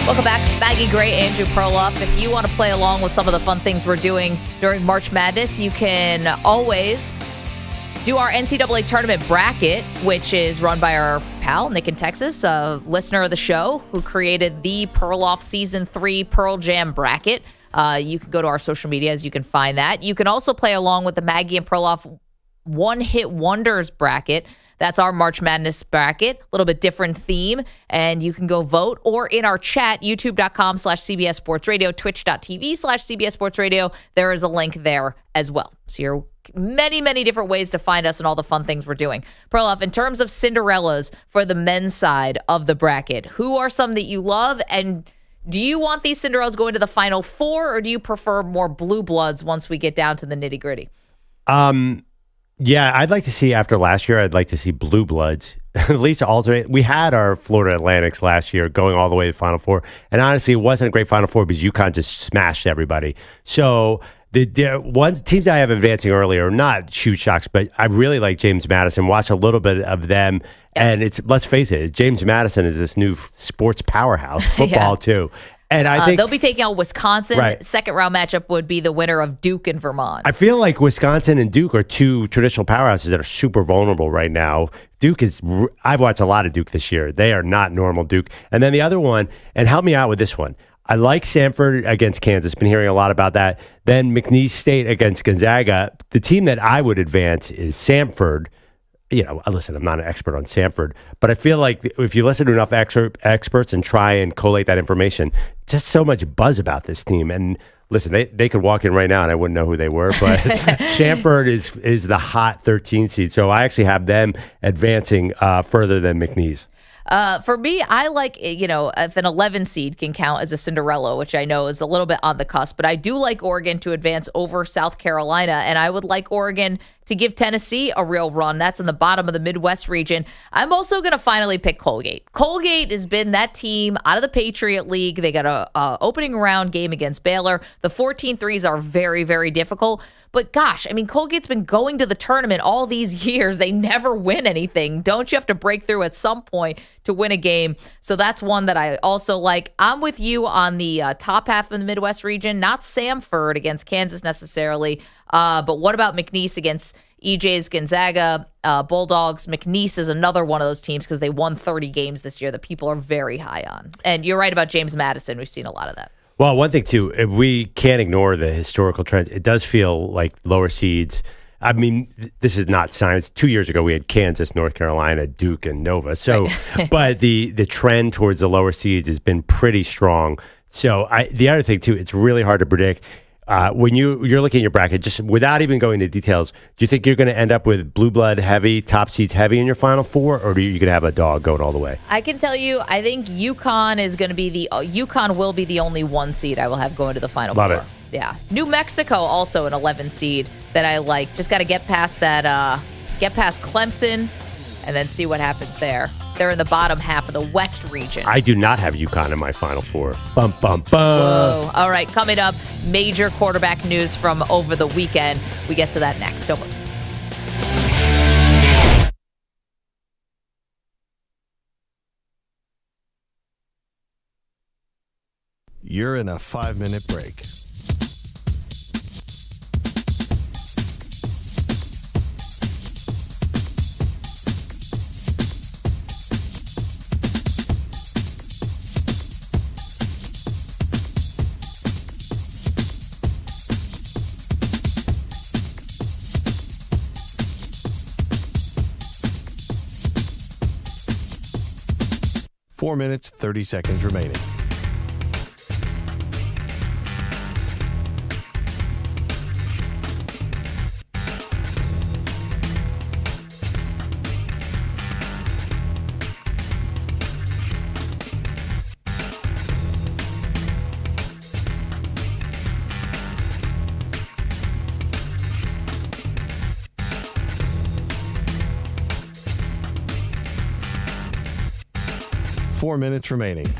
Welcome back. Maggie Gray, Andrew Perloff. If you want to play along with some of the fun things we're doing during March Madness, you can always do our NCAA tournament bracket, which is run by our pal, Nick in Texas, a listener of the show who created the Perloff Season 3 Pearl Jam bracket. You can go to our social medias. You can find that. You can also play along with the Maggie and Perloff One Hit Wonders bracket. That's our March Madness bracket, a little bit different theme, and you can go vote or in our chat, youtube.com/CBS Sports Radio, twitch.tv/CBS Sports Radio. There is a link there as well. So you're many, many different ways to find us and all the fun things we're doing. Perloff, in terms of Cinderellas for the men's side of the bracket, who are some that you love, and do you want these Cinderellas going to the Final Four, or do you prefer more blue bloods once we get down to the nitty gritty? Yeah, I'd like to see, after last year, I'd like to see blue bloods at least alternate. We had our Florida Atlantics last year going all the way to Final Four, and honestly, it wasn't a great Final Four because UConn just smashed everybody. So the teams I have advancing earlier are not huge shocks, but I really like James Madison. Watch a little bit of them, and let's face it, James Madison is this new sports powerhouse, football too. And I think they'll be taking out Wisconsin. Right. Second round matchup would be the winner of Duke and Vermont. I feel like Wisconsin and Duke are two traditional powerhouses that are super vulnerable right now. I've watched a lot of Duke this year. They are not normal Duke. And then the other one, and help me out with this one. I like Samford against Kansas. Been hearing a lot about that. Then McNeese State against Gonzaga. The team that I would advance is Samford. Listen, I'm not an expert on Samford, but I feel like if you listen to enough experts and try and collate that information, just so much buzz about this team. And listen, they could walk in right now and I wouldn't know who they were, but Samford is the hot 13 seed. So I actually have them advancing further than McNeese. For me, I like, if an 11 seed can count as a Cinderella, which I know is a little bit on the cusp, but I do like Oregon to advance over South Carolina, and I would like Oregon to give Tennessee a real run. That's in the bottom of the Midwest region. I'm also going to finally pick Colgate. Colgate has been that team out of the Patriot League. They got a opening round game against Baylor. The 14-3s are very, very difficult. But gosh, Colgate's been going to the tournament all these years. They never win anything. Don't you have to break through at some point to win a game? So that's one that I also like. I'm with you on the top half of the Midwest region. Not Samford against Kansas necessarily. But what about McNeese against EJ's Gonzaga Bulldogs? McNeese is another one of those teams because they won 30 games this year that people are very high on. And you're right about James Madison. We've seen a lot of that. Well, one thing, too, we can't ignore the historical trends. It does feel like lower seeds. This is not science. 2 years ago, we had Kansas, North Carolina, Duke, and Nova. So, but the trend towards the lower seeds has been pretty strong. So the other thing, too, it's really hard to predict. When you're looking at your bracket, just without even going into details, do you think you're going to end up with blue blood heavy, top seeds heavy in your Final Four, or are you going to have a dog going all the way? I can tell you, I think UConn is going to be UConn will be the only 1 seed I will have going to the Final Four. Love it. Yeah. New Mexico, also an 11 seed that I like. Just got to get past that, get past Clemson, and then see what happens there. They're in the bottom half of the West region. I do not have UConn in my Final Four. Bum, bum, bum. Whoa. All right, coming up, major quarterback news from over the weekend. We get to that next. Don't move. You're in a 5-minute break. Four minutes, 30 seconds remaining. Four minutes remaining.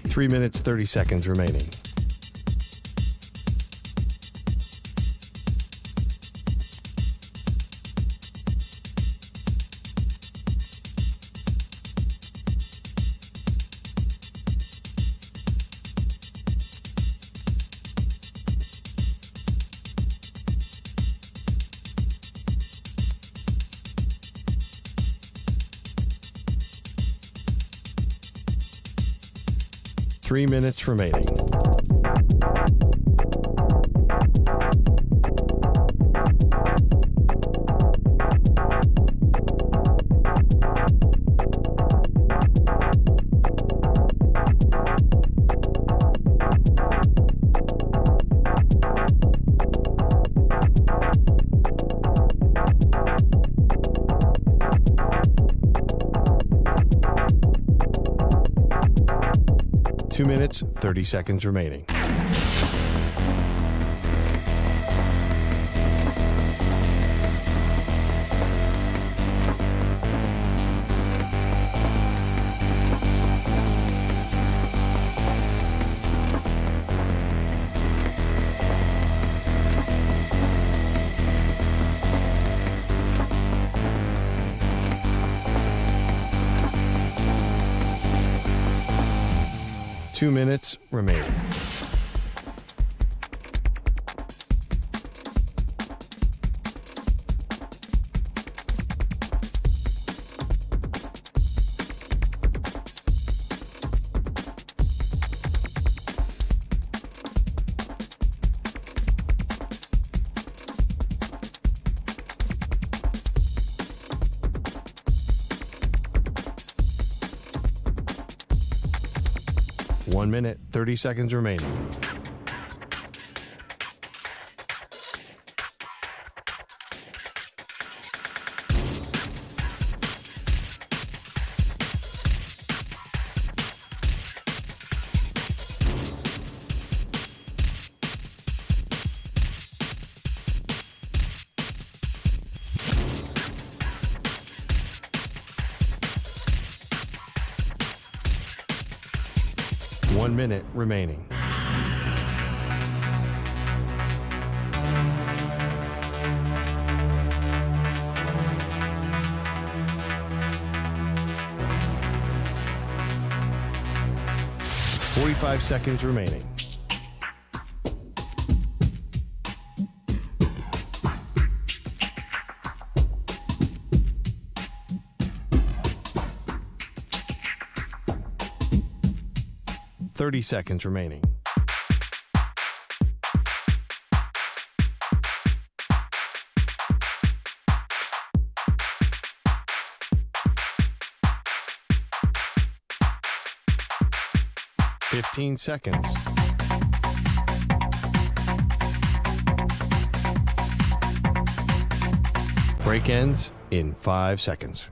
Three minutes, 30 seconds remaining. Three minutes remaining. Two minutes, 30 seconds remaining. Two minutes remaining. One minute, 30 seconds remaining. One minute remaining. Forty-five seconds remaining. 30 seconds remaining. Fifteen seconds. Break ends in 5 seconds.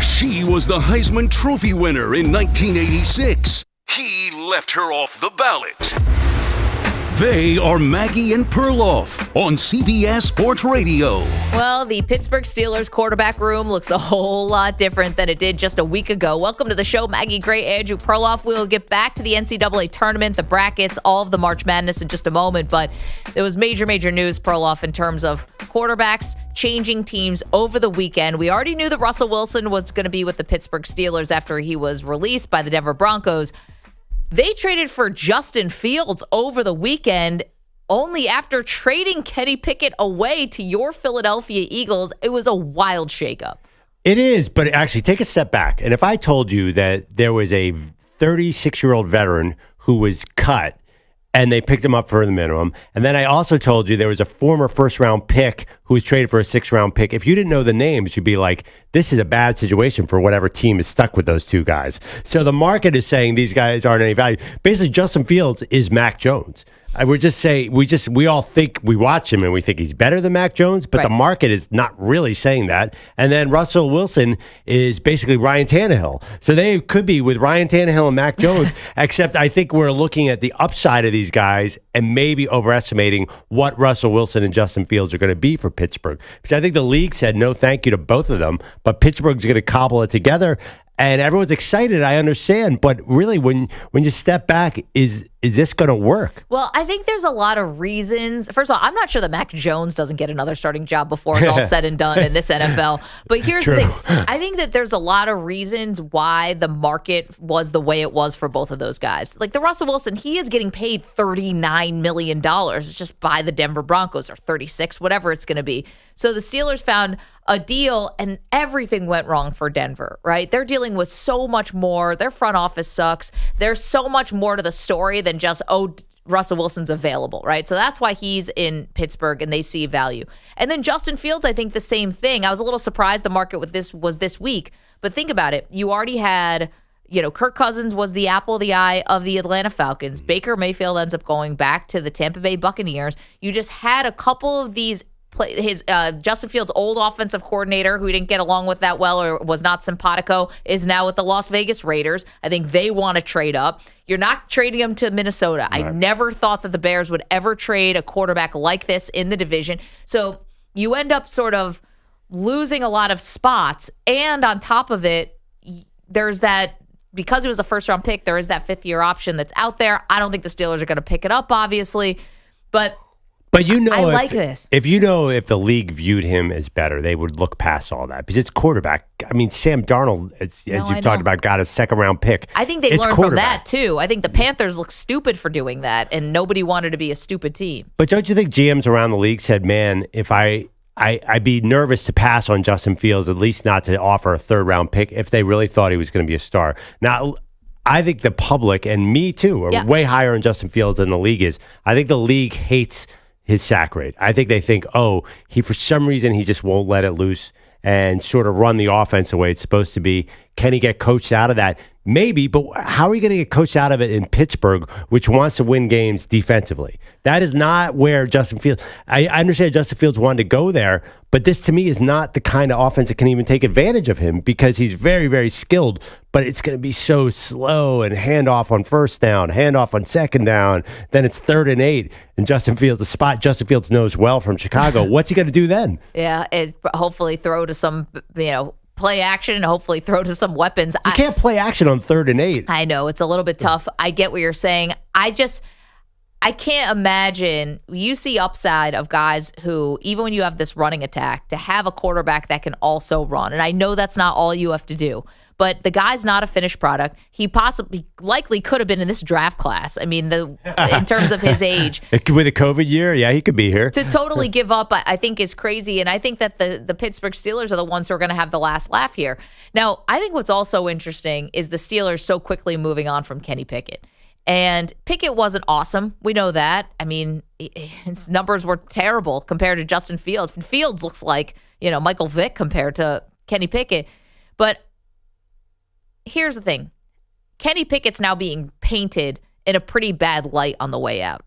She was the Heisman Trophy winner in 1986. He left her off the ballot. They are Maggie and Perloff on CBS Sports Radio. Well, the Pittsburgh Steelers quarterback room looks a whole lot different than it did just a week ago. Welcome to the show, Maggie Gray, Andrew Perloff. We'll get back to the NCAA tournament, the brackets, all of the March Madness in just a moment. But there was major news, Perloff, in terms of quarterbacks changing teams over the weekend. We already knew that Russell Wilson was going to be with the Pittsburgh Steelers after he was released by the Denver Broncos. They traded for Justin Fields over the weekend, only after trading Kenny Pickett away to your Philadelphia Eagles. It was a wild shakeup. It is, but actually take a step back. And if I told you that there was a 36-year-old veteran who was cut and they picked him up for the minimum, and then I also told you there was a former first-round pick who was traded for a sixth-round pick, if you didn't know the names, you'd be like, this is a bad situation for whatever team is stuck with those two guys. So the market is saying these guys aren't any value. Basically, Justin Fields is Mac Jones. I would just say we all think we watch him and we think he's better than Mac Jones, but the market is not really saying that. And then Russell Wilson is basically Ryan Tannehill. So they could be with Ryan Tannehill and Mac Jones, except I think we're looking at the upside of these guys and maybe overestimating what Russell Wilson and Justin Fields are going to be for Pittsburgh. Because I think the league said no thank you to both of them, but Pittsburgh's going to cobble it together. And everyone's excited, I understand. But really, when you step back, is this going to work? Well, I think there's a lot of reasons. First of all, I'm not sure that Mac Jones doesn't get another starting job before it's all said and done in this NFL. But here's the thing. I think that there's a lot of reasons why the market was the way it was for both of those guys. Like the Russell Wilson, he is getting paid $39 million just by the Denver Broncos, or 36, whatever it's going to be. So the Steelers found a deal and everything went wrong for Denver, right? They're dealing with so much more. Their front office sucks. There's so much more to the story than just, Russell Wilson's available, right? So that's why he's in Pittsburgh and they see value. And then Justin Fields, I think the same thing. I was a little surprised the market with this was this week, but think about it. You already had, Kirk Cousins was the apple of the eye of the Atlanta Falcons. Baker Mayfield ends up going back to the Tampa Bay Buccaneers. You just had a couple of these Justin Fields' old offensive coordinator, who he didn't get along with that well or was not simpatico, is now with the Las Vegas Raiders. I think they want to trade up. You're not trading him to Minnesota. Right. I never thought that the Bears would ever trade a quarterback like this in the division. So you end up sort of losing a lot of spots. And on top of it, there's that, because it was a first-round pick, there is that fifth-year option that's out there. I don't think the Steelers are going to pick it up, obviously. But I like this. If the league viewed him as better, they would look past all that because it's quarterback. I mean, Sam Darnold, as you've talked about, got a second-round pick. I think they learned from that, too. I think the Panthers look stupid for doing that, and nobody wanted to be a stupid team. But don't you think GMs around the league said, man, if I'd be nervous to pass on Justin Fields, at least not to offer a third-round pick if they really thought he was going to be a star. Now, I think the public, and me too, are way higher on Justin Fields than the league is. I think the league hates his sack rate. I think they think, he for some reason he just won't let it loose and sort of run the offense the way it's supposed to be. Can he get coached out of that? Maybe, but how are you going to get coached out of it in Pittsburgh, which wants to win games defensively? That is not where Justin Fields... I understand Justin Fields wanted to go there, but this to me is not the kind of offense that can even take advantage of him because he's very, very skilled, but it's going to be so slow and handoff on first down, handoff on second down, then it's 3rd and 8, and Justin Fields, the spot Justin Fields knows well from Chicago. What's he going to do then? Yeah, hopefully throw to some, play action and hopefully throw to some weapons. You can't play action on 3rd and 8. I know, it's a little bit tough. I get what you're saying. I can't imagine. You see upside of guys who, even when you have this running attack, to have a quarterback that can also run. And I know that's not all you have to do, but the guy's not a finished product. He likely could have been in this draft class. I mean, in terms of his age. With a COVID year, yeah, he could be here. To totally give up, I think is crazy. And I think that the Pittsburgh Steelers are the ones who are going to have the last laugh here. Now, I think what's also interesting is the Steelers so quickly moving on from Kenny Pickett. And Pickett wasn't awesome. We know that. I mean, his numbers were terrible compared to Justin Fields. Fields looks like, Michael Vick compared to Kenny Pickett. But here's the thing. Kenny Pickett's now being painted in a pretty bad light on the way out.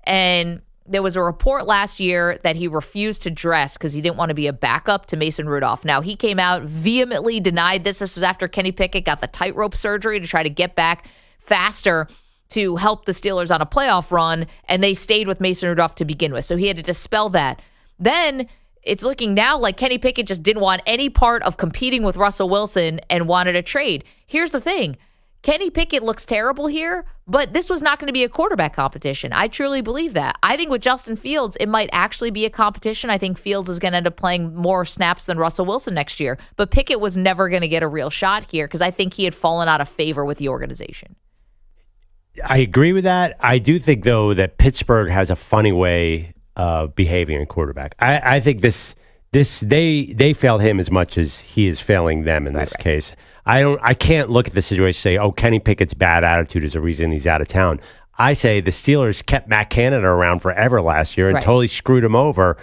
And there was a report last year that he refused to dress because he didn't want to be a backup to Mason Rudolph. Now, he came out, vehemently denied this. This was after Kenny Pickett got the tightrope surgery to try to get back faster to help the Steelers on a playoff run, and they stayed with Mason Rudolph to begin with. So he had to dispel that. Then it's looking now like Kenny Pickett just didn't want any part of competing with Russell Wilson and wanted a trade. Here's the thing. Kenny Pickett looks terrible here, but this was not going to be a quarterback competition. I truly believe that. I think with Justin Fields, it might actually be a competition. I think Fields is going to end up playing more snaps than Russell Wilson next year. But Pickett was never going to get a real shot here because I think he had fallen out of favor with the organization. I agree with that. I do think, though, that Pittsburgh has a funny way of behaving in quarterback. I think they failed him as much as he is failing them in this case. I can't look at the situation and say, oh, Kenny Pickett's bad attitude is the reason he's out of town. I say the Steelers kept Matt Canada around forever last year and totally screwed him over.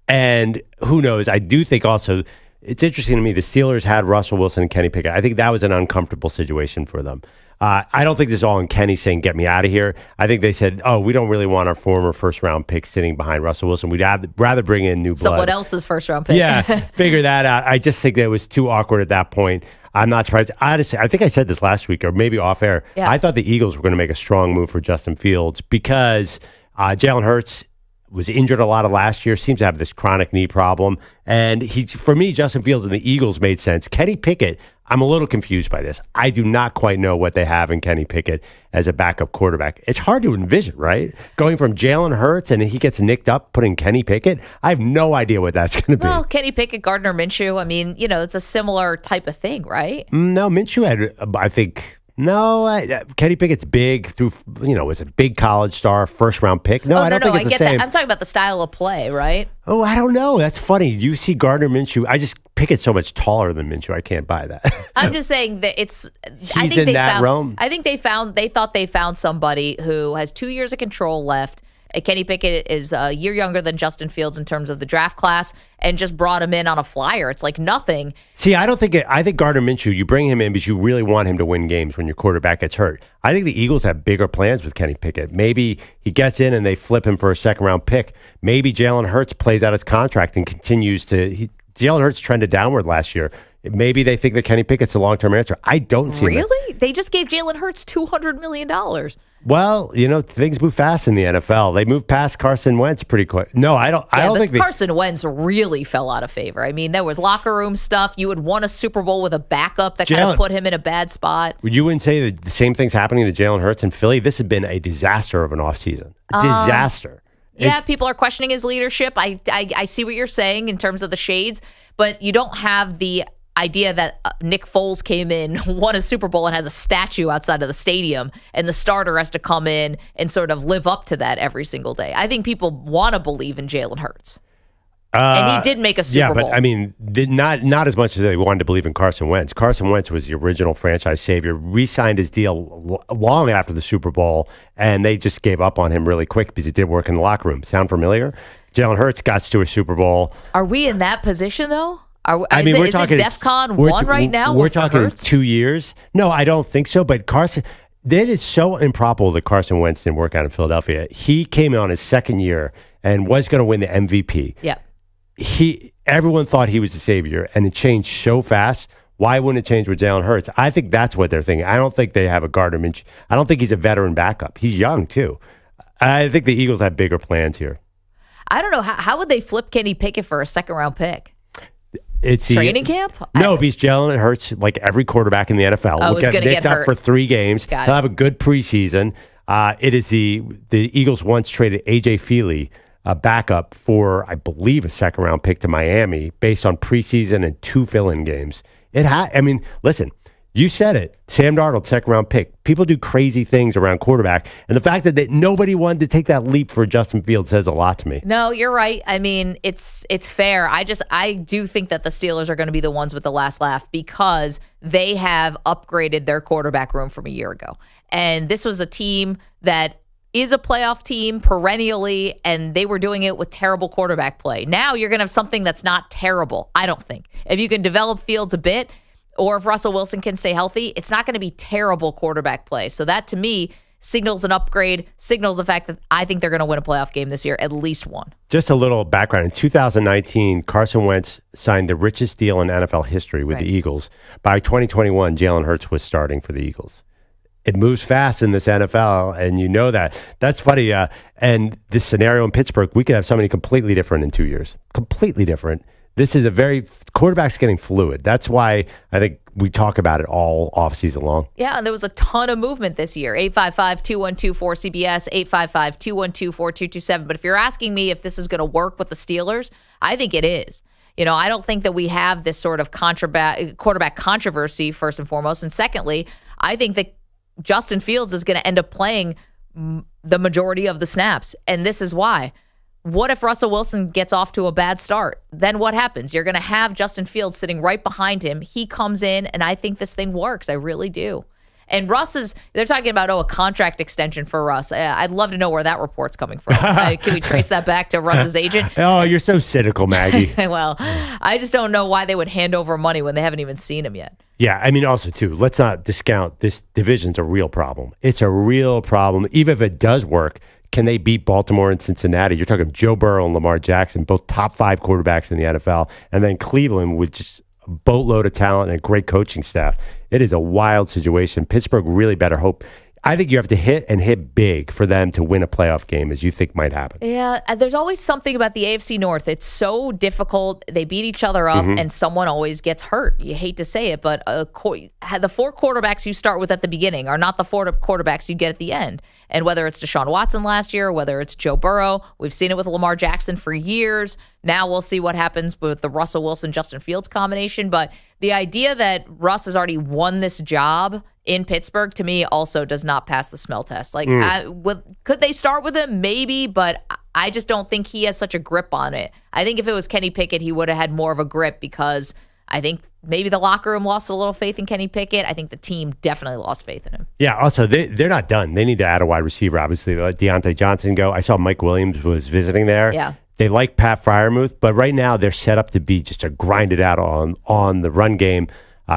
And who knows? I do think also it's interesting to me the Steelers had Russell Wilson and Kenny Pickett. I think that was an uncomfortable situation for them. I don't think this is all in Kenny saying, get me out of here. I think they said, oh, we don't really want our former first-round pick sitting behind Russell Wilson. We'd rather bring in new blood. Someone else's first-round pick. Yeah, figure that out. I just think that it was too awkward at that point. I'm not surprised. Honestly, I think I said this last week or maybe off air. Yeah. I thought the Eagles were going to make a strong move for Justin Fields because Jalen Hurts was injured a lot of last year, seems to have this chronic knee problem. And for me, Justin Fields and the Eagles made sense. Kenny Pickett, I'm a little confused by this. I do not quite know what they have in Kenny Pickett as a backup quarterback. It's hard to envision, right? Going from Jalen Hurts and he gets nicked up, putting Kenny Pickett. I have no idea what that's going to be. Well, Kenny Pickett, Gardner Minshew. I mean, it's a similar type of thing, right? No, Minshew had, I think... No, Kenny Pickett's big was a big college star, first round pick. No, I don't think it's the same. That. I'm talking about the style of play, right? Oh, I don't know. That's funny. You see Gardner Minshew. Pickett's so much taller than Minshew. I can't buy that. I'm just saying that He's in that realm. I think they thought they found somebody who has 2 years of control left. Kenny Pickett is a year younger than Justin Fields in terms of the draft class and just brought him in on a flyer. It's like nothing. See, I think Gardner Minshew, you bring him in because you really want him to win games when your quarterback gets hurt. I think the Eagles have bigger plans with Kenny Pickett. Maybe he gets in and they flip him for a second-round pick. Maybe Jalen Hurts plays out his contract and continues to Jalen Hurts trended downward last year. Maybe they think that Kenny Pickett's a long-term answer. I don't see Really? They just gave Jalen Hurts $200 million. Well, things move fast in the NFL. They move past Carson Wentz pretty quick. No, I don't think Carson Wentz really fell out of favor. I mean, there was locker room stuff. You had won a Super Bowl with a backup that kind of put him in a bad spot. You wouldn't say that the same thing's happening to Jalen Hurts in Philly? This has been a disaster of an offseason. Disaster. Yeah, people are questioning his leadership. I see what you're saying in terms of the shades, but you don't have the idea that Nick Foles came in, won a Super Bowl, and has a statue outside of the stadium, and the starter has to come in and sort of live up to that every single day. I think people want to believe in Jalen Hurts. And he did make a Super Bowl. Yeah, but I mean, not as much as they wanted to believe in Carson Wentz. Carson Wentz was the original franchise savior, re-signed his deal long after the Super Bowl, and they just gave up on him really quick because he did work in the locker room. Sound familiar? Jalen Hurts got to a Super Bowl. Are we in that position, though? We're talking DEFCON 1 right now? We're talking 2 years. No, I don't think so. But Carson, that is so improbable that Carson Wentz didn't work out in Philadelphia. He came in on his second year and was going to win the MVP. Yeah. Everyone thought he was the savior, and it changed so fast. Why wouldn't it change with Jalen Hurts? I think that's what they're thinking. I don't think they have a Gardner Minshew. I don't think he's a veteran backup. He's young too. I think the Eagles have bigger plans here. I don't know how would they flip Kenny Pickett for a second-round pick? It's training camp? No, because Jalen Hurts, like every quarterback in the NFL, will get nicked up for 3 games. He'll have a good preseason. It is the Eagles once traded A.J. Feely, a backup for, I believe, a second-round pick to Miami based on preseason and 2 fill-in games. Listen, you said it. Sam Darnold, second-round pick. People do crazy things around quarterback, and the fact that nobody wanted to take that leap for Justin Fields says a lot to me. No, you're right. I mean, it's fair. I do think that the Steelers are going to be the ones with the last laugh because they have upgraded their quarterback room from a year ago. And this was a team that is a playoff team perennially, and they were doing it with terrible quarterback play. Now you're going to have something that's not terrible, I don't think. If you can develop Fields a bit, or if Russell Wilson can stay healthy, it's not going to be terrible quarterback play. So that, to me, signals an upgrade, signals the fact that I think they're going to win a playoff game this year, at least one. Just a little background. In 2019, Carson Wentz signed the richest deal in NFL history with the Eagles. By 2021, Jalen Hurts was starting for the Eagles. It moves fast in this NFL, and you know that. That's funny. And this scenario in Pittsburgh, we could have somebody completely different in 2 years. Completely different. This is quarterback's getting fluid. That's why I think we talk about it all offseason long. Yeah, and there was a ton of movement this year. 855-2124-CBS, 855-212-4227. But if you're asking me if this is going to work with the Steelers, I think it is. I don't think that we have this sort of quarterback controversy, first and foremost. And secondly, I think that Justin Fields is going to end up playing the majority of the snaps. And this is why. What if Russell Wilson gets off to a bad start? Then what happens? You're going to have Justin Fields sitting right behind him. He comes in, and I think this thing works. I really do. And they're talking about, a contract extension for Russ. I'd love to know where that report's coming from. Can we trace that back to Russ's agent? Oh, you're so cynical, Maggie. Well, I just don't know why they would hand over money when they haven't even seen him yet. Yeah, also, too, let's not discount this division's a real problem. It's a real problem. Even if it does work, can they beat Baltimore and Cincinnati? You're talking Joe Burrow and Lamar Jackson, both top 5 quarterbacks in the NFL, and then Cleveland with just a boatload of talent and a great coaching staff. It is a wild situation. Pittsburgh really better hope. I think you have to hit big for them to win a playoff game, as you think might happen. Yeah, there's always something about the AFC North. It's so difficult. They beat each other up, and someone always gets hurt. You hate to say it, but the 4 quarterbacks you start with at the beginning are not the 4 quarterbacks you get at the end. And whether it's Deshaun Watson last year, or whether it's Joe Burrow, we've seen it with Lamar Jackson for years. Now we'll see what happens with the Russell Wilson-Justin Fields combination. But the idea that Russ has already won this job in Pittsburgh, to me, also does not pass the smell test. Could they start with him? Maybe, but I just don't think he has such a grip on it. I think if it was Kenny Pickett, he would have had more of a grip because I think maybe the locker room lost a little faith in Kenny Pickett. I think the team definitely lost faith in him. Yeah, also, they're not done. They need to add a wide receiver, obviously. Let Deontay Johnson go. I saw Mike Williams was visiting there. Yeah. They like Pat Freiermuth, but right now they're set up to be just to grind it out on the run game.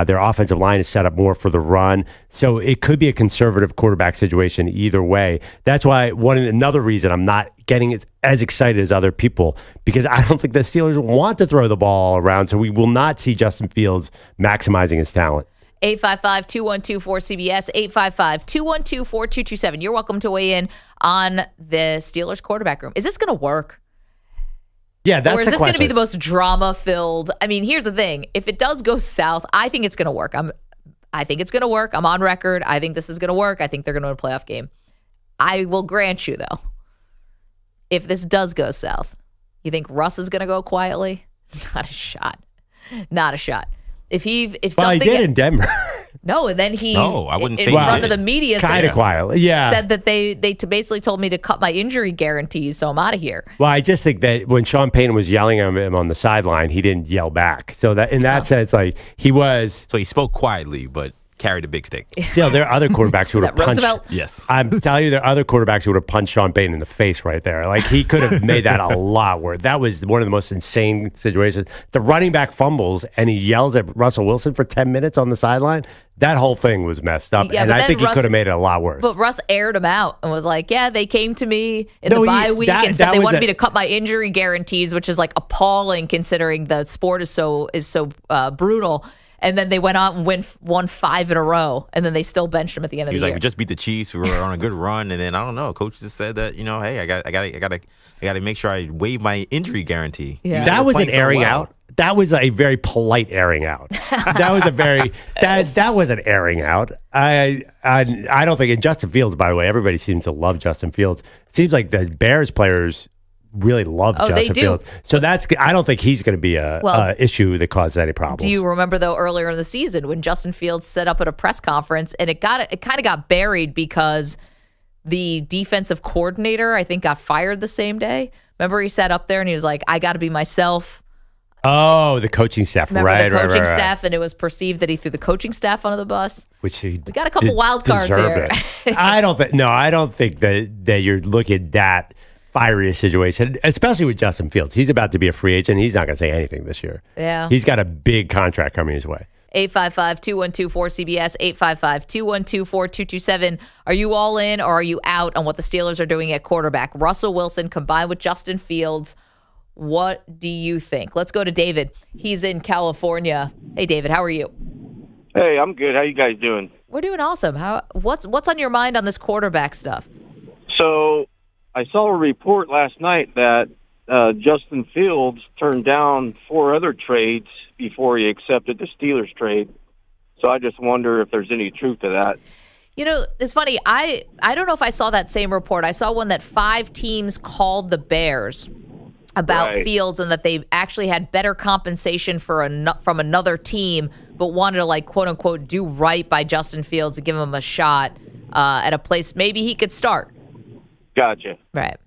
Their offensive line is set up more for the run. So it could be a conservative quarterback situation either way. That's why another reason I'm not getting as excited as other people, because I don't think the Steelers want to throw the ball around. So we will not see Justin Fields maximizing his talent. 855-212-4CBS, 855-212-4227. You're welcome to weigh in on the Steelers quarterback room. Is this going to work? Yeah, that's the question. Or is this going to be the most drama-filled? I mean, here's the thing. If it does go south, I think it's going to work. I think it's going to work. I'm on record. I think this is going to work. I think they're going to win a playoff game. I will grant you, though, if this does go south, you think Russ is going to go quietly? Not a shot. Not a shot. If he something did in Denver. No, and then he, I wouldn't say in front of the media, kind of quietly. Yeah, said that they basically told me to cut my injury guarantees, so I'm out of here. Well, I just think that when Sean Payton was yelling at him on the sideline, he didn't yell back. So that in that sense, like he was. So he spoke quietly, but carried a big stick. Still, there are other quarterbacks who would have punched. Roosevelt? Yes. I'm telling you, there are other quarterbacks who would have punched Sean Payton in the face right there. Like he could have made that a lot worse. That was one of the most insane situations. The running back fumbles and he yells at Russell Wilson for 10 minutes on the sideline. That whole thing was messed up, and I think he could have made it a lot worse. But Russ aired him out and was like, yeah, they came to me in the bye week and said they wanted me to cut my injury guarantees, which is like appalling considering the sport is so brutal. and then they went out and won 5 in a row, and then they still benched him at the end of He the was year. like, we just beat the Chiefs. We were on a good run, and then I don't know. Coach just said that, hey, I got to make sure I waive my injury guarantee. Yeah. That was an playing so airing well. out. That was a very polite airing out. That was a very that was an airing out. I don't think. And Justin Fields, by the way, everybody seems to love Justin Fields. It seems like the Bears players really love Oh, they Justin do. Fields. So I don't think he's going to be a issue that causes any problems. Do you remember though earlier in the season when Justin Fields set up at a press conference and it kind of got buried because the defensive coordinator I think got fired the same day. Remember he sat up there and he was like, "I got to be myself." Oh, the coaching staff, Remember right? the coaching right. staff, and it was perceived that he threw the coaching staff under the bus. Which he We got a couple wild cards deserved here. it. I don't think that you're looking at that fiery a situation, especially with Justin Fields. He's about to be a free agent. He's not going to say anything this year. Yeah. He's got a big contract coming his way. 855-212-4CBS, 855-212-4227. Are you all in or are you out on what the Steelers are doing at quarterback? Russell Wilson combined with Justin Fields. What do you think? Let's go to David. He's in California. Hey, David, how are you? Hey, I'm good. How you guys doing? We're doing awesome. What's on your mind on this quarterback stuff? So I saw a report last night that Justin Fields turned down 4 other trades before he accepted the Steelers trade. So I just wonder if there's any truth to that. You know, it's funny. I don't know if I saw that same report. I saw one that 5 teams called the Bears about Right. Fields and that they actually had better compensation from another team, but wanted to, like, quote unquote, do right by Justin Fields and give him a shot at a place maybe he could start. Gotcha. Right.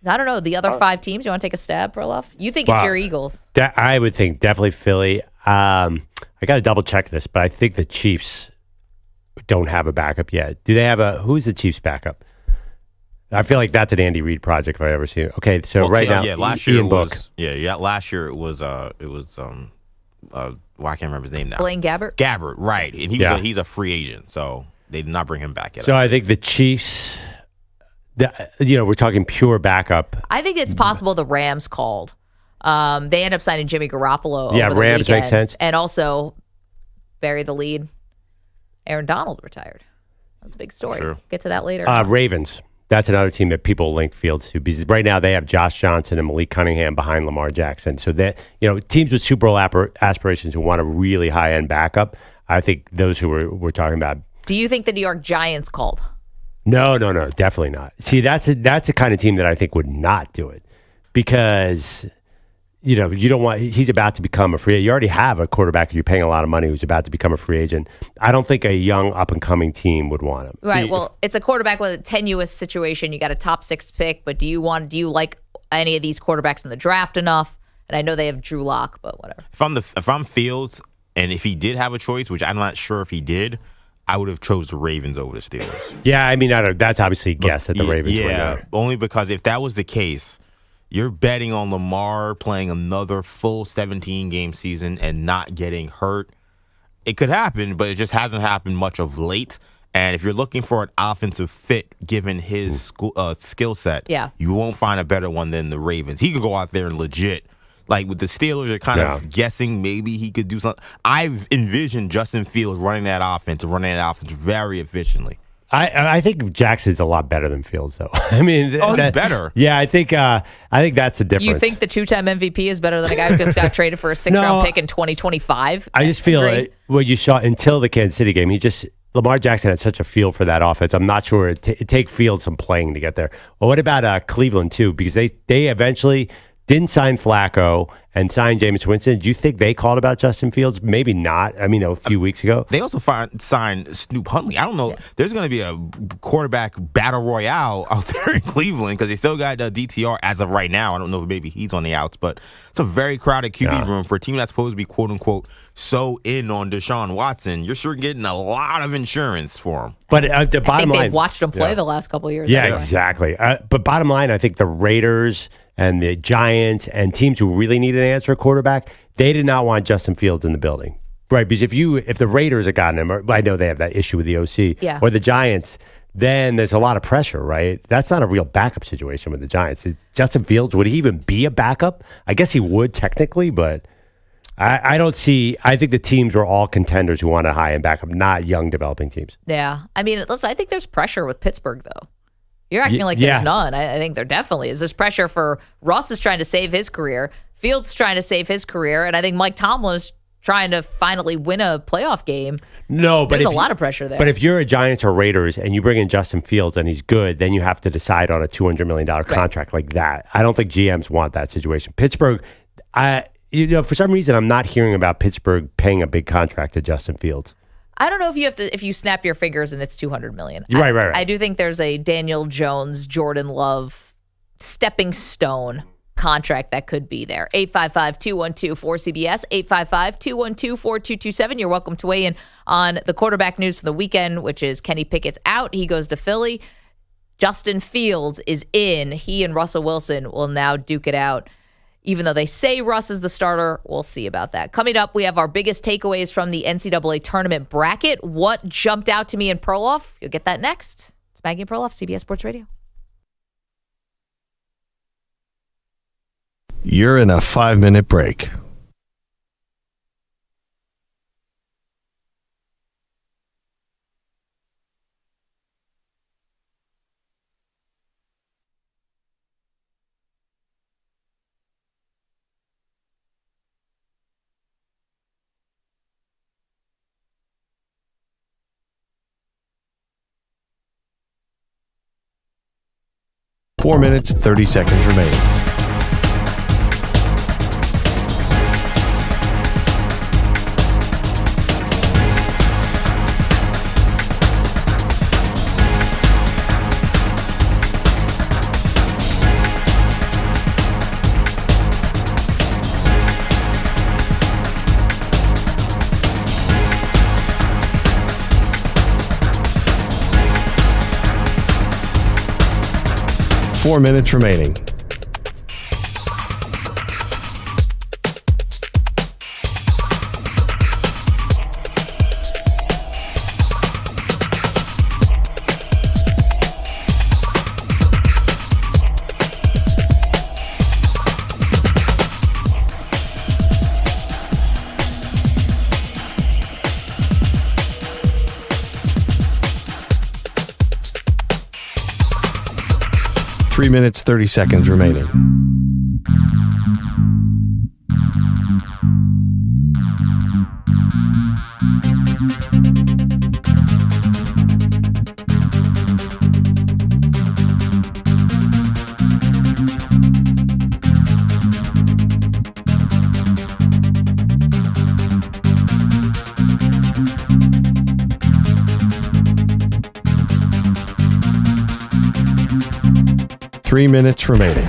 I don't know. The other 5 teams, you want to take a stab, Perloff? You think it's Wow. your Eagles. I would think definitely Philly. I got to double check this, but I think the Chiefs don't have a backup yet. Do they have who's the Chiefs backup? I feel like that's an Andy Reid project if I ever seen it. Okay, so right now, last year Ian it Book. was last year it was I can't remember his name now. Blaine Gabbert? Gabbert, right. And he's a free agent, so they did not bring him back yet. So I think the Chiefs, we're talking pure backup. I think it's possible the Rams called. They end up signing Jimmy Garoppolo. Yeah, over the Rams weekend. makes sense. And also, bury the lead. Aaron Donald retired. That's a big story. True. Get to that later. Ravens. That's another team that people link Fields to because right now they have Josh Johnson and Malik Cunningham behind Lamar Jackson. So that teams with Super Bowl aspirations who want a really high end backup. I think those who we're talking about. Do you think the New York Giants called? No, definitely not. See, that's a kind of team that I think would not do it because you don't want. He's about to become a free agent. You already have a quarterback you're paying a lot of money who's about to become a free agent. I don't think a young up and coming team would want him. Right. Well, it's a quarterback with a tenuous situation. You got a top 6 pick, but do you like any of these quarterbacks in the draft enough? And I know they have Drew Lock, but whatever. If I'm Fields and if he did have a choice, which I'm not sure if he did, I would have chose the Ravens over the Steelers. Yeah, I mean, that's obviously a guess that the Ravens were there. Only because if that was the case, you're betting on Lamar playing another full 17-game season and not getting hurt. It could happen, but it just hasn't happened much of late. And if you're looking for an offensive fit, given his skill set, you won't find a better one than the Ravens. He could go out there and legit. Like with the Steelers, you're kind of guessing maybe he could do something. I've envisioned Justin Fields running that offense very efficiently. I think Jackson's a lot better than Fields, though. I mean, he's better. Yeah, I think that's the difference. You think the 2-time MVP is better than a guy who just got traded for a 6th-round pick in 2025? I just feel what you saw until the Kansas City game. Lamar Jackson had such a feel for that offense. I'm not sure it take Fields some playing to get there. Well, what about Cleveland too? Because they eventually didn't sign Flacco and sign Jameis Winston. Do you think they called about Justin Fields? Maybe not. I mean, a few weeks ago. They also signed Snoop Huntley. I don't know. There's going to be a quarterback battle royale out there in Cleveland because they still got DTR as of right now. I don't know if maybe he's on the outs, but it's a very crowded QB room for a team that's supposed to be, quote unquote, so in on Deshaun Watson. You're sure getting a lot of insurance for him. But the I bottom think line, they've watched him play the last couple of years. Yeah, anyway. exactly. But bottom line, I think the Raiders and the Giants and teams who really need an answer quarterback, they did not want Justin Fields in the building. Right, because if the Raiders had gotten him, or I know they have that issue with the OC, or the Giants, then there's a lot of pressure, right? That's not a real backup situation with the Giants. Justin Fields, would he even be a backup? I guess he would technically, but I don't see. I think the teams are all contenders who want a high end backup, not young developing teams. Yeah. I mean, listen, I think there's pressure with Pittsburgh, though. You're acting like there's none. I think there definitely is. There's pressure for Russ is trying to save his career. Fields trying to save his career. And I think Mike Tomlin is trying to finally win a playoff game. No, but there's a lot of pressure there. But if you're a Giants or Raiders and you bring in Justin Fields and he's good, then you have to decide on a $200 million contract like that. I don't think GMs want that situation. Pittsburgh, for some reason, I'm not hearing about Pittsburgh paying a big contract to Justin Fields. I don't know if you snap your fingers and it's $200 million. Right. I do think there's a Daniel Jones, Jordan Love stepping stone contract that could be there. 855-212-4CBS, 855-212-4227. You're welcome to weigh in on the quarterback news for the weekend, which is Kenny Pickett's out. He goes to Philly. Justin Fields is in. He and Russell Wilson will now duke it out. Even though they say Russ is the starter, we'll see about that. Coming up, we have our biggest takeaways from the NCAA tournament bracket. What jumped out to me in Perloff? You'll get that next. It's Maggie and Perloff, CBS Sports Radio. You're in a 5-minute break. Four minutes, 30 seconds remaining. Four minutes remaining. Three minutes, 30 seconds remaining. Three minutes remaining.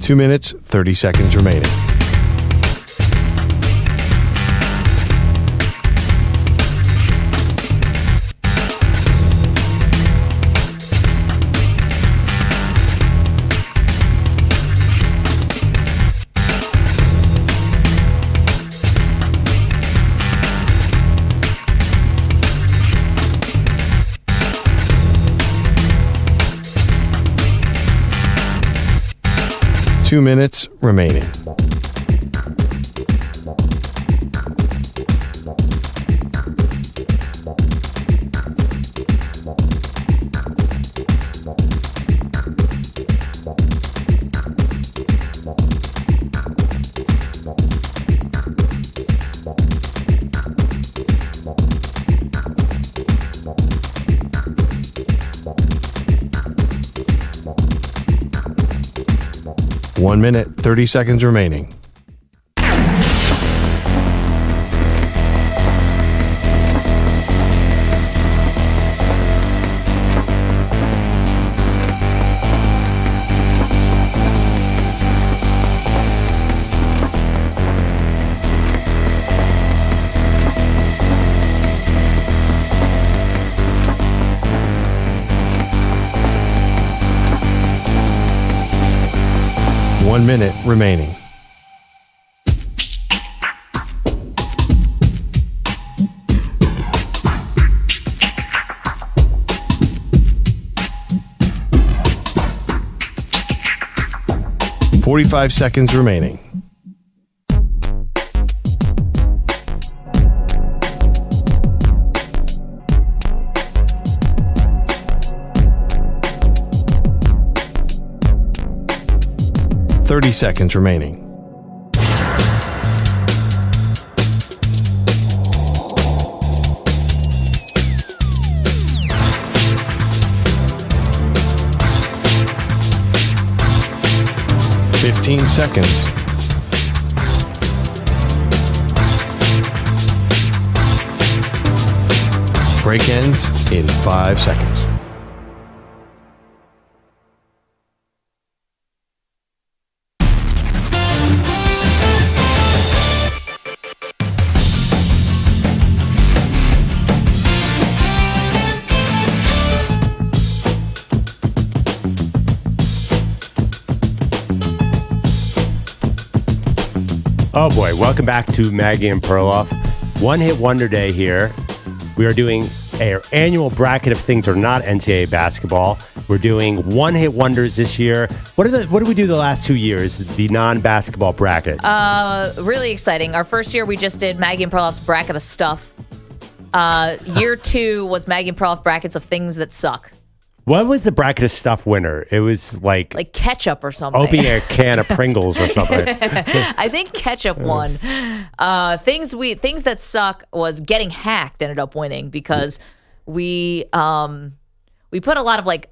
Two minutes, 30 seconds remaining. Two minutes remaining. One minute, 30 seconds remaining. 1 minute remaining. Forty-five seconds remaining. Thirty seconds remaining. Fifteen seconds. Break ends in 5 seconds. Oh boy, welcome back to Maggie and Perloff. One Hit Wonder Day here. We are doing our annual bracket of things that are not NCAA basketball. We're doing one hit wonders this year. What did we do the last 2 years? The non-basketball bracket. Really exciting. Our first year we just did Maggie and Perloff's bracket of stuff. Year 2 was Maggie and Perloff brackets of things that suck. What was the bracket of stuff winner? It was like ketchup or something. Opening a can of Pringles or something. I think ketchup won. Things that suck was getting hacked ended up winning because we put a lot of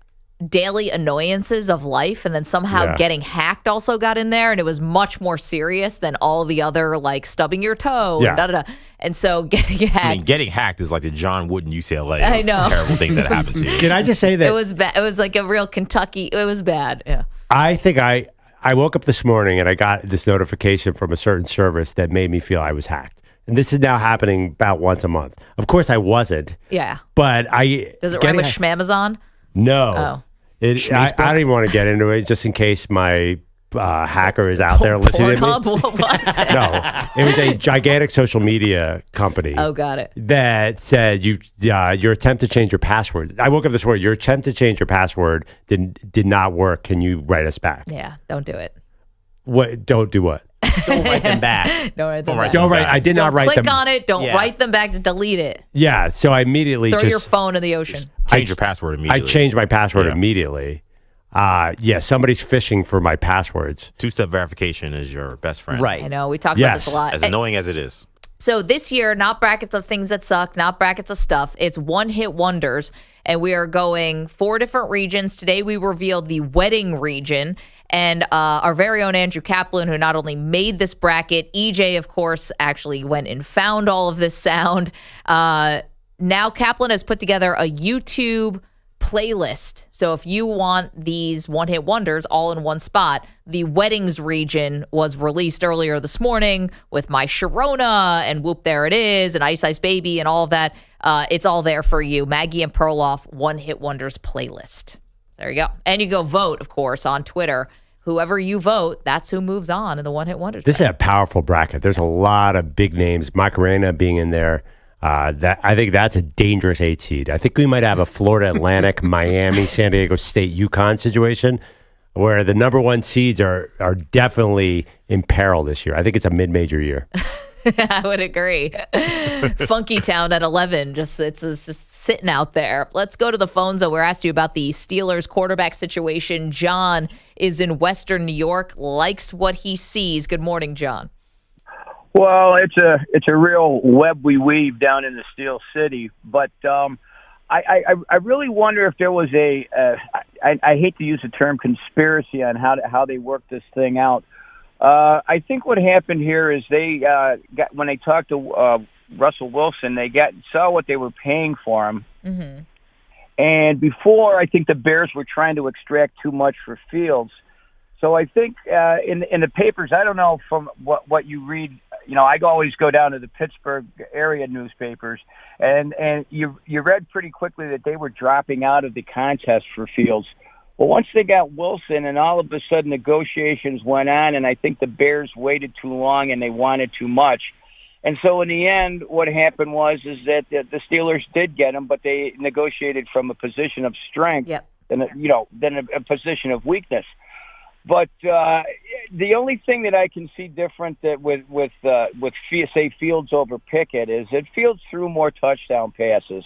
daily annoyances of life, and then somehow getting hacked also got in there, and it was much more serious than all the other stubbing your toe and da-da-da. And so getting hacked. I mean, getting hacked is like the John Wooden UCLA. I know. Terrible thing that happened to you. Can I just say that it was bad? It was like a real Kentucky. It was bad. Yeah. I think I woke up this morning and I got this notification from a certain service that made me feel I was hacked. And this is now happening about once a month. Of course, I wasn't. Yeah. But Does it rhyme with Schmamazon? No. Oh. I don't even want to get into it just in case my hacker is out there listening to me. Pornhub? What was it? No, it was a gigantic social media company. Oh, got it. That said your attempt to change your password. I woke up this morning. Your attempt to change your password did not work. Can you write us back? Yeah, don't do it. What? Don't do what? Don't write them back. Don't write them back. Don't write. I did not write them. Click on it. Don't write them back to delete it. Yeah. So I immediately throw your phone in the ocean. Change your password immediately. I changed my password immediately. Somebody's fishing for my passwords. Two-step verification is your best friend. Right. I know. We talk about this a lot. As annoying as it is. So this year, not brackets of things that suck, not brackets of stuff. It's one hit wonders. And we are going 4 different regions. Today we revealed the wedding region. And our very own Andrew Kaplan, who not only made this bracket, EJ, of course, actually went and found all of this sound. Now Kaplan has put together a YouTube playlist. So if you want these one-hit wonders all in one spot, the weddings region was released earlier this morning with My Sharona and Whoop There It Is and Ice Ice Baby and all of that. It's all there for you. Maggie and Perloff one-hit wonders playlist. There you go. And you go vote, of course, on Twitter. Whoever you vote, that's who moves on in the one-hit wonders. This is a powerful bracket. There's a lot of big names. Macarena being in there. I think that's a dangerous 8 seed. I think we might have a Florida Atlantic, Miami, San Diego State, UConn situation where the number 1 seeds are definitely in peril this year. I think it's a mid-major year. I would agree. Funky Town at 11, it's just sitting out there. Let's go to the phones. We're asked you about the Steelers quarterback situation. John is in Western New York, likes what he sees. Good morning, John. Well, it's a real web we weave down in the Steel City, but I really wonder if there was I hate to use the term conspiracy on how they worked this thing out. I think what happened here is they when they talked to Russell Wilson, they saw what they were paying for him, and before I think the Bears were trying to extract too much for Fields. So I think in the papers, I don't know from what you read. I always go down to the Pittsburgh area newspapers, and you read pretty quickly that they were dropping out of the contest for Fields. Well, once they got Wilson, and all of a sudden negotiations went on, and I think the Bears waited too long and they wanted too much. And so in the end, what happened was that the Steelers did get him, but they negotiated from a position of strength than a position of weakness. But the only thing that I can see different that with say Fields over Pickett is that Fields threw more touchdown passes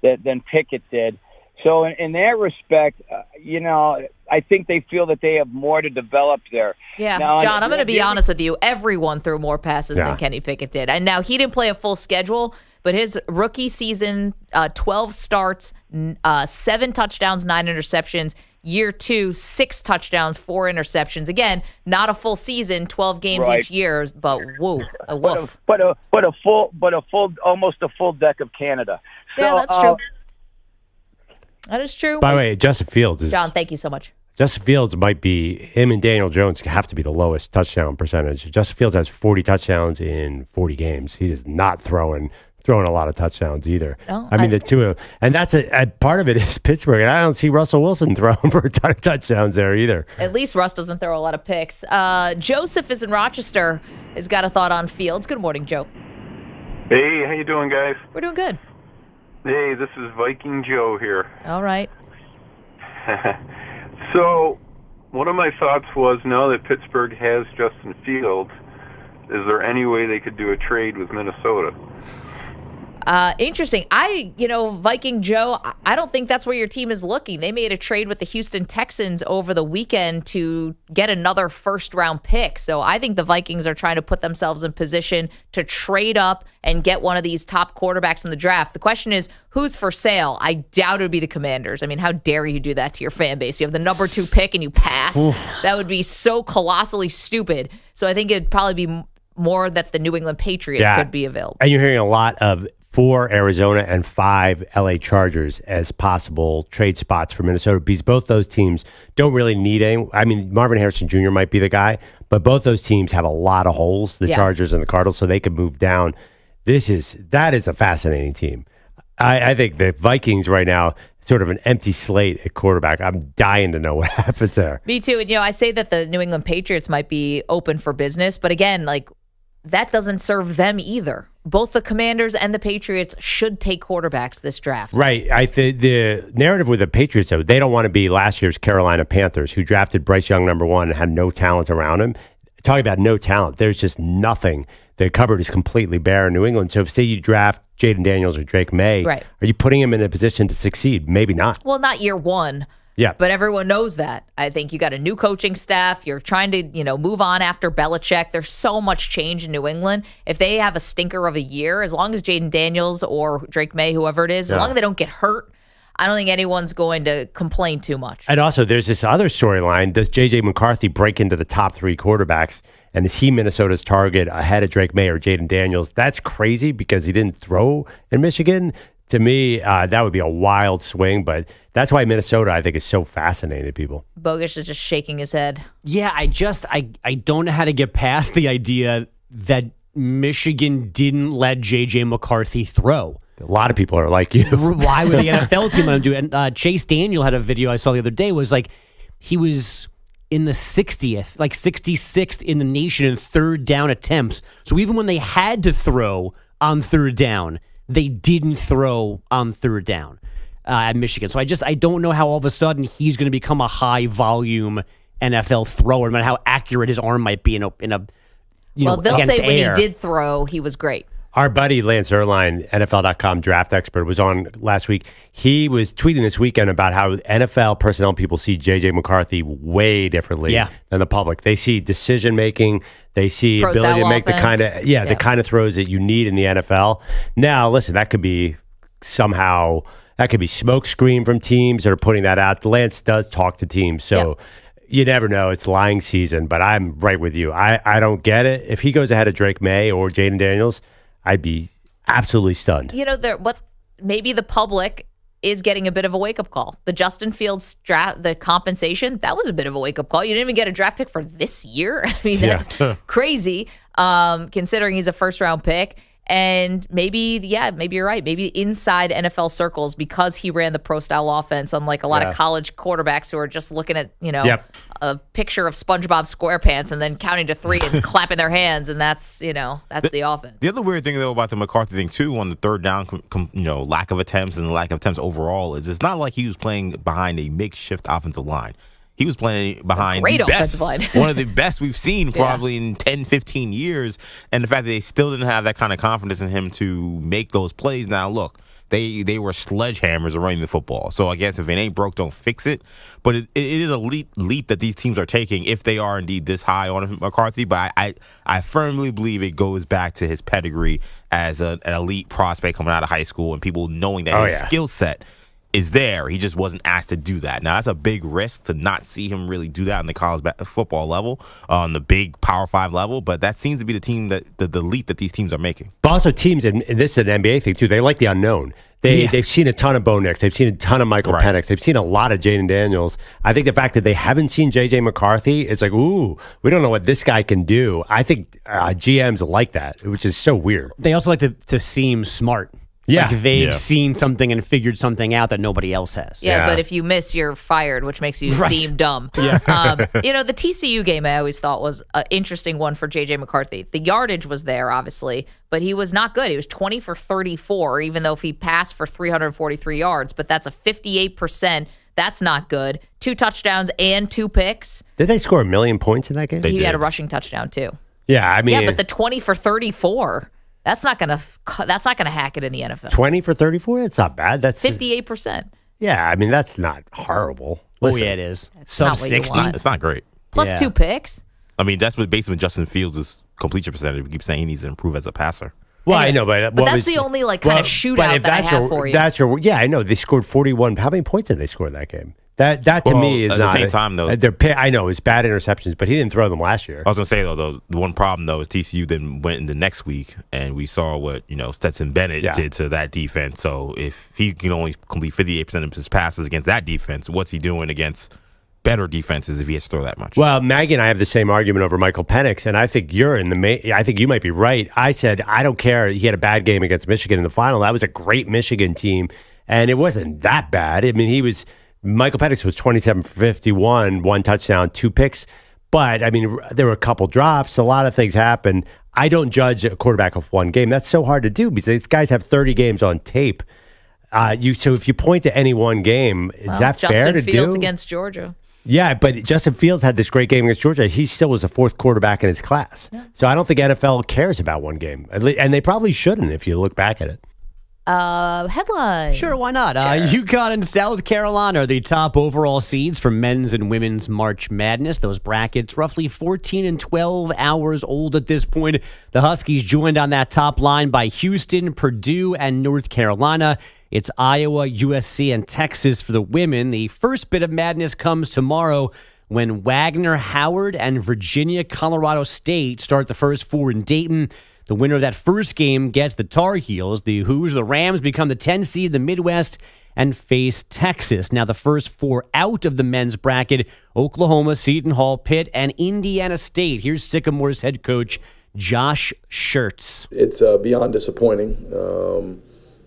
than Pickett did. So in that respect, I think they feel that they have more to develop there. Yeah, now, John, I'm going to be honest with you. Everyone threw more passes than Kenny Pickett did. And now he didn't play a full schedule, but his rookie season, 12 starts, 7 touchdowns, 9 interceptions. Year 2, 6 touchdowns, 4 interceptions. Again, not a full season, 12 games each year, but a woof. But a full, almost a full deck of Canada. So, yeah, that's true. That is true. By the way, Justin Fields is... John, thank you so much. Justin Fields might be... Him and Daniel Jones have to be the lowest touchdown percentage. Justin Fields has 40 touchdowns in 40 games. He is not throwing a lot of touchdowns either. No, I mean, the two of them. And that's a part of it is Pittsburgh. And I don't see Russell Wilson throwing for a ton of touchdowns there either. At least Russ doesn't throw a lot of picks. Joseph is in Rochester. Has got a thought on Fields. Good morning, Joe. Hey, how you doing, guys? We're doing good. Hey, this is Viking Joe here. All right. So, one of my thoughts was, now that Pittsburgh has Justin Fields, is there any way they could do a trade with Minnesota? Interesting. Viking Joe, I don't think that's where your team is looking. They made a trade with the Houston Texans over the weekend to get another first-round pick. So I think the Vikings are trying to put themselves in position to trade up and get one of these top quarterbacks in the draft. The question is, who's for sale? I doubt it would be the Commanders. I mean, how dare you do that to your fan base? You have the number 2 pick and you pass. Oof. That would be so colossally stupid. So I think it'd probably be more that the New England Patriots could be available. And you're hearing a lot of 4 Arizona and 5 LA Chargers as possible trade spots for Minnesota, because both those teams don't really need any. I mean, Marvin Harrison Jr. might be the guy, but both those teams have a lot of holes, the Chargers and the Cardinals, so they could move down. That is a fascinating team. I think the Vikings right now, sort of an empty slate at quarterback. I'm dying to know what happens there. Me too. And, I say that the New England Patriots might be open for business, but again, that doesn't serve them either. Both the Commanders and the Patriots should take quarterbacks this draft. Right. The narrative with the Patriots, though, they don't want to be last year's Carolina Panthers, who drafted Bryce Young #1 and had no talent around him. Talking about no talent, there's just nothing. The cupboard is completely bare in New England. So if, say, you draft Jaden Daniels or Drake May, are you putting him in a position to succeed? Maybe not. Well, not year 1. Yeah. But everyone knows that. I think you got a new coaching staff. You're trying to, move on after Belichick. There's so much change in New England. If they have a stinker of a year, as long as Jaden Daniels or Drake May, whoever it is, as long as they don't get hurt, I don't think anyone's going to complain too much. And also, there's this other storyline. Does J.J. McCarthy break into the top 3 quarterbacks? And is he Minnesota's target ahead of Drake May or Jaden Daniels? That's crazy because he didn't throw in Michigan. To me, that would be a wild swing, but that's why Minnesota, I think, is so fascinating to people. Bogish is just shaking his head. Yeah, I don't know how to get past the idea that Michigan didn't let J.J. McCarthy throw. A lot of people are like you. Why would the NFL team let him do it? And Chase Daniel had a video I saw the other day, was like he was in the 60th, like 66th in the nation in third down attempts. So even when they had to throw on third down, they didn't throw on third down at Michigan. So I don't know how all of a sudden he's going to become a high volume NFL thrower, no matter how accurate his arm might be in a they'll say when air. he did throw, he was great. Our buddy Lance Erline, NFL.com draft expert, was on last week. He was tweeting this weekend about how NFL personnel people see J.J. McCarthy way differently than the public. They see decision-making. They see ability to make offense. the kind of throws that you need in the NFL. Now, listen, that could be smoke screen from teams that are putting that out. Lance does talk to teams, so you never know. It's lying season, but I'm right with you. I don't get it. If he goes ahead of Drake May or Jaden Daniels, I'd be absolutely stunned. Maybe the public is getting a bit of a wake-up call. The Justin Fields draft, the compensation, that was a bit of a wake-up call. You didn't even get a draft pick for this year. I mean, that's crazy, considering he's a first-round pick. And maybe you're right. Maybe inside NFL circles, because he ran the pro style offense, unlike a lot of college quarterbacks who are just looking at, a picture of SpongeBob SquarePants and then counting to 3 and clapping their hands. And that's the offense. The other weird thing, though, about the McCarthy thing, too, on the third down, lack of attempts and the lack of attempts overall, is it's not like he was playing behind a makeshift offensive line. He was playing behind great the best, offensive line. one of the best we've seen probably in 10, 15 years. And the fact that they still didn't have that kind of confidence in him to make those plays. Now, look, they were sledgehammers running the football. So I guess if it ain't broke, don't fix it. But it is a leap that these teams are taking if they are indeed this high on McCarthy. But I firmly believe it goes back to his pedigree as an elite prospect coming out of high school and people knowing that his skill set is there. He just wasn't asked to do that. Now, that's a big risk to not see him really do that on the college football level, on the big Power 5 level, but that seems to be the team that the leap that these teams are making. But also teams, and this is an NBA thing too, they like the unknown. They've seen a ton of Bo Nix. They've seen a ton of Michael Penix. They've seen a lot of Jaden Daniels. I think the fact that they haven't seen J.J. McCarthy, it's like, ooh, we don't know what this guy can do. I think GMs like that, which is so weird. They also like to seem smart. Yeah. Like they've seen something and figured something out that nobody else has. Yeah, but if you miss, you're fired, which makes you seem dumb. Yeah. The TCU game I always thought was an interesting one for J.J. McCarthy. The yardage was there, obviously, but he was not good. He was 20 for 34, even though if he passed for 343 yards, but that's a 58%. That's not good. 2 touchdowns and 2 picks. Did they score 1 million points in that game? He had a rushing touchdown, too. Yeah, I mean. Yeah, but the 20 for 34... That's not gonna hack it in the NFL. 20 for 34? That's not bad. That's 58%. Yeah, I mean that's not horrible. Listen, it is. Sub 60. It's not great. Plus 2 picks. I mean, that's basically Justin Fields' completion percentage. We keep saying he needs to improve as a passer. Well, I know, but that's the only kind of shootout that I have for you. That's I know they scored 41. How many points did they score that game? That to me is at not the same time though. I know it's bad interceptions, but he didn't throw them last year. I was gonna say though, the one problem though is TCU then went into next week, and we saw what Stetson Bennett did to that defense. So if he can only complete 58% of his passes against that defense, what's he doing against better defenses if he has to throw that much? Well, Maggie and I have the same argument over Michael Penix, and I think I think you might be right. I said I don't care. He had a bad game against Michigan in the final. That was a great Michigan team, and it wasn't that bad. I mean, Michael Penix was 27 for 51, 1 touchdown, 2 picks. But, I mean, there were a couple drops. A lot of things happened. I don't judge a quarterback off one game. That's so hard to do because these guys have 30 games on tape. So if you point to any one game, is that fair to do? Justin Fields against Georgia. Yeah, but Justin Fields had this great game against Georgia. He still was a 4th quarterback in his class. Yeah. So I don't think NFL cares about one game. And they probably shouldn't if you look back at it. Headlines. Sure, why not? UConn and South Carolina are the top overall seeds for men's and women's March Madness. Those brackets roughly 14 and 12 hours old at this point. The Huskies joined on that top line by Houston, Purdue, and North Carolina. It's Iowa, USC, and Texas for the women. The first bit of madness comes tomorrow when Wagner, Howard, and Virginia, Colorado State start the first 4 in Dayton. The winner of that first game gets the Tar Heels. The Hoos, the Rams, become the 10 seed in the Midwest and face Texas. Now, the first 4 out of the men's bracket, Oklahoma, Seton Hall, Pitt, and Indiana State. Here's Sycamore's head coach, Josh Schertz. It's beyond disappointing,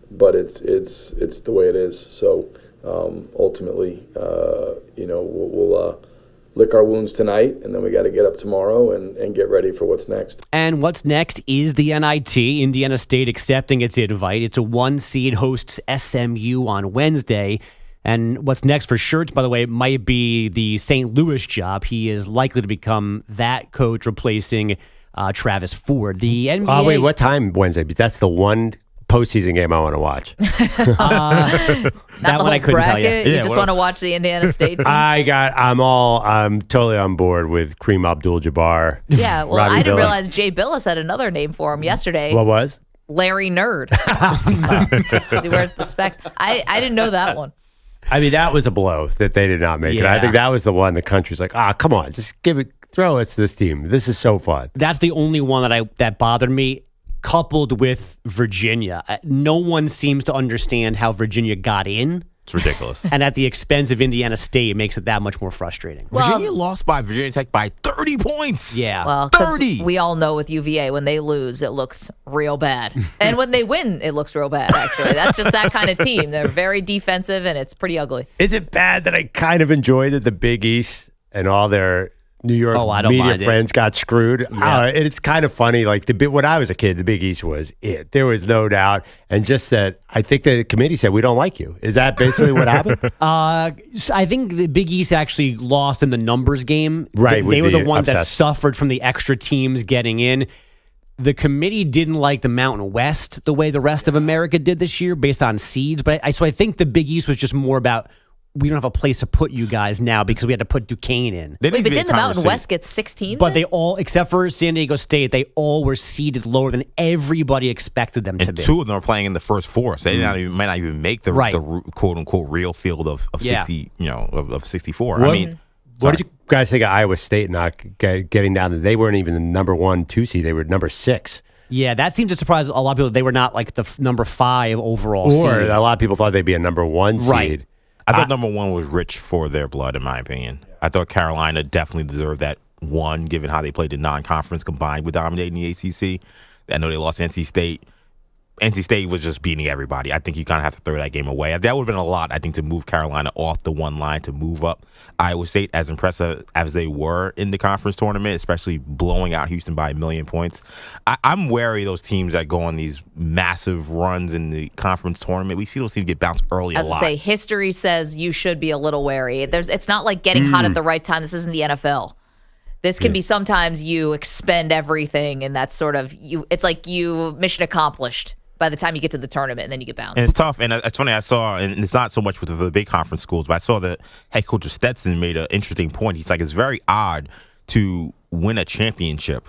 but it's the way it is. So ultimately, we'll lick our wounds tonight, and then we got to get up tomorrow and get ready for what's next. And what's next is the NIT. Indiana State accepting its invite. It's a 1 seed, hosts SMU on Wednesday. And what's next for Schertz, by the way, might be the St. Louis job. He is likely to become that coach, replacing Travis Ford. The NBA. Oh, wait, what time Wednesday? Because that's the one postseason game I want to watch. That one I couldn't tell you. You just want to watch the Indiana State team? I'm totally on board with Kareem Abdul-Jabbar. Yeah, well, I didn't realize Jay Billis had another name for him yesterday. What was? Larry Nerd. He wears the specs. I didn't know that one. I mean, that was a blow that they did not make it. I think that was the one the country's like, come on, just throw us to this team. This is so fun. That's the only one that bothered me. Coupled with Virginia. No one seems to understand how Virginia got in. It's ridiculous. And at the expense of Indiana State, it makes it that much more frustrating. Virginia lost by Virginia Tech by 30 points. Yeah. Well, 'cause 30. we all know with UVA, when they lose, it looks real bad. And when they win, it looks real bad, actually. That's just that kind of team. They're very defensive, and it's pretty ugly. Is it bad that I kind of enjoyed that the Big East and all their New York I don't media mind it. friends got screwed? Yeah. It's kind of funny. Like when I was a kid, the Big East was it. There was no doubt. And just that, I think the committee said, we don't like you. Is that basically what happened? I think the Big East actually lost in the numbers game. Right, They were with the ones that obsessed. suffered from the extra teams getting in. The committee didn't like the Mountain West the way the rest of America did this year based on seeds. But so I think the Big East was just more about, we don't have a place to put you guys now because we had to put Duquesne in. Wait, but didn't the Mountain West get 6 teams? But they all, except for San Diego State, they all were seeded lower than everybody expected them to And be. 2 of them are playing in the first 4, so they might not even make the quote unquote real field of Yeah. 60, of 64. What, I mean, what did you guys think of Iowa State not getting down there? They weren't even the number 1, 2 seed. They were number 6. Yeah, that seemed to surprise a lot of people. They were not like the number 5 overall Or seed. a lot of people thought they'd be a number 1 seed. Right. I thought number 1 was rich for their blood, in my opinion. I thought Carolina definitely deserved that 1, given how they played the non-conference combined with dominating the ACC. I know they lost NC State. NC State was just beating everybody. I think you kind of have to throw that game away. That would have been a lot, I think, to move Carolina off the 1 line to move up Iowa State, as impressive as they were in the conference tournament, especially blowing out Houston by 1,000,000 points. I'm wary of those teams that go on these massive runs in the conference tournament. We see those teams get bounced early a As I lot. say, history says you should be a little wary. It's not like getting hot at the right time. This isn't the NFL. This can be sometimes you expend everything, and that's sort of you. It's like you mission accomplished by the time you get to the tournament, and then you get bounced. And it's tough. And it's funny, I saw, and it's not so much with the big conference schools, but I saw that head coach of Stetson made an interesting point. He's like, it's very odd to win a championship,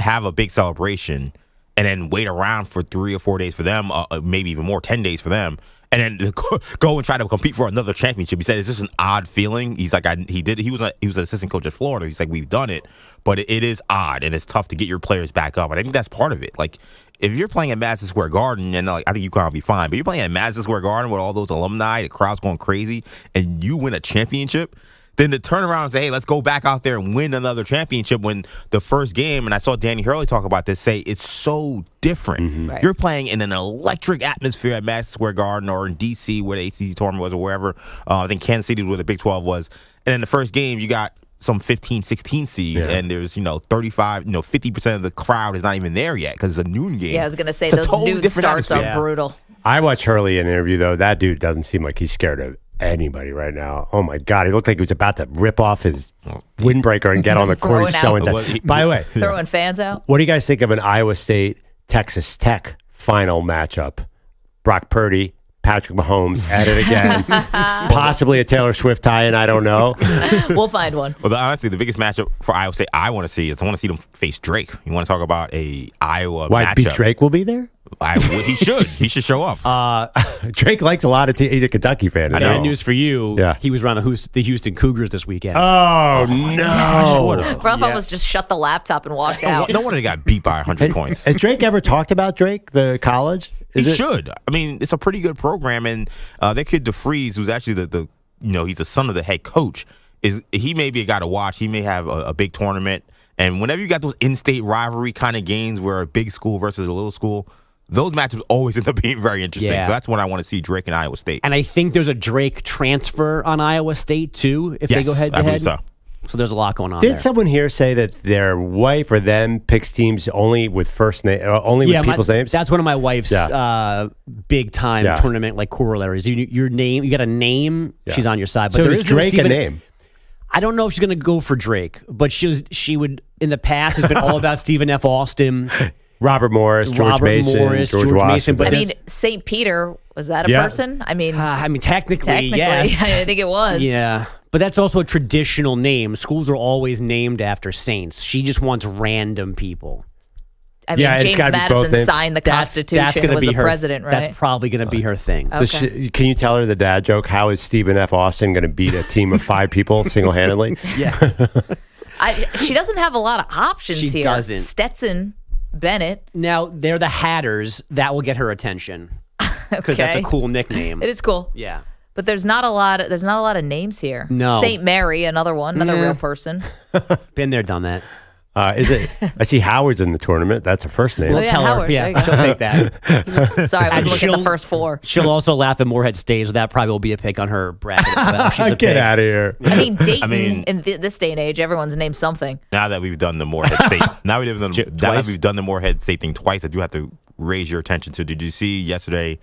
have a big celebration, and then wait around for 3 or 4 days for them, maybe even more, 10 days for them, and then go and try to compete for another championship. He said it's just an odd feeling. He's like, he was an assistant coach at Florida. He's like, we've done it, but it is odd, and it's tough to get your players back up. And I think that's part of it. Like, if you're playing at Madison Square Garden, and I think UConn will be fine, but you're playing at Madison Square Garden with all those alumni, the crowd's going crazy, and you win a championship, then to turn around and say, hey, let's go back out there and win another championship when the first game, and I saw Danny Hurley talk about this, say it's so different. Right. You're playing in an electric atmosphere at Madison Square Garden or in D.C. where the ACC tournament was or wherever. I think Kansas City was where the Big 12 was. And in the first game, you got some 15, 16 seed, and there's, 35, 50% of the crowd is not even there yet because it's a noon game. Yeah, I was going to say, It's a those totally noon different starts atmosphere. are brutal. I watched Hurley in an interview, though. That dude doesn't seem like he's scared of anybody right now. Oh, my God. He looked like he was about to rip off his windbreaker and get on the court. He's so Throwing intense. By the way, Throwing fans out. what do you guys think of an Iowa State-Texas Tech final matchup? Brock Purdy, Patrick Mahomes at it again. Possibly a Taylor Swift tie-in, I don't know. We'll find one. Well, honestly, the biggest matchup for Iowa State I want to see is I want to see them face Drake. You want to talk about a Iowa Why, matchup? Drake will be there? He should. He should show up. Drake likes a lot of teams. He's a Kentucky fan. I isn't got he? news for you. Yeah. He was around the Houston Cougars this weekend. Oh, no. Ruff almost just shut the laptop and walked out. No wonder they got beat by 100 points. Has Drake ever talked about Drake, the college? He should. I mean, it's a pretty good program, and their kid DeFreeze, who's actually the he's the son of the head coach, he may be a guy to watch. He may have a big tournament, and whenever you got those in-state rivalry kind of games where a big school versus a little school, those matchups always end up being very interesting. Yeah. So that's when I want to see Drake and Iowa State. And I think there's a Drake transfer on Iowa State too, if they go head to I head. believe so. So there's a lot going on Did there. someone here say that their wife or them picks teams only with first name, only with people's names? That's one of my wife's big time tournament like corollaries. Your name, you got a name, she's on your side. But So there is is no Drake a Stephen- name? I don't know if she's going to go for Drake, but she would in the past has been all about Stephen F. Austin, Robert Morris, George Mason, George Mason. Washington. But I mean, St. Peter, was that a Yeah. person? I mean, technically, yes. I think it was. Yeah. But that's also a traditional name. Schools are always named after saints. She just wants random people. I mean, James Madison signed the Constitution and gonna was be a her, president, right? That's probably going to be her thing. Can you tell her the dad joke? How is Stephen F. Austin going to beat a team of 5 people single-handedly? Yes. She doesn't have a lot of options She here. doesn't. Stetson Bennett. Now, they're the Hatters. That will get her attention. Because that's a Okay. cool nickname. It is cool. Yeah. But there's not a lot of names here. No. St. Mary, another one, another Yeah. real person. Been there, done that. Is it? I see Howard's in the tournament. That's a first name. We'll tell Howard, her. Yeah, there you she'll go. take that. Sorry, I And was looking at the she'll- first four. She'll also laugh at Moorhead stage. So that probably will be a pick on her bracket as well. She's a Get pick. out of here. I mean, Dayton, mean- in this day and age, everyone's named something. Now that we've done the Moorhead State, now that we've done the Moorhead State thing twice, I do have to raise your attention to. Did you see yesterday,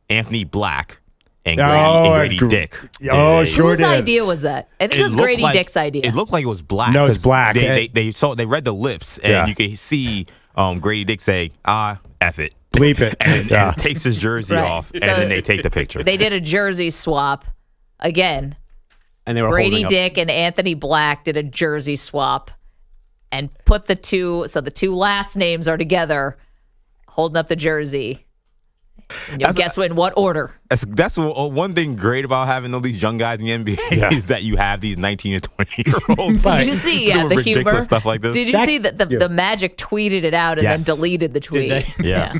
Anthony Black and Grady Dick? Whose idea was that? I think it was looked Grady like- Dick's idea. It looked like it was Black. No, it's 'cause Black. They read the lips, and Yeah. you could see Grady Dick say, F it. Bleep it. And takes his jersey Right. off, and So then they take the picture. They did a jersey swap again. And they were Grady holding up- Dick and Anthony Black did a jersey swap and put the two last names are together, holding up the jersey. And you'll guess in what order. That's one thing great about having all these young guys in the NBA is that you have these 19 and 20-year-olds. Did you see doing the ridiculous humor? stuff like this? Did you see that the Magic tweeted it out and Yes. then deleted the tweet? they? Yeah.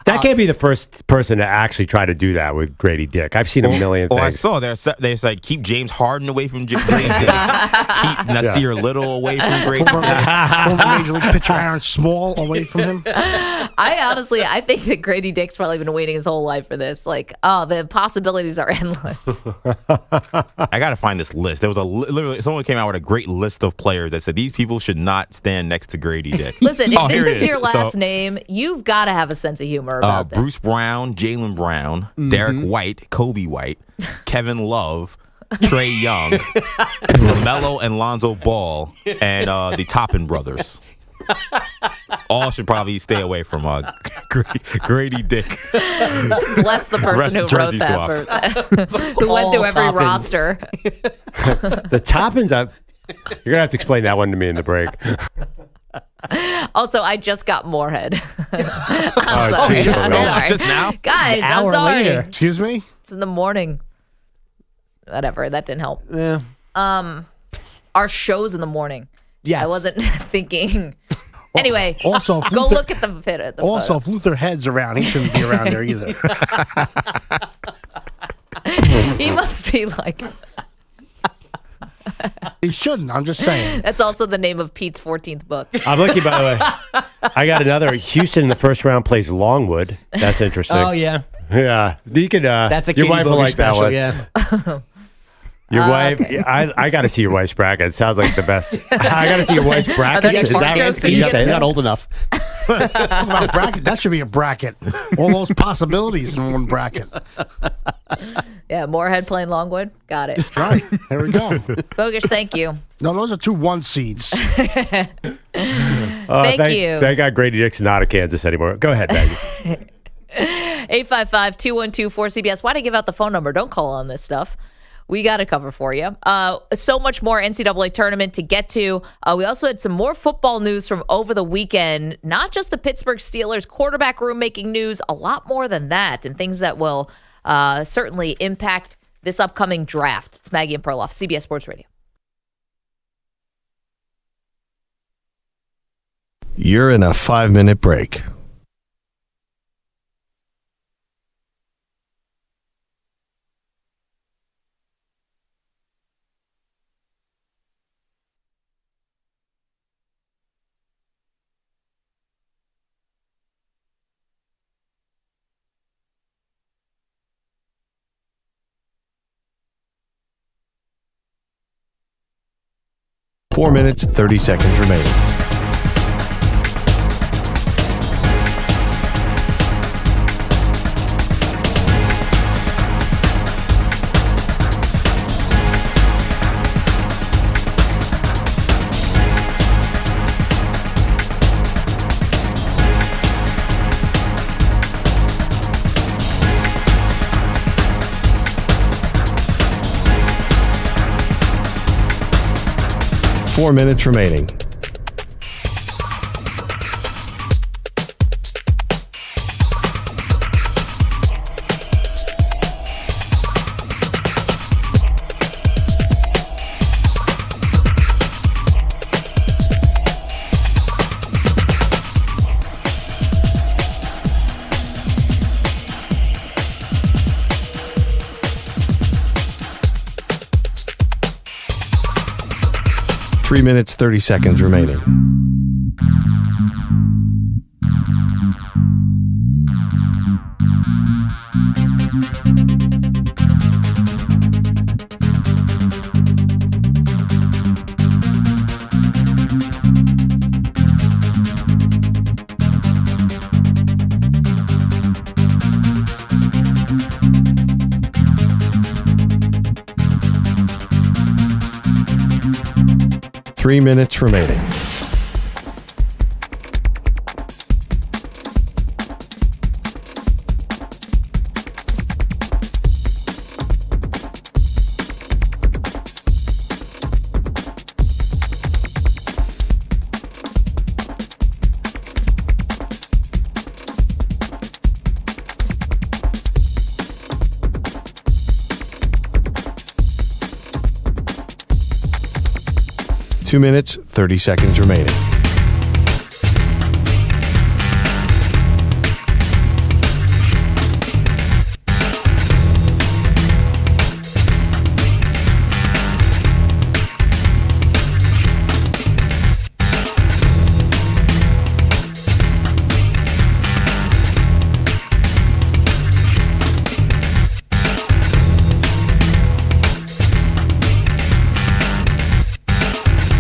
That can't be the first person to actually try to do that with Grady Dick. I've seen a million I things. saw there's like keep James Harden away from Grady Dick, keep Nasir Little away from Grady Dick. Former Major League pitcher Aaron Small away from him. I think that Grady Dick's probably been waiting his whole life for this. Like, the possibilities are endless. I got to find this list. There was literally someone came out with a great list of players that said these people should not stand next to Grady Dick. Listen, if here this it is your last So, name, you've got to have a sense of humor about this. Bruce Brown, Jalen Brown, Derek White, Kobe White, Kevin Love, Trey Young, LaMelo and Lonzo Ball, and the Toppin brothers. All should probably stay away from Grady Dick. Bless the person who wrote Jersey that. Who went through every Toppins. roster. The Toppins, you're going to have to explain that one to me in the break. Also, I just got Moorhead. I'm Oh, sorry. geez. I'm sorry. Just now? Guys, An I'm hour sorry. later. Excuse me? It's in the morning. Whatever. That didn't help. Yeah. Our show's in the morning. Yes. I wasn't thinking. Anyway, Also, if go Luther- look at the fit. At the Also, photo. if Luther Head's around, he shouldn't be around there either. He must be like. He shouldn't. I'm just saying. That's also the name of Pete's 14th book. I'm looking, by the way. I got another. Houston in the first round plays Longwood. That's interesting. Oh, yeah. Yeah. You could, That's a your Katie wife will Booger like that special, one. yeah. Your wife, okay. I got to see your wife's bracket. It sounds like the best. I got to see your wife's bracket. there any Is fart that jokes that you you say get? You're that? not old enough. What about bracket? That should be a bracket. All those possibilities in one bracket. Yeah, Moorhead playing Longwood. Got it. Right. There we go. Bogus, thank you. No, those are 2 1 seeds. Thank you. Thank God Grady Dick's not at Kansas anymore. Go ahead, Maggie. 855-212-4CBS. Why do I give out the phone number? Don't call on this stuff. We got to cover for you. So much more NCAA tournament to get to. We also had some more football news from over the weekend. Not just the Pittsburgh Steelers quarterback room making news, a lot more than that, and things that will certainly impact this upcoming draft. It's Maggie and Perloff, CBS Sports Radio. You're in a 5-minute break. Four minutes, 30 seconds remaining. Four minutes remaining. 3 minutes, 30 seconds remaining. Three minutes remaining. Two minutes, 30 seconds remaining.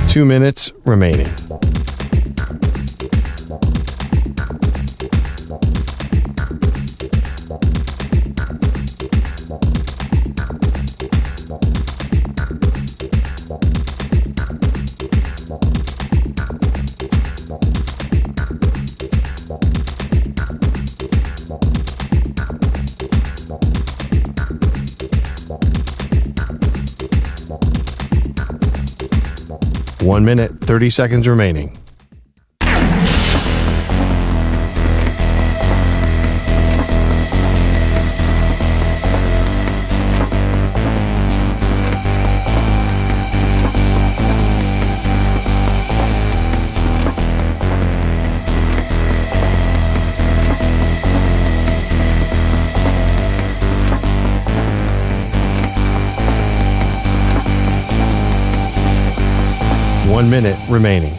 Two minutes remaining. One minute, 30 seconds remaining. One minute remaining.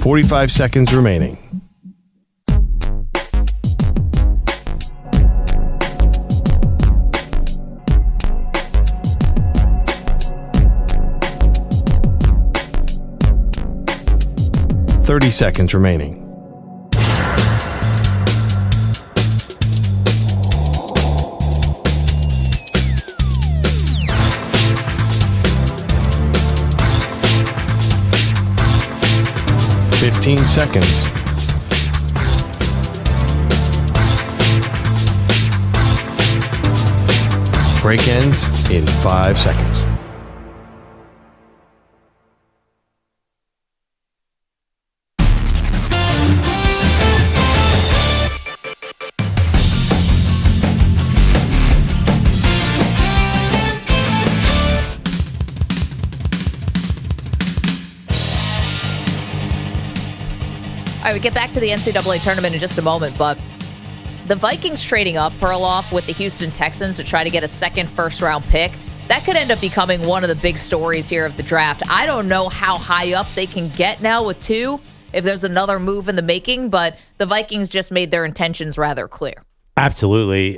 .45 seconds remaining. .30 seconds remaining. .15 seconds. Break ends in 5 seconds. All right, we get back to the NCAA tournament in just a moment, but the Vikings trading up, Perloff, with the Houston Texans to try to get a second first-round pick, that could end up becoming one of the big stories here of the draft. I don't know how high up they can get now with two, if there's another move in the making, but the Vikings just made their intentions rather clear. Absolutely.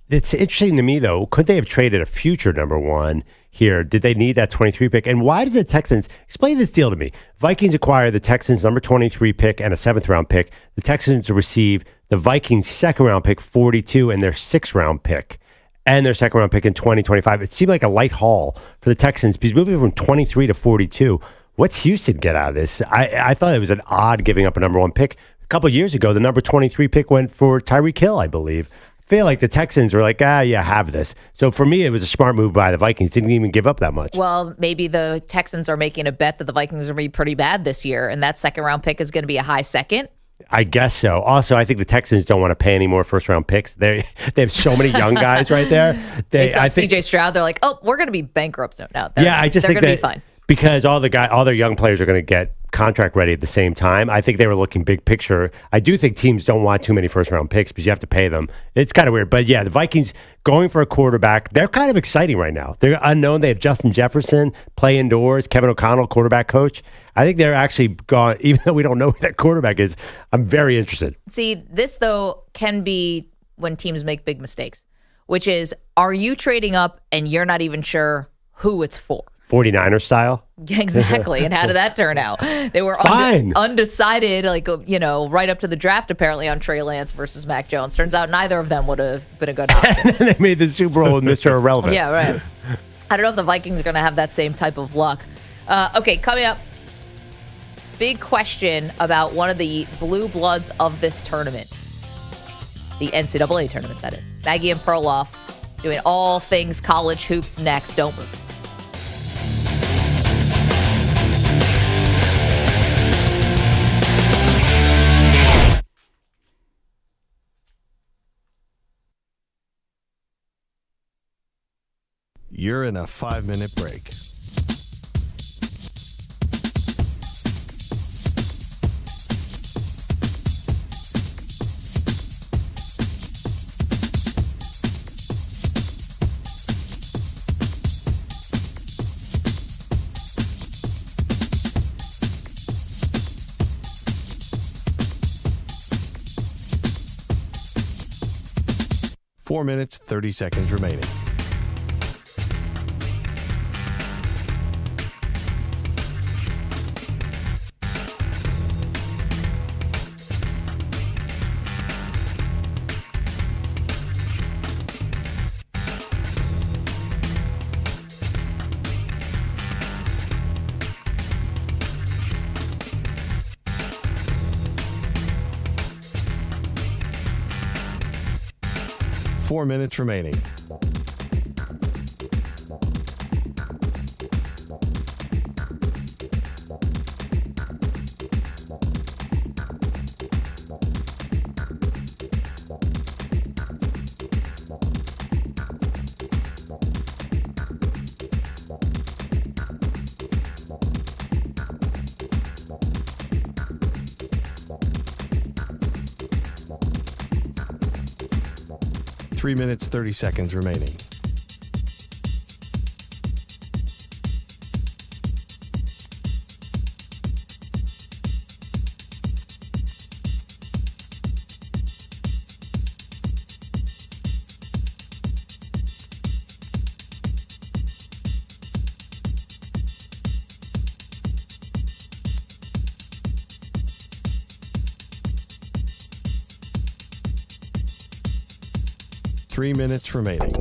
It's interesting to me, though. Could they have traded a future number one here? Did they need that 23 pick? And why did the Texans explain this deal to me? Vikings acquire the Texans number 23 pick and a 7th round pick. The Texans receive the Vikings 2nd round pick 42 and their 6th round pick and their 2nd round pick in 2025. It seemed like a light haul for the Texans because moving from 23 to 42. What's Houston get out of this? I thought it was an odd giving up a number one pick. A couple of years ago, the number 23 pick went for Tyreek Hill, I believe. I feel like the Texans were like, yeah, have this. So for me, it was a smart move by the Vikings. Didn't even give up that much. Well, maybe the Texans are making a bet that the Vikings are going to be pretty bad this year, and that 2nd round pick is going to be a high second. I guess so. Also, I think the Texans don't want to pay any more first-round picks. They have so many young guys right there. They saw C.J. Stroud. They're like, oh, we're going to be bankrupt now. I just think they're going to that be fine. because all their young players are going to get contract ready at the same time. I think they were looking big picture. I do think teams don't want too many first round picks because you have to pay them. It's kind of weird. But yeah, the Vikings going for a quarterback, they're kind of exciting right now. They're unknown. They have Justin Jefferson, play indoors, Kevin O'Connell, quarterback coach. I think they're actually gone, even though we don't know who that quarterback is. I'm very interested. See, this, though, can be when teams make big mistakes, which is, are you trading up and you're not even sure who it's for? 49er style? Exactly. And how did that turn out? They were undecided, right up to the draft, apparently, on Trey Lance versus Mac Jones. Turns out neither of them would have been a good option. And then they made the Super Bowl with Mr. Irrelevant. Yeah, right. I don't know if the Vikings are going to have that same type of luck. Okay, coming up, big question about one of the blue bloods of this tournament. The NCAA tournament, that is. Maggie and Perloff doing all things college hoops next. Don't move. You're in a 5-minute break. Four minutes, 30 seconds remaining. Four minutes remaining. Three minutes, 30 seconds remaining. Three minutes remaining.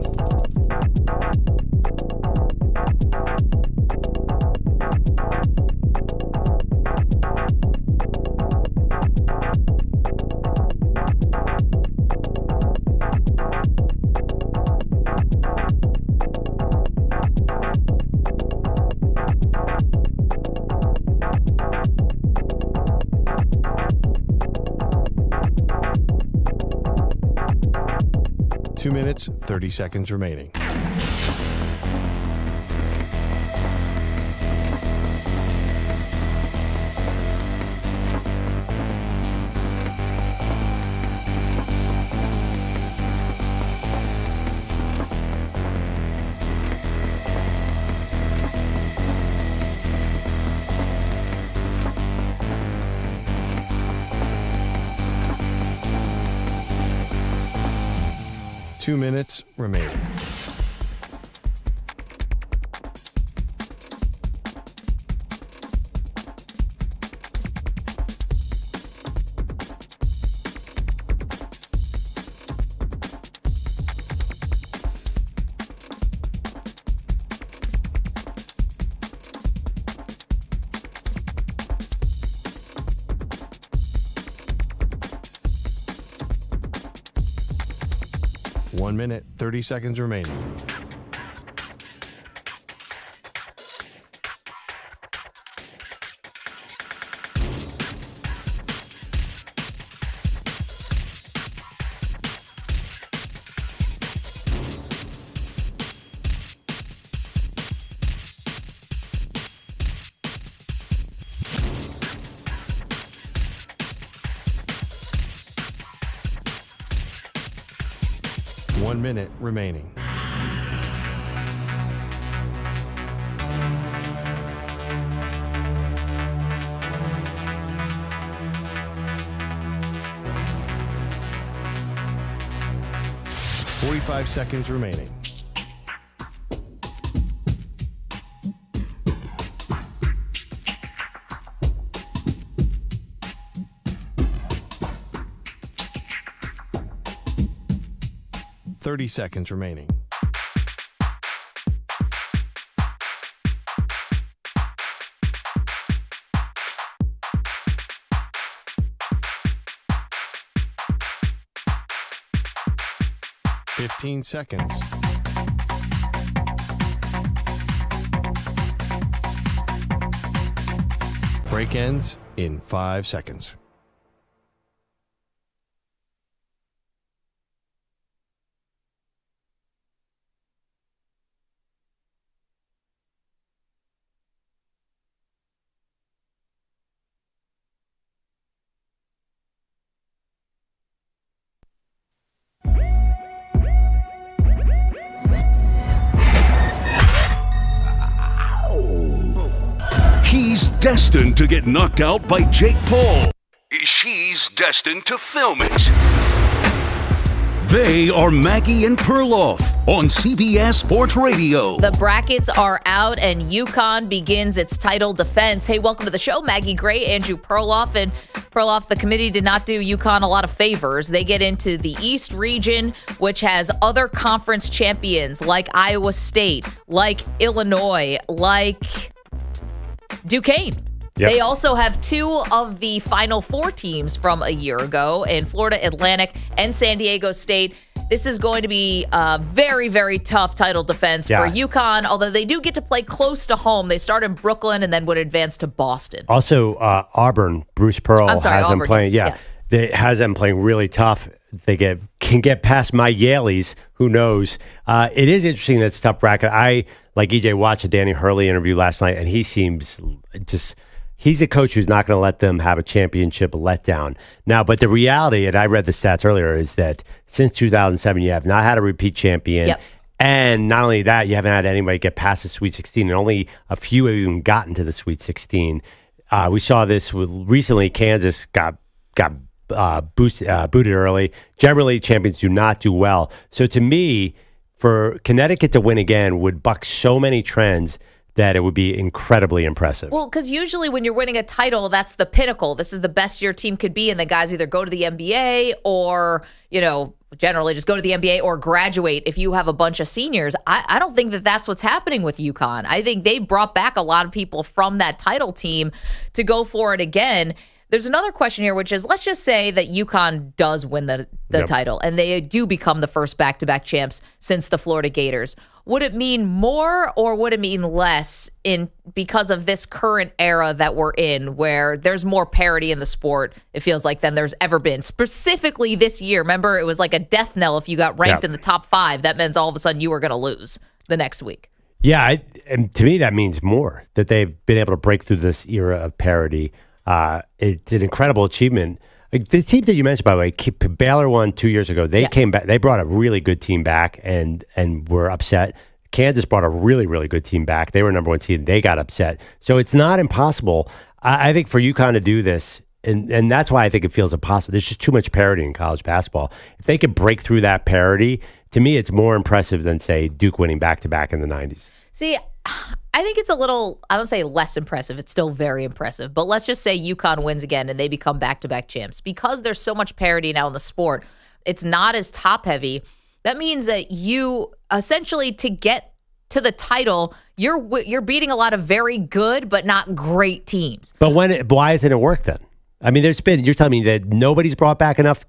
Two minutes, 30 seconds remaining. Two minutes remaining. One minute, 30 seconds remaining. 1 minute remaining. Forty-five seconds remaining. Thirty seconds remaining. Fifteen seconds. Break ends in 5 seconds. He's destined to get knocked out by Jake Paul. She's destined to film it. They are Maggie and Perloff on CBS Sports Radio. The brackets are out and UConn begins its title defense. Hey, welcome to the show. Maggie Gray, Andrew Perloff. And Perloff, the committee did not do UConn a lot of favors. They get into the East region, which has other conference champions like Iowa State, like Illinois, like Duquesne. Yep. They also have 2 of the Final Four teams from a year ago in Florida Atlantic and San Diego State. This is going to be a very, very tough title defense for UConn, although they do get to play close to home. They start in Brooklyn and then would advance to Boston. Also, Auburn, Bruce Pearl has them playing. Yes. They has them playing really tough. They can get past my Yaleys. Who knows? It is interesting that it's a tough bracket. I, like EJ, watched a Danny Hurley interview last night, and he seems just... He's a coach who's not going to let them have a championship letdown. Now, but the reality, and I read the stats earlier, is that since 2007, you have not had a repeat champion. Yep. And not only that, you haven't had anybody get past the Sweet 16, and only a few have even gotten to the Sweet 16. We saw this recently. Kansas got booted early. Generally, champions do not do well. So to me, for Connecticut to win again would buck so many trends that it would be incredibly impressive. Well, because usually when you're winning a title, that's the pinnacle. This is the best your team could be, and the guys either go to the NBA or, generally just go to the NBA or graduate if you have a bunch of seniors. I don't think that that's what's happening with UConn. I think they brought back a lot of people from that title team to go for it again. There's another question here, which is, let's just say that UConn does win the title and they do become the first back-to-back champs since the Florida Gators. Would it mean more or would it mean less because of this current era that we're in where there's more parity in the sport, it feels like, than there's ever been? Specifically this year, remember, it was like a death knell if you got ranked in the top 5. That means all of a sudden you were going to lose the next week. Yeah, and to me that means more, that they've been able to break through this era of parity. It's an incredible achievement. Like the team that you mentioned, by the way, Baylor won 2 years ago. They came back. They brought a really good team back and were upset. Kansas brought a really, really good team back. They were number 1 seed and they got upset. So it's not impossible. I think for UConn to do this, and that's why I think it feels impossible. There's just too much parity in college basketball. If they could break through that parity, to me, it's more impressive than, say, Duke winning back-to-back in the 90s. See, I think it's a little, I don't say less impressive. It's still very impressive. But let's just say UConn wins again and they become back-to-back champs. Because there's so much parity now in the sport, it's not as top-heavy. That means that you essentially, to get to the title, you're beating a lot of very good but not great teams. But why hasn't it worked then? I mean, you're telling me that nobody's brought back enough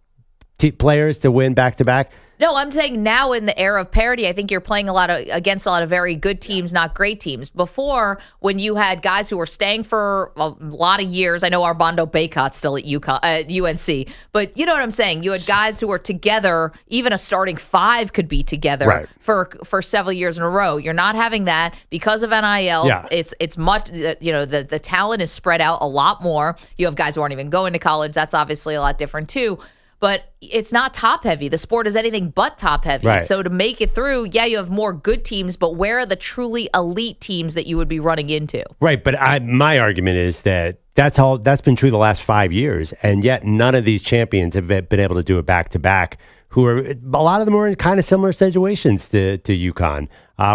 players to win back-to-back? No, I'm saying now in the era of parity, I think you're playing against a lot of very good teams, not great teams. Before, when you had guys who were staying for a lot of years, I know Armando Bacot's still at UNC, but you know what I'm saying? You had guys who were together, even a starting 5 could be together for several years in a row. You're not having that because of NIL. Yeah. It's much, the talent is spread out a lot more. You have guys who aren't even going to college. That's obviously a lot different too. but it's not top heavy. The sport is anything but top heavy. Right. So to make it through, yeah, you have more good teams, but where are the truly elite teams that you would be running into? Right, but my argument is that that's been true the last 5 years, and yet none of these champions have been able to do it back to back. A lot of them are in kind of similar situations to UConn,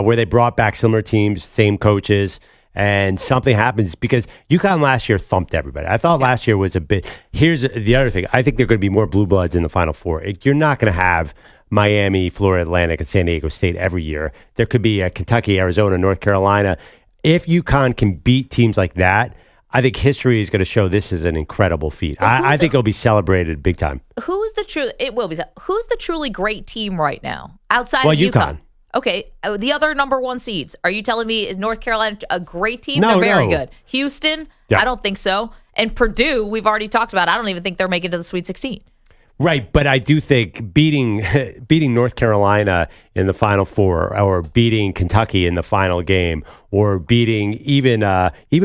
where they brought back similar teams, same coaches, and something happens because UConn last year thumped everybody. I thought last year was a bit. Here's the other thing. I think there are going to be more blue bloods in the Final Four. You're not going to have Miami, Florida Atlantic, and San Diego State every year. There could be Kentucky, Arizona, North Carolina. If UConn can beat teams like that, I think history is going to show this is an incredible feat. I think it'll be celebrated big time. Who's the truly great team right now outside Well, of UConn? UConn. Okay, the other number one seeds. Are you telling me is North Carolina a great team? No, they're very no. good. Houston, Yeah. I don't think so. And Purdue, we've already talked about. I don't even think they're making it to the Sweet 16. Right, but I do think beating North Carolina in the Final Four, or beating Kentucky in the final game, or beating even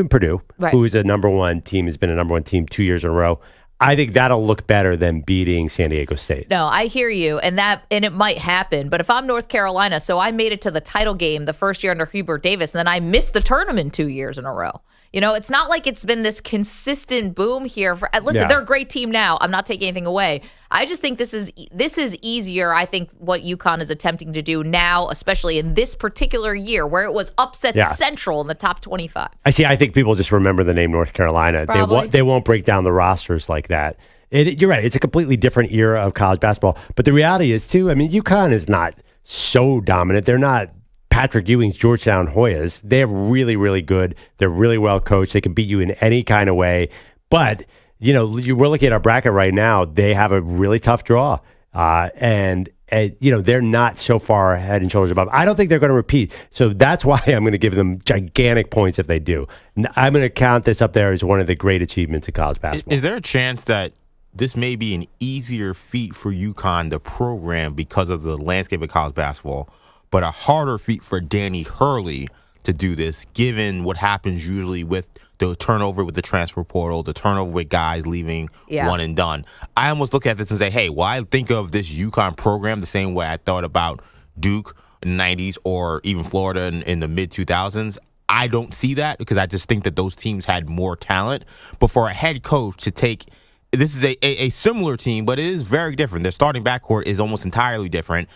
Purdue, Right. who is a number one team, has been a number one team 2 years in a row. I think that'll look better than beating San Diego State. No, I hear you, and it might happen. But if I'm North Carolina, so I made it to the title game the first year under Hubert Davis, and then I missed the tournament 2 years in a row. You know, it's not like it's been this consistent boom here. Listen, they're a great team now. I'm not taking anything away. I just think this is easier. I think what UConn is attempting to do now, especially in this particular year, where it was upset central in the top 25. I think people just remember the name North Carolina. Probably. They won't break down the rosters like that. You're right. It's a completely different era of college basketball. But the reality is, too, I mean, UConn is not so dominant. They're not Patrick Ewing's Georgetown Hoyas. They're really, really good. They're really well coached. They can beat you in any kind of way. But, we're looking at our bracket right now. They have a really tough draw. And they're not so far head and shoulders above. I don't think they're going to repeat. So that's why I'm going to give them gigantic points if they do. I'm going to count this up there as one of the great achievements in college basketball. Is there a chance that this may be an easier feat for UConn, the program, because of the landscape of college basketball, but a harder feat for Danny Hurley to do this, given what happens usually with the turnover with the transfer portal, the turnover with guys leaving one and done? I almost look at this and say, hey, well, I think of this UConn program the same way I thought about Duke in the 90s or even Florida in the mid-2000s. I don't see that because I just think that those teams had more talent. But for a head coach to take – this is a similar team, but it is very different. Their starting backcourt is almost entirely different.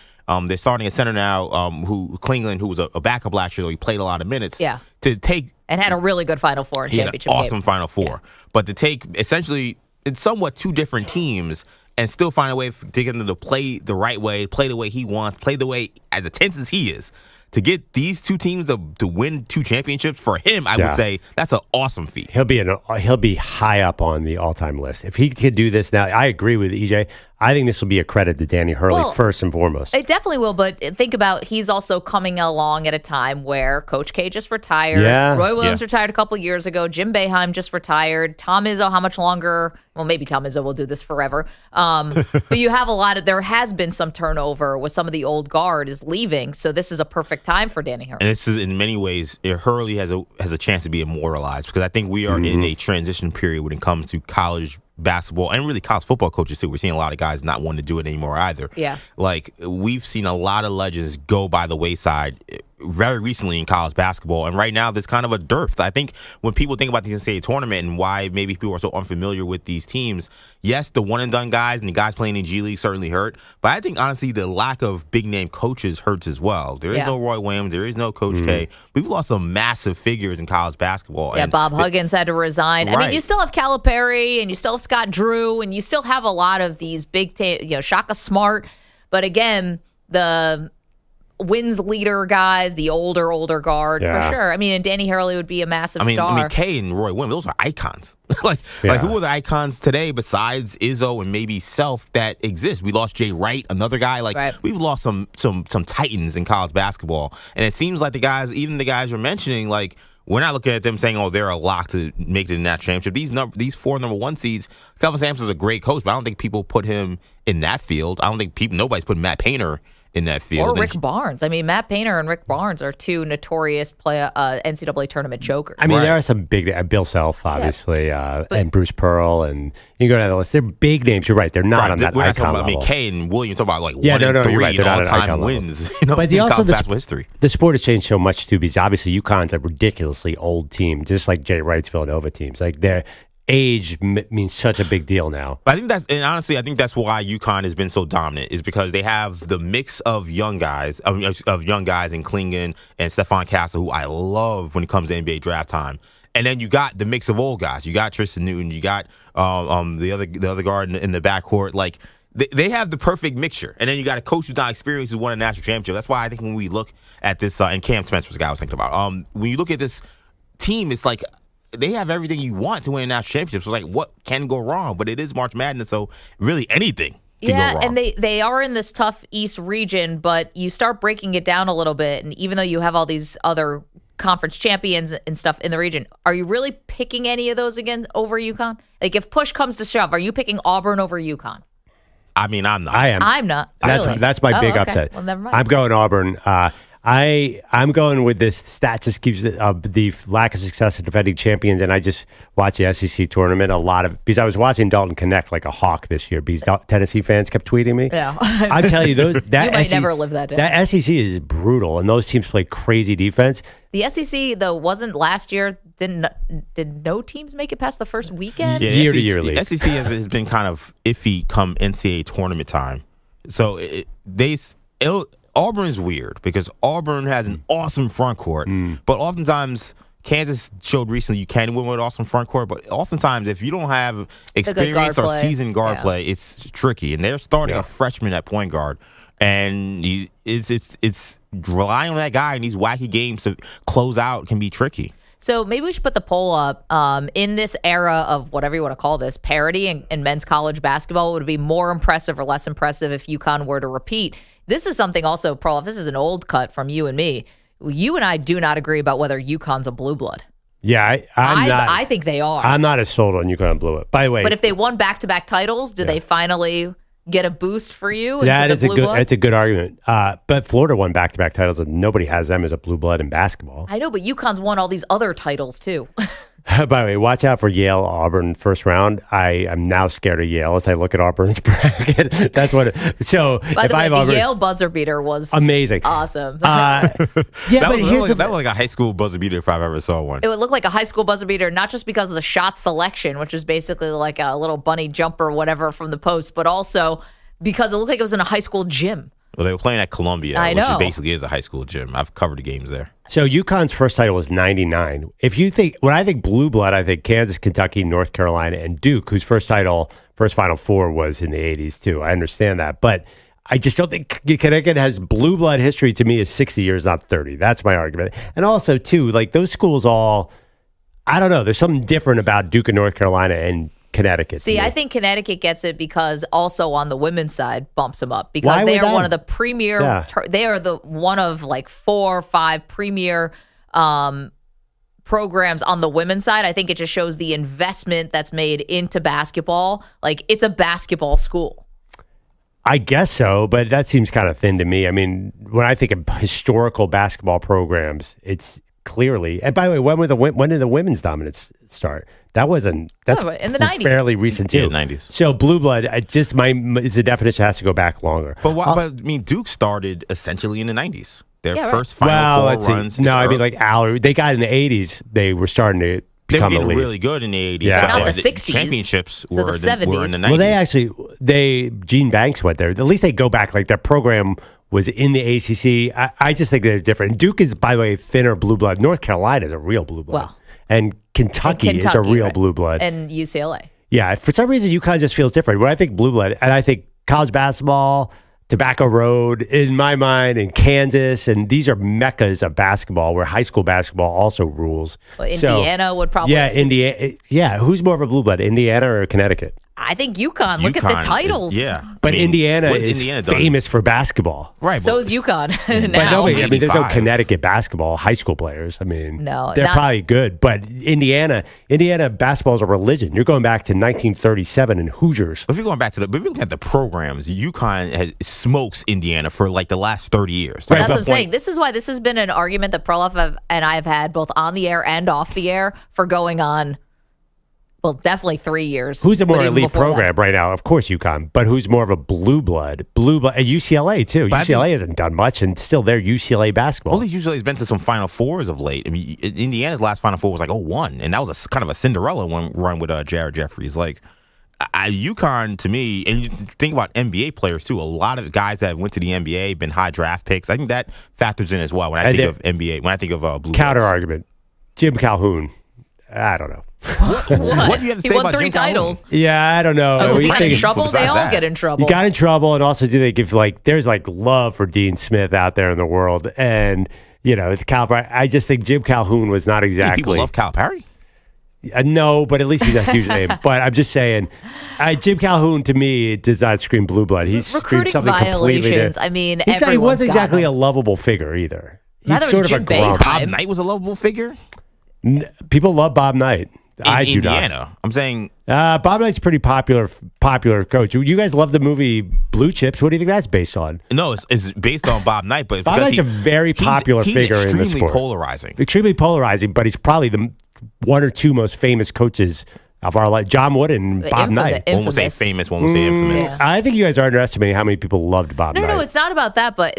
They're starting a center now, Klingland, who was a backup last year, though he played a lot of minutes. Yeah. To take and had a really good Final Four and championship an awesome game. Final Four, but to take essentially it's somewhat two different teams and still find a way to get them to play the right way, play the way he wants, play the way as intense as he is. To get these two teams to win two championships for him, I would say that's an awesome feat. He'll be high up on the all-time list. If he could do this now, I agree with EJ. I think this will be a credit to Danny Hurley first and foremost. It definitely will, but think about he's also coming along at a time where Coach K just retired. Yeah. Roy Williams retired a couple years ago. Jim Boeheim just retired. Tom Izzo, how much longer? Well, maybe Tom Izzo will do this forever. But you have there has been some turnover with some of the old guard is leaving, so this is a perfect time for Danny Hurley. And this is, in many ways, Hurley has a chance to be immortalized because I think we are in a transition period when it comes to college basketball and really college football coaches too. We're seeing a lot of guys not wanting to do it anymore either. Yeah. Like we've seen a lot of legends go by the wayside very recently in college basketball, and right now there's kind of a dearth. I think when people think about the NCAA tournament and why maybe people are so unfamiliar with these teams, yes, the one and done guys and the guys playing in G League certainly hurt, but I think honestly the lack of big name coaches hurts as well. There is no Roy Williams, there is no Coach K. We've lost some massive figures in college basketball. Yeah, Bob Huggins had to resign. I mean, you still have Calipari and you still have Scott Drew and you still have a lot of these big, Shaka Smart, but again, the wins leader guys, the older guard for sure. I mean, and Danny Hurley would be a massive star. I mean, Kay and Roy Williams, those are icons. like who are the icons today besides Izzo and maybe Self that exist? We lost Jay Wright, another guy. We've lost some titans in college basketball, and it seems like the guys you're mentioning, like we're not looking at them saying, oh, they're a lock to make it in that championship. These four number one seeds, Kelvin Sampson's a great coach, but I don't think people put him in that field. I don't think nobody's putting Matt Painter in that field. Or Rick Barnes. I mean, Matt Painter and Rick Barnes are two notorious NCAA tournament jokers. I mean, there are some big Bill Self, obviously, and Bruce Pearl, and you go down the list. They're big names. You're right. They're not on that we're not icon talking about, level. I mean, Kay and William talk about like Yeah, 1 and 3 you're right. They're not on all-time icon wins. level. You know, But in also college the basketball history. The sport has changed so much too, because obviously UConn's a ridiculously old team, just like Jay Wright's Villanova teams. Like their age means such a big deal now. But I think honestly, I think that's why UConn has been so dominant, is because they have the mix of young guys, of young guys in Klingon and Stephon Castle, who I love when it comes to NBA draft time. And then you got the mix of old guys. You got Tristan Newton. You got the other guard in the backcourt. Like they have the perfect mixture. And then you got a coach who's not experienced, who won a national championship. That's why I think when we look at this, and Cam Spencer was the guy I was thinking about. When you look at this team, it's like they have everything you want to win a national championship. So like, what can go wrong? But it is March Madness, so really anything can go wrong. And they are in this tough East region, but you start breaking it down a little bit, and even though you have all these other conference champions and stuff in the region, are you really picking any of those again over UConn? Like, if push comes to shove, are you picking Auburn over UConn? I mean, I'm not. I am. I'm not. Really? That's my big okay. upset. Well, never mind. I'm going Auburn. I'm going with this stat just keeps the lack of success of defending champions, and I just watch the SEC tournament because I was watching Dalton Connect like a hawk this year because Tennessee fans kept tweeting me. Yeah. I tell you, you might never live that down. That SEC is brutal, and those teams play crazy defense. The SEC though wasn't last year. Did no teams make it past the first weekend? Yeah, year to year league. SEC has been kind of iffy come NCAA tournament time. So Auburn's weird because Auburn has an awesome front court, but oftentimes Kansas showed recently you can win with awesome front court, but oftentimes if you don't have experience or seasoned guard play, it's tricky. And they're starting a freshman at point guard, and it's relying on that guy in these wacky games to close out can be tricky. So maybe we should put the poll up. In this era of whatever you want to call this, parity in men's college basketball, would it be more impressive or less impressive if UConn were to repeat? This is something also, Perloff, this is an old cut from you and me. You and I do not agree about whether UConn's a blue blood. Yeah, I think they are. I'm not as sold on UConn Blue It. By the way, but if they won back-to-back titles, do they finally get a boost for you? That's a good argument. But Florida won back-to-back titles, and nobody has them as a blue blood in basketball. I know, but UConn's won all these other titles too. By the way, watch out for Yale Auburn first round. I am now scared of Yale as I look at Auburn's bracket. That's what. By the way, the Yale buzzer beater was amazing, awesome. That was like a high school buzzer beater if I've ever saw one. It would look like a high school buzzer beater, not just because of the shot selection, which is basically like a little bunny jumper or whatever from the post, but also because it looked like it was in a high school gym. Well, they were playing at Columbia, which basically is a high school gym. I've covered the games there. So UConn's first title was 99. When I think blue blood, I think Kansas, Kentucky, North Carolina, and Duke, whose first Final Four was in the 80s too. I understand that. But I just don't think Connecticut has blue blood history. To me, is 60 years, not 30. That's my argument. And also, too, like those schools all, I don't know, there's something different about Duke and North Carolina and Connecticut. See, I think Connecticut gets it because also on the women's side bumps them up because they are one of the premier. They are one of like 4 or 5 premier programs on the women's side. I think it just shows the investment that's made into basketball. Like it's a basketball school. I guess so, but that seems kind of thin to me. I mean, when I think of historical basketball programs, it's clearly. And by the way, when did the women's dominance start? That's in the 90s. Fairly recent too. Yeah, 90s. So blue blood, it's the definition has to go back longer. But I mean, Duke started essentially in the 90s. Their first Final Four runs. No, I mean like they got in the 80s. They were starting to become they were getting really good in the 80s. Yeah. Not the 60s. Championships were the 70s. in the 90s. Well, Gene Banks went there. At least they go back. Like their program was in the ACC. I just think they're different. Duke is, by the way, thinner blue blood. North Carolina is a real blue blood. Well, and Kentucky is a real blue blood. And UCLA. Yeah, for some reason, UConn just feels different. When I think blue blood, and I think college basketball, Tobacco Road, in my mind, and Kansas, and these are meccas of basketball where high school basketball also rules. Well, Indiana would probably. Yeah, Indiana. Yeah, who's more of a blue blood, Indiana or Connecticut? I think UConn. Look at the titles. But Indiana what has is Indiana done? famous for basketball. Right. So is UConn But now. no, I mean, there's no 85. Connecticut basketball high school players. I mean, No, they're not- probably good, but Indiana basketball is a religion. You're going back to 1937 and Hoosiers. If you're going back to if you're looking at the programs, UConn smokes Indiana for like the last 30 years. That's what I'm saying. This is why this has been an argument that Perloff and I have had both on the air and off the air for going on. Well, definitely 3 years. Who's a more but even elite before that. program right now? Of course, UConn. But who's more of a blue blood? And UCLA, too. But I UCLA think- hasn't done much, and still they're UCLA basketball. All these UCLA's been to some Final Fours of late. I mean, Indiana's last Final Four was like 01, and that was kind of a Cinderella run with Jared Jeffries. Like, UConn, to me, and you think about NBA players, too, a lot of guys that went to the NBA, been high draft picks. I think that factors in as well when I think of NBA, when I think of Blue Counter Bloods. argument. Jim Calhoun. I don't know. What do you have to He say won about 3 Jim Calhoun? titles. Yeah, I don't know. Oh, What does do he you get in think? trouble? They all get in trouble. You got in trouble, and also do they give there's love for Dean Smith out there in the world, and it's Calipari. I just think Jim Calhoun was not exactly. People love Calipari. No, but at least he's a huge name. But I'm just saying, Jim Calhoun to me does not scream blue blood. He's screamed Recruiting something completely violations. different. I mean, he everyone's wasn't got exactly them. a lovable figure either. He's Neither was sort of Jim a grump. Bob Knight was a lovable figure People love Bob Knight. I do Indiana. not. I'm saying Bob Knight's a pretty popular coach. You guys love the movie Blue Chips. What do you think that's based on? no, it's based on Bob Knight, but Bob Knight's a very popular figure in the extremely sport. polarizing. Extremely polarizing, but he's probably the one or two most famous coaches of our life. John Wood and Bob Knight. One will say famous, one will say infamous. I think you guys are underestimating how many people loved Bob Knight. No, it's not about that. But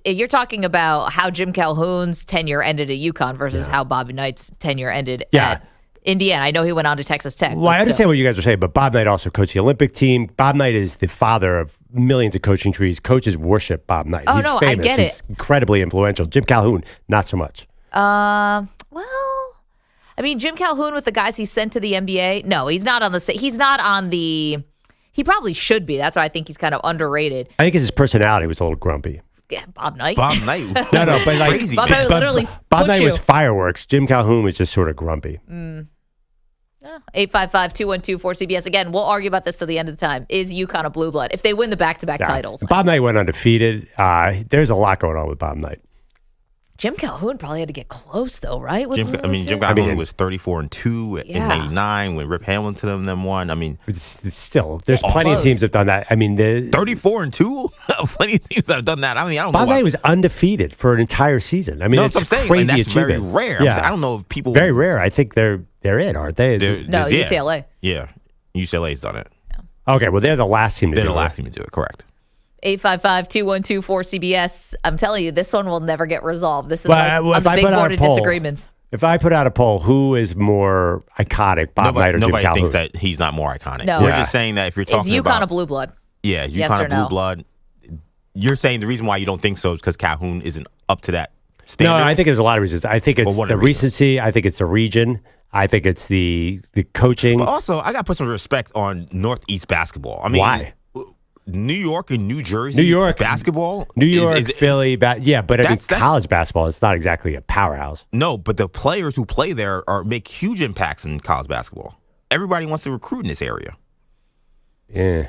you're talking about how Jim Calhoun's tenure ended at UConn versus how Bobby Knight's tenure ended at Indiana. I know he went on to Texas Tech. Well, I understand what you guys are saying, but Bob Knight also coached the Olympic team. Bob Knight is the father of millions of coaching trees. Coaches worship Bob Knight. Oh, He's no, I famous. get it. He's incredibly influential. Jim Calhoun, not so much. Well, I mean, Jim Calhoun with the guys he sent to the NBA. No, he's not on the. He's not on the. He probably should be. That's why I think he's kind of underrated. I think his personality was a little grumpy. Yeah, Bob Knight. Bob Knight. No, but like crazy. Bob Knight literally Bob put Knight you. was fireworks. Jim Calhoun was just sort of grumpy. 855-212-4CBS. Again, we'll argue about this till the end of the time. Is UConn a blue blood? If they win the back-to-back Yeah. titles. Bob Knight went undefeated. There's a lot going on with Bob Knight. Jim Calhoun probably had to get close, though, right? With Jim Willie Calhoun was 34-2 in Yeah. '99 when Rip Hamilton and them won. I mean, it's still there's plenty of teams that have done that. I mean, 34-2. Plenty of teams that have done that. I mean, I don't know. Bob Knight was undefeated for an entire season. I mean, No, it's that's what I'm saying. crazy And that's achievement. very rare. I'm Yeah. saying, I don't know if people very rare. I think they're it, aren't they? Is it- No, UCLA. Yeah, UCLA's done it. Okay, well, they're the last team to They're do the it. last team to do it. Correct. 855-212-4CBS. I'm telling you, this one will never get resolved. This is Well, like if on the I big put out board a of poll- disagreements. If I put out a poll, who is more iconic, Bob Knight or Jim Nobody Calhoun? thinks that he's not more iconic. No. We're Yeah. just saying that if you're Is talking UConn about a blue blood? yeah, Yes UConn or a blue no? blood. You're saying the reason why you don't think so is because Calhoun isn't up to that standard. No, I think there's a lot of reasons. I think it's what the are the reasons? recency. I think it's the region. I think it's the coaching. But also, I got to put some respect on Northeast basketball. I mean, Why? New York and New Jersey, New York basketball, New York, is Philly, yeah, but I mean, That's- college basketball, it's not exactly a powerhouse. no, but the players who play there make huge impacts in college basketball. Everybody wants to recruit in this area. Yeah.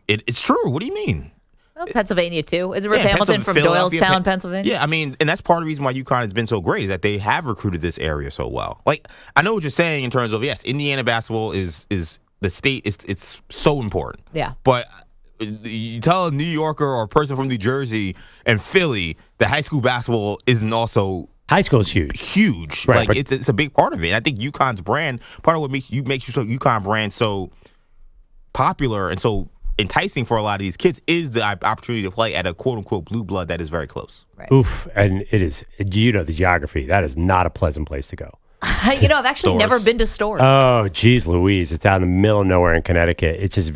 It's true. What do you mean? Well, Pennsylvania, too. Is it Rip Yeah, Hamilton from Philadelphia, Doylestown, Pennsylvania? Yeah, I mean, and that's part of the reason why UConn has been so great is that they have recruited this area so well. Like, I know what you're saying in terms of, yes, Indiana basketball is the state, it's so important. Yeah. But you tell a New Yorker or a person from New Jersey and Philly that high school basketball isn't also high school is huge. Right, like but- it's a big part of it. And I think UConn's brand, part of what makes UConn brand so popular and so enticing for a lot of these kids is the opportunity to play at a quote unquote blue blood that is very close. Oof, and it is. The geography. That is not a pleasant place to go. I've actually never been to Stores. Oh, geez, Louise! It's out in the middle of nowhere in Connecticut. It's just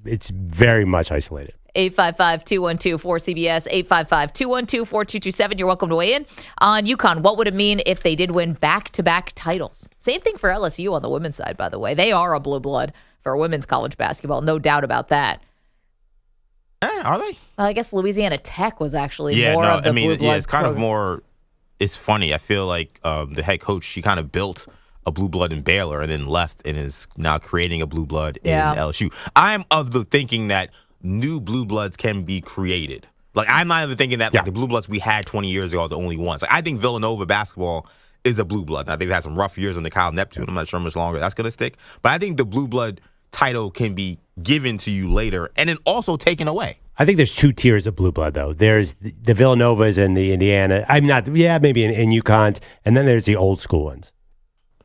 it's very much isolated. 855-212-4CBS, 855-212-4227. You're welcome to weigh in on UConn. What would it mean if they did win back-to-back titles? Same thing for LSU on the women's side, by the way. They are a blue blood for women's college basketball. No doubt about that. Are they? Well, I guess Louisiana Tech was actually Yeah, more no, of the I mean, blue blood it's kind of program. more. It's funny. I feel like the head coach, she kind of built a blue blood in Baylor and then left and is now creating a blue blood in Yeah. LSU. I'm of the thinking that new blue bloods can be created. Like, I'm not even thinking that like the blue bloods we had 20 years ago are the only ones. Like, I think Villanova basketball is a blue blood. Now, they've had some rough years in the Kyle Neptune. I'm not sure how much longer that's going to stick. But I think the blue blood title can be given to you later and then also taken away. I think there's 2 tiers of blue blood, though. There's the Villanovas and the Indiana. I'm not, maybe in UConn. And then there's the old school ones.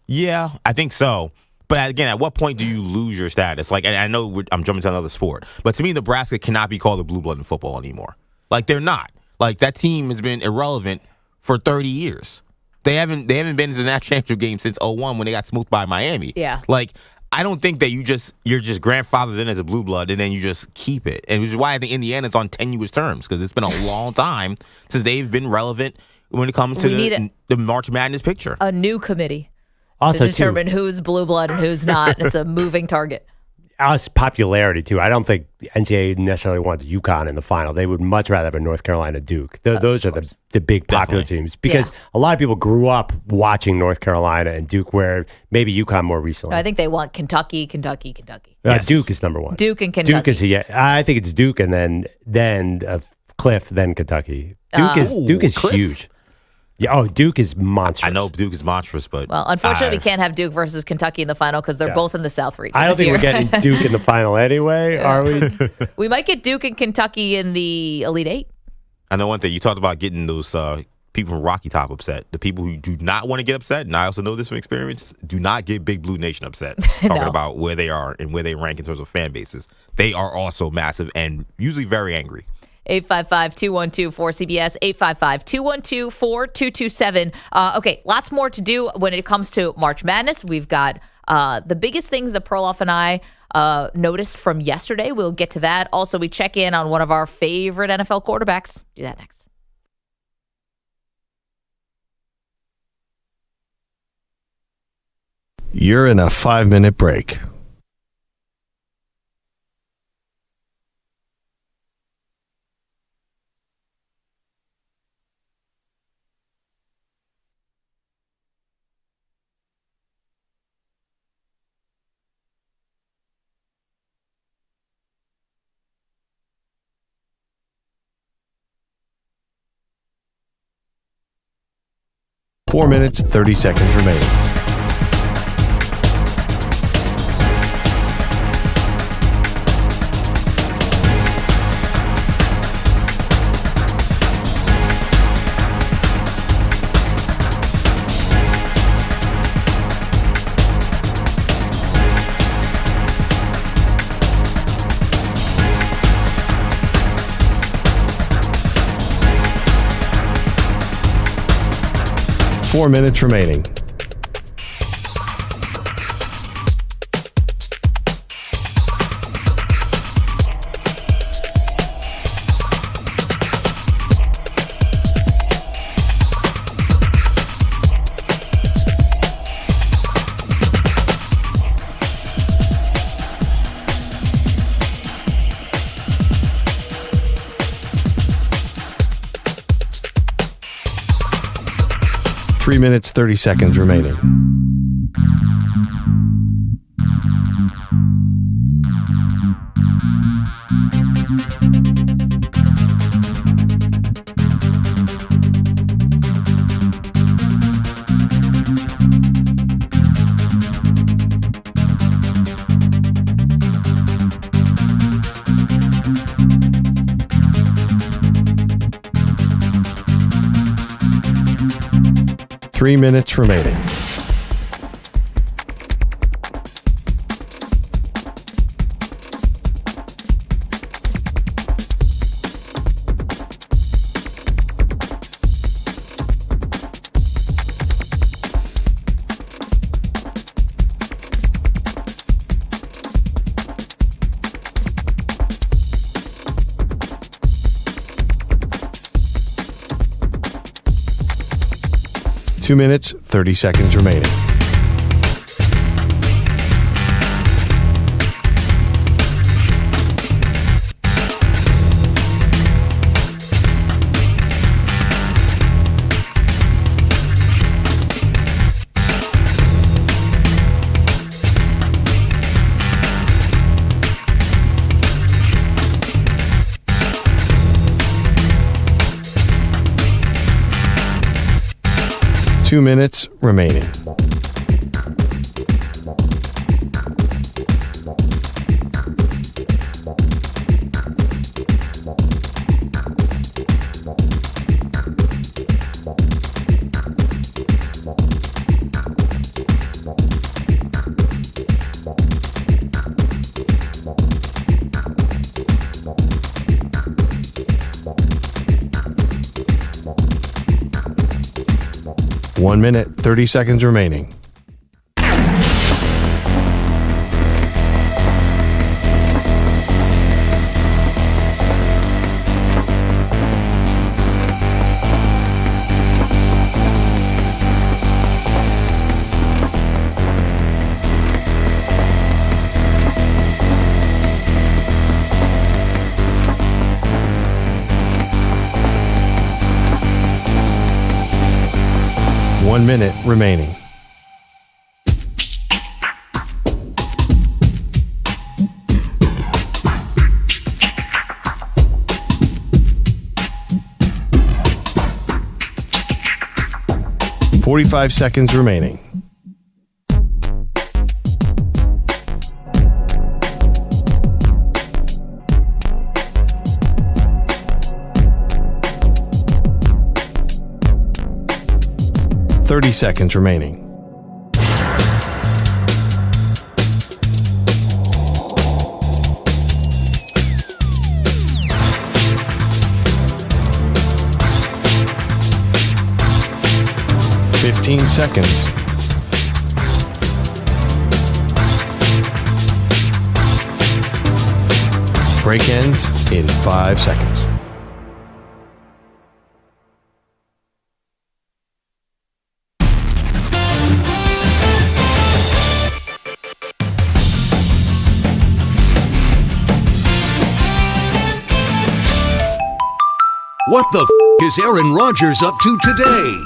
Yeah, I think so. But again, at what point do you lose your status? Like, and I know I'm jumping to another sport, but to me, Nebraska cannot be called a blue blood in football anymore. Like, they're not. Like, that team has been irrelevant for 30 years. They haven't been in the national championship game since 2001 when they got smoothed by Miami. Yeah. Like, I don't think that you're just grandfathered in as a blue blood and then you just keep it. And which is why I think Indiana's on tenuous terms, because it's been a long time since they've been relevant when it comes to the March Madness picture. A new committee Also, to determine who's blue blood and who's not. It's a moving target. Us popularity, too. I don't think NCAA necessarily wants UConn in the final. They would much rather have a North Carolina Duke. Those are the big popular teams. Because a lot of people grew up watching North Carolina and Duke, where maybe UConn more recently. No, I think they want Kentucky. Duke is number 1. Duke and Kentucky. Duke is, I think it's Duke and then Cliff, then Kentucky. Duke is Cliff? huge. Yeah, Duke is monstrous. I know Duke is monstrous, but Well, unfortunately, we can't have Duke versus Kentucky in the final because they're both in the South region. I don't this think year. we're getting Duke in the final anyway, are we? We might get Duke and Kentucky in the Elite Eight. I know one thing. You talked about getting those people from Rocky Top upset. The people who do not want to get upset, and I also know this from experience, do not get Big Blue Nation upset. Talking about where they are and where they rank in terms of fan bases. They are also massive and usually very angry. 855-212-4CBS, 855-212-4227. Okay, lots more to do when it comes to March Madness. We've got the biggest things that Perloff and I noticed from yesterday. We'll get to that. Also, we check in on one of our favorite NFL quarterbacks. Do that next. You're in a 5-minute break. Four minutes, 30 seconds remaining. Four minutes remaining. Three minutes, 30 seconds remaining. Three minutes remaining. Two minutes, 30 seconds remaining. 2 minutes remaining. One minute, 30 seconds remaining. One minute remaining. $45 seconds remaining. $30 seconds remaining. $15 seconds. Break ends in 5 seconds. What the is Aaron Rodgers up to today?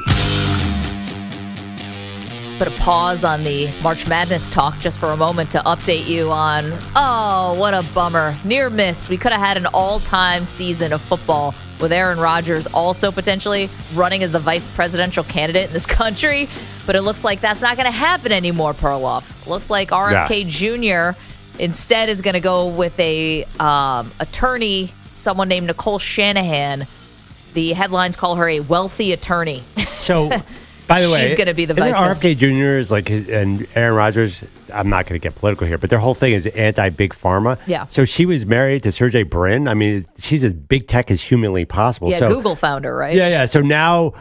Put a pause on the March Madness talk just for a moment to update you on, oh, what a bummer. Near miss. We could have had an all-time season of football with Aaron Rodgers also potentially running as the vice presidential candidate in this country. But it looks like that's not going to happen anymore, Perloff. Looks like RFK Jr. instead is going to go with a attorney, someone named Nicole Shanahan. The headlines call her a wealthy attorney. So, by the way, she's going to be the vice RFK Jr. is like, and Aaron Rodgers, I'm not going to get political here, but their whole thing is anti-big pharma. Yeah. So she was married to Sergey Brin. I mean, she's as big tech as humanly possible. Yeah, so, Google founder, right? Yeah. So now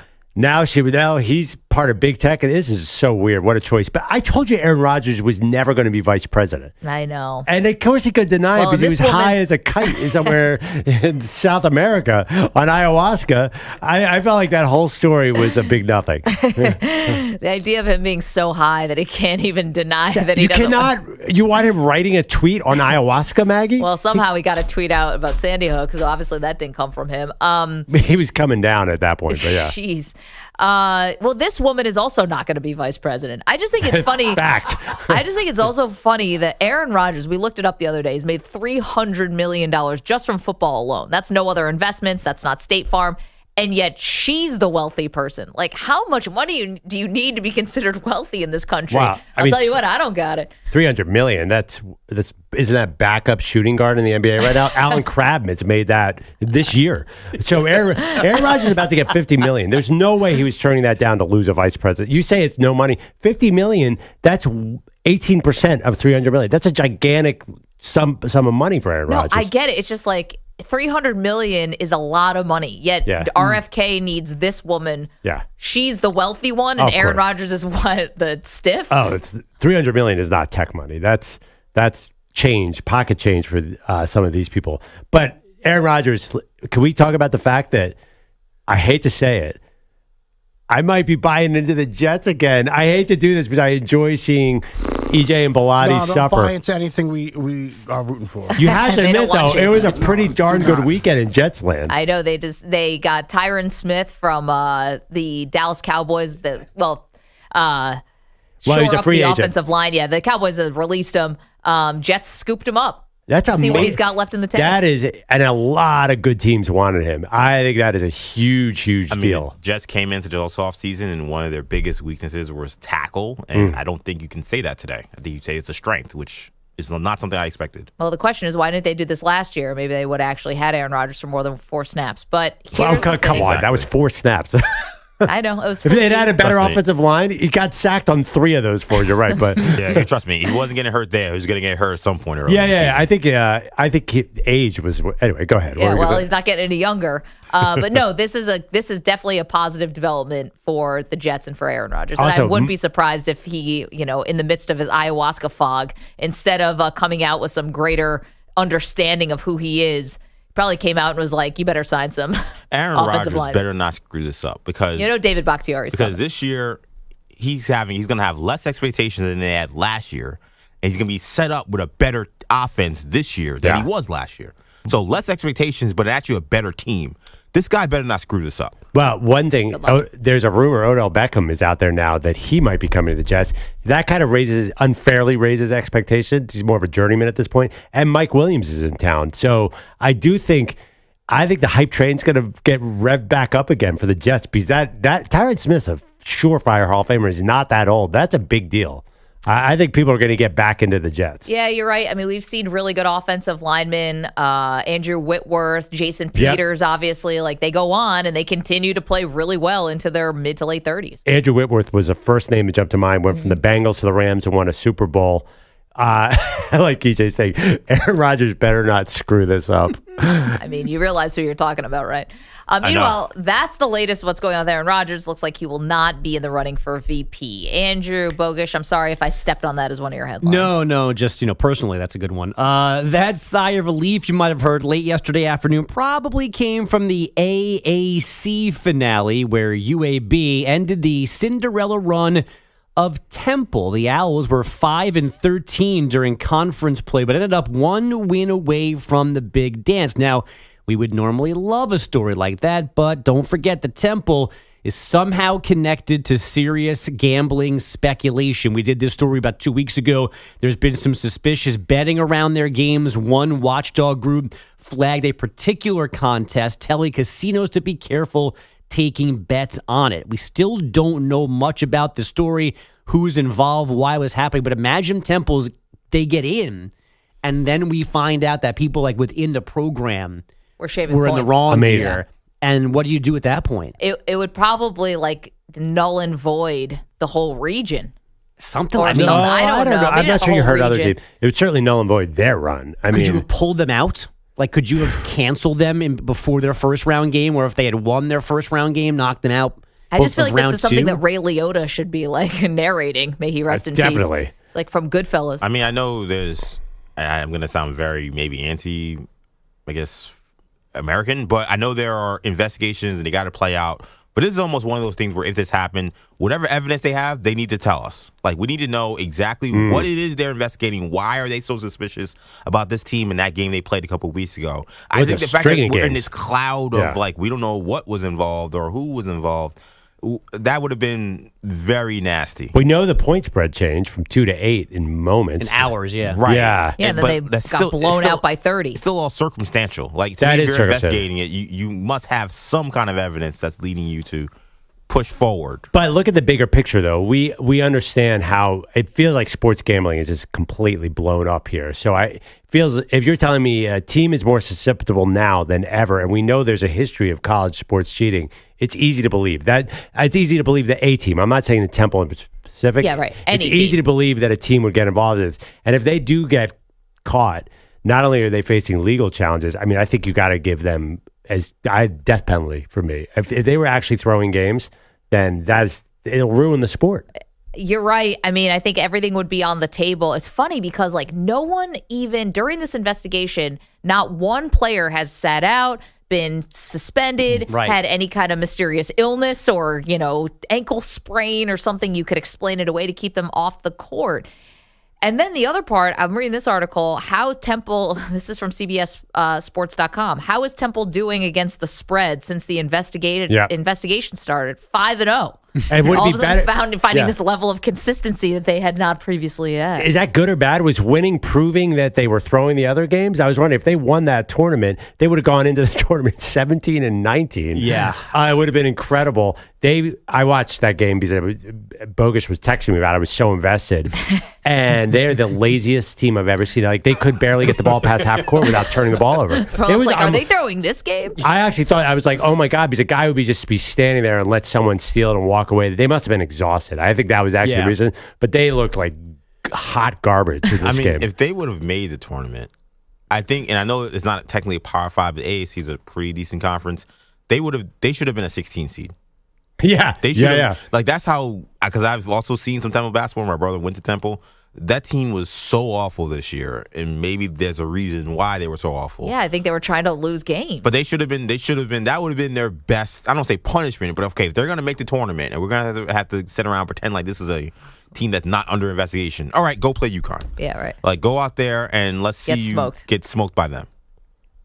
he's part of big tech, and this is so weird. What a choice! But I told you Aaron Rodgers was never going to be vice president. I know. And of course he could deny it because he was high as a kite somewhere in South America on ayahuasca. I felt like that whole story was a big nothing. The idea of him being so high that he can't even deny that he doesn't. You want him writing a tweet on ayahuasca, Maggie? Well, somehow he got a tweet out about Sandy Hook because obviously that didn't come from him. He was coming down at that point, but yeah. Jeez. Well, this woman is also not going to be vice president. I just think it's funny. Fact. I just think it's also funny that Aaron Rodgers, we looked it up the other day, has made $300 million just from football alone. That's no other investments. That's not State Farm. And yet she's the wealthy person. Like, how much money do you need to be considered wealthy in this country? Wow. I'll tell you what, I don't got it. $300 million. That's isn't that backup shooting guard in the NBA right now? Alan Krabman's made that this year. So Aaron Rodgers is about to get $50 million. There's no way he was turning that down to lose a vice president. You say it's no money. $50 million. That's 18% of $300 million. That's a gigantic sum of money for Aaron Rodgers. I get it. It's just like $300 million is a lot of money. Yet RFK needs this woman. Yeah. She's the wealthy one, and Aaron Rodgers is what, the stiff? Oh, it's $300 million is not tech money. That's change, pocket change for some of these people. But Aaron Rodgers, can we talk about the fact that, I hate to say it, I might be buying into the Jets again. I hate to do this because I enjoy seeing EJ and Bellotti suffer. Don't buy into anything we are rooting for. You have to admit, though, it was a pretty darn good weekend in Jets land. I know they got Tyron Smith from the Dallas Cowboys. He's a free agent. Offensive line. Yeah, the Cowboys have released him. Jets scooped him up. That's See amazing. what he's got left in the tank. That is, and a lot of good teams wanted him. I think that is a huge deal. The Jets came into the offseason, and one of their biggest weaknesses was tackle, and I don't think you can say that today. I think you say it's a strength, which is not something I expected. Well, the question is, why didn't they do this last year? Maybe they would have actually had Aaron Rodgers for more than 4 snaps. But here's the come thing. on, that was 4 snaps. I know. It was If they had a better Trust me. offensive line, he got sacked on 3 of those 4. You're right, but Yeah, you trust me. He wasn't getting hurt there. He was going to get hurt at some point early. in the yeah. season. I think age was anyway. Go ahead. What Yeah, were you well, gonna he's not getting any younger. But no, this is definitely a positive development for the Jets and for Aaron Rodgers. And I Also, wouldn't be surprised if he, in the midst of his ayahuasca fog, instead of coming out with some greater understanding of who he is, probably came out and was like, "You better sign some Aaron offensive Rodgers line." better not screw this up because David Bakhtiari's because coming. this year he's going to have less expectations than they had last year, and he's going to be set up with a better offense this year than he was last year. So less expectations, but actually a better team. This guy better not screw this up. Well, one thing, there's a rumor Odell Beckham is out there now that he might be coming to the Jets. That kind of unfairly raises expectations. He's more of a journeyman at this point. And Mike Williams is in town. So I think the hype train's going to get revved back up again for the Jets because that Tyron Smith's a surefire Hall of Famer. He's not that old. That's a big deal. I think people are going to get back into the Jets. Yeah, you're right. I mean, we've seen really good offensive linemen, Andrew Whitworth, Jason Peters, obviously. Like, they go on and they continue to play really well into their mid to late 30s. Andrew Whitworth was the first name that jumped to mind. Went from the Bengals to the Rams and won a Super Bowl. I like EJ saying, Aaron Rodgers better not screw this up. I mean, you realize who you're talking about, right? Meanwhile, that's the latest what's going on with Aaron Rodgers. Looks like he will not be in the running for VP. Andrew Bogish, I'm sorry if I stepped on that as one of your headlines. No, just, personally, that's a good one. That sigh of relief you might have heard late yesterday afternoon probably came from the AAC finale where UAB ended the Cinderella run of Temple. The Owls were 5-13 during conference play, but ended up 1 win away from the big dance. Now, we would normally love a story like that, but don't forget that Temple is somehow connected to serious gambling speculation. We did this story about 2 weeks ago. There's been some suspicious betting around their games. One watchdog group flagged a particular contest, telling casinos to be careful taking bets on it. We still don't know much about the story, who's involved, why it was happening, but imagine Temple's, they get in, and then we find out that people like within the program We're in the wrong here. And what do you do at that point? It would probably null and void the whole region. Something Or like something. that. I don't know. I'm Maybe not the sure you whole heard other region. teams. It would certainly null and void their run. Could you have pulled them out? Like, could you have canceled them before their first round game, or if they had won their first round game, knocked them out? I just feel like this round is something two? that Ray Liotta should be narrating. May he rest in peace. Definitely. It's like from Goodfellas. I mean, I know I'm going to sound very maybe American, but I know there are investigations and they got to play out. But this is almost one of those things where if this happened, whatever evidence they have, they need to tell us. Like, we need to know exactly what it is they're investigating. Why are they so suspicious about this team in that game they played a couple of weeks ago? I think the fact that we're in this cloud of, we don't know what was involved or who was involved, that would have been very nasty. We know the point spread changed from 2 to 8 in moments. In hours, yeah. Right. Yeah. Yeah, and then they got blown out by 30. It's still all circumstantial. Like, to That me, is if you're circumstantial. investigating it, you must have some kind of evidence that's leading you to push forward. But look at the bigger picture, though. We understand how it feels like sports gambling is just completely blown up here. So if you're telling me a team is more susceptible now than ever, and we know there's a history of college sports cheating, it's easy to believe that. It's easy to believe the A team. I'm not saying the Temple in specific. Yeah, right. It's Any easy team. to believe that a team would get involved in this. And if they do get caught, not only are they facing legal challenges, I mean, I think you got to give them death penalty for me. If they were actually throwing games, then it'll ruin the sport. You're right. I mean, I think everything would be on the table. It's funny because no one even during this investigation, not one player has sat out, been suspended, had any kind of mysterious illness or, ankle sprain or something you could explain it away to keep them off the court. And then the other part, I'm reading this article, how Temple, this is from CBSSports.com, how is Temple doing against the spread since the investigation started? 5-0. And would All it of be a sudden better? finding Yeah. this level of consistency that they had not previously had. Is that good or bad? Was winning proving that they were throwing the other games? I was wondering if they won that tournament, they would have gone into the tournament 17-19. Yeah. It would have been incredible. I watched that game because Bogus was texting me about it. I was so invested. And they're the laziest team I've ever seen. Like, they could barely get the ball past half court without turning the ball over. Bro, are they throwing this game? I actually thought, I was like, oh my God, because a guy would just be standing there and let someone steal it and walk away. They must have been exhausted. I think that was actually the reason. But they looked like hot garbage in this game. If they would have made the tournament, I think, and I know it's not technically a Power 5, but AAC is a pretty decent conference. They should have been a 16 seed. Yeah. They should have. Like, that's how, because I've also seen some Temple basketball. My brother went to Temple. That team was so awful this year, and maybe there's a reason why they were so awful. Yeah, I think they were trying to lose games. But they should have been, that would have been their best, I don't say punishment, but okay, if they're going to make the tournament, and we're going to have to sit around and pretend like this is a team that's not under investigation, all right, go play UConn. Yeah, right. Like, go out there and let's see you get smoked by them.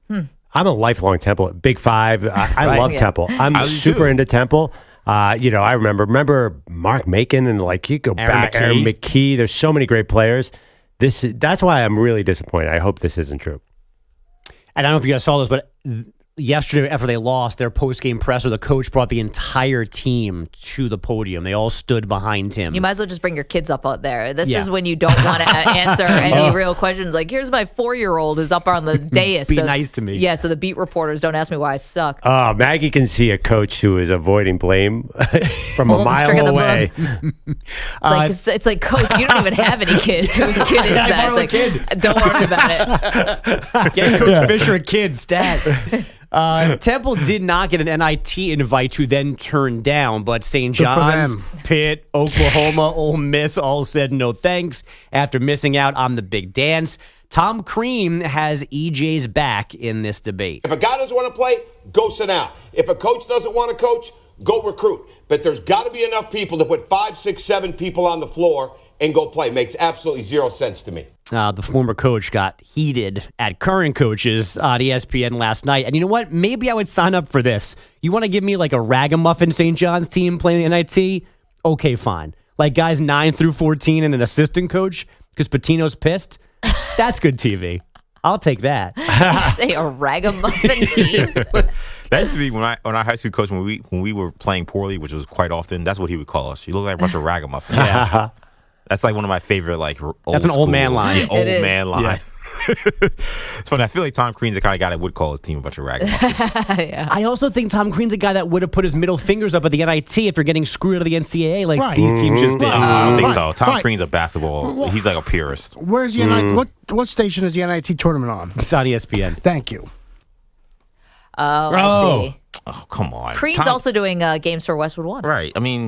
I'm a lifelong Temple, Big Five. I love Temple. I'm I do super too. into Temple. I remember Mark Macon and you go back, Aaron McKee. There's so many great players. That's why I'm really disappointed. I hope this isn't true. And I don't know if you guys saw this, but yesterday after they lost their post-game presser, the coach brought the entire team to the podium. They all stood behind him. You might as well just bring your kids up out there. This Yeah. is when you don't want to answer any real questions. Like, here's my 4-year-old who's up on the dais. Be nice to me. Yeah, so the beat reporters don't ask me why I suck. Maggie can see a coach who is avoiding blame from a mile away. It's like, Coach, you don't even have any kids. Whose kid is that? It's like, don't worry about it. Get Coach Fisher a kid, stat. Temple did not get an NIT invite to then turn down, but St. John's, Pitt, Oklahoma, Ole Miss all said no thanks after missing out on the big dance. Tom Crean has EJ's back in this debate. If a guy doesn't want to play, go sit down. If a coach doesn't want to coach, go recruit. But there's got to be enough people to put 5, 6, 7 people on the floor and go play. Makes absolutely zero sense to me. The former coach got heated at current coaches on ESPN last night. And you know what? Maybe I would sign up for this. You want to give me like a ragamuffin St. John's team playing the NIT? Okay, fine. Like guys 9 through 14 and an assistant coach because Patino's pissed? That's good TV. I'll take that. You say a ragamuffin team? That used to be when our high school coach, when we were playing poorly, which was quite often, that's what he would call us. You look like a bunch of ragamuffins. Yeah. That's like one of my favorite, That's an old man line. Yeah, old man line. Yeah. It's funny. I feel like Tom Crean's the kind of guy that would call his team a bunch of ragamuffins. Yeah. I also think Tom Crean's a guy that would have put his middle fingers up at the NIT after getting screwed out of the NCAA like these teams just did. I don't think so. Tom Crean's a basketball. He's like a purist. Where's the NIT? What station is the NIT tournament on? It's on ESPN. Thank you. Oh, I see. Oh, come on. Crean's also doing games for Westwood One. Right. I mean,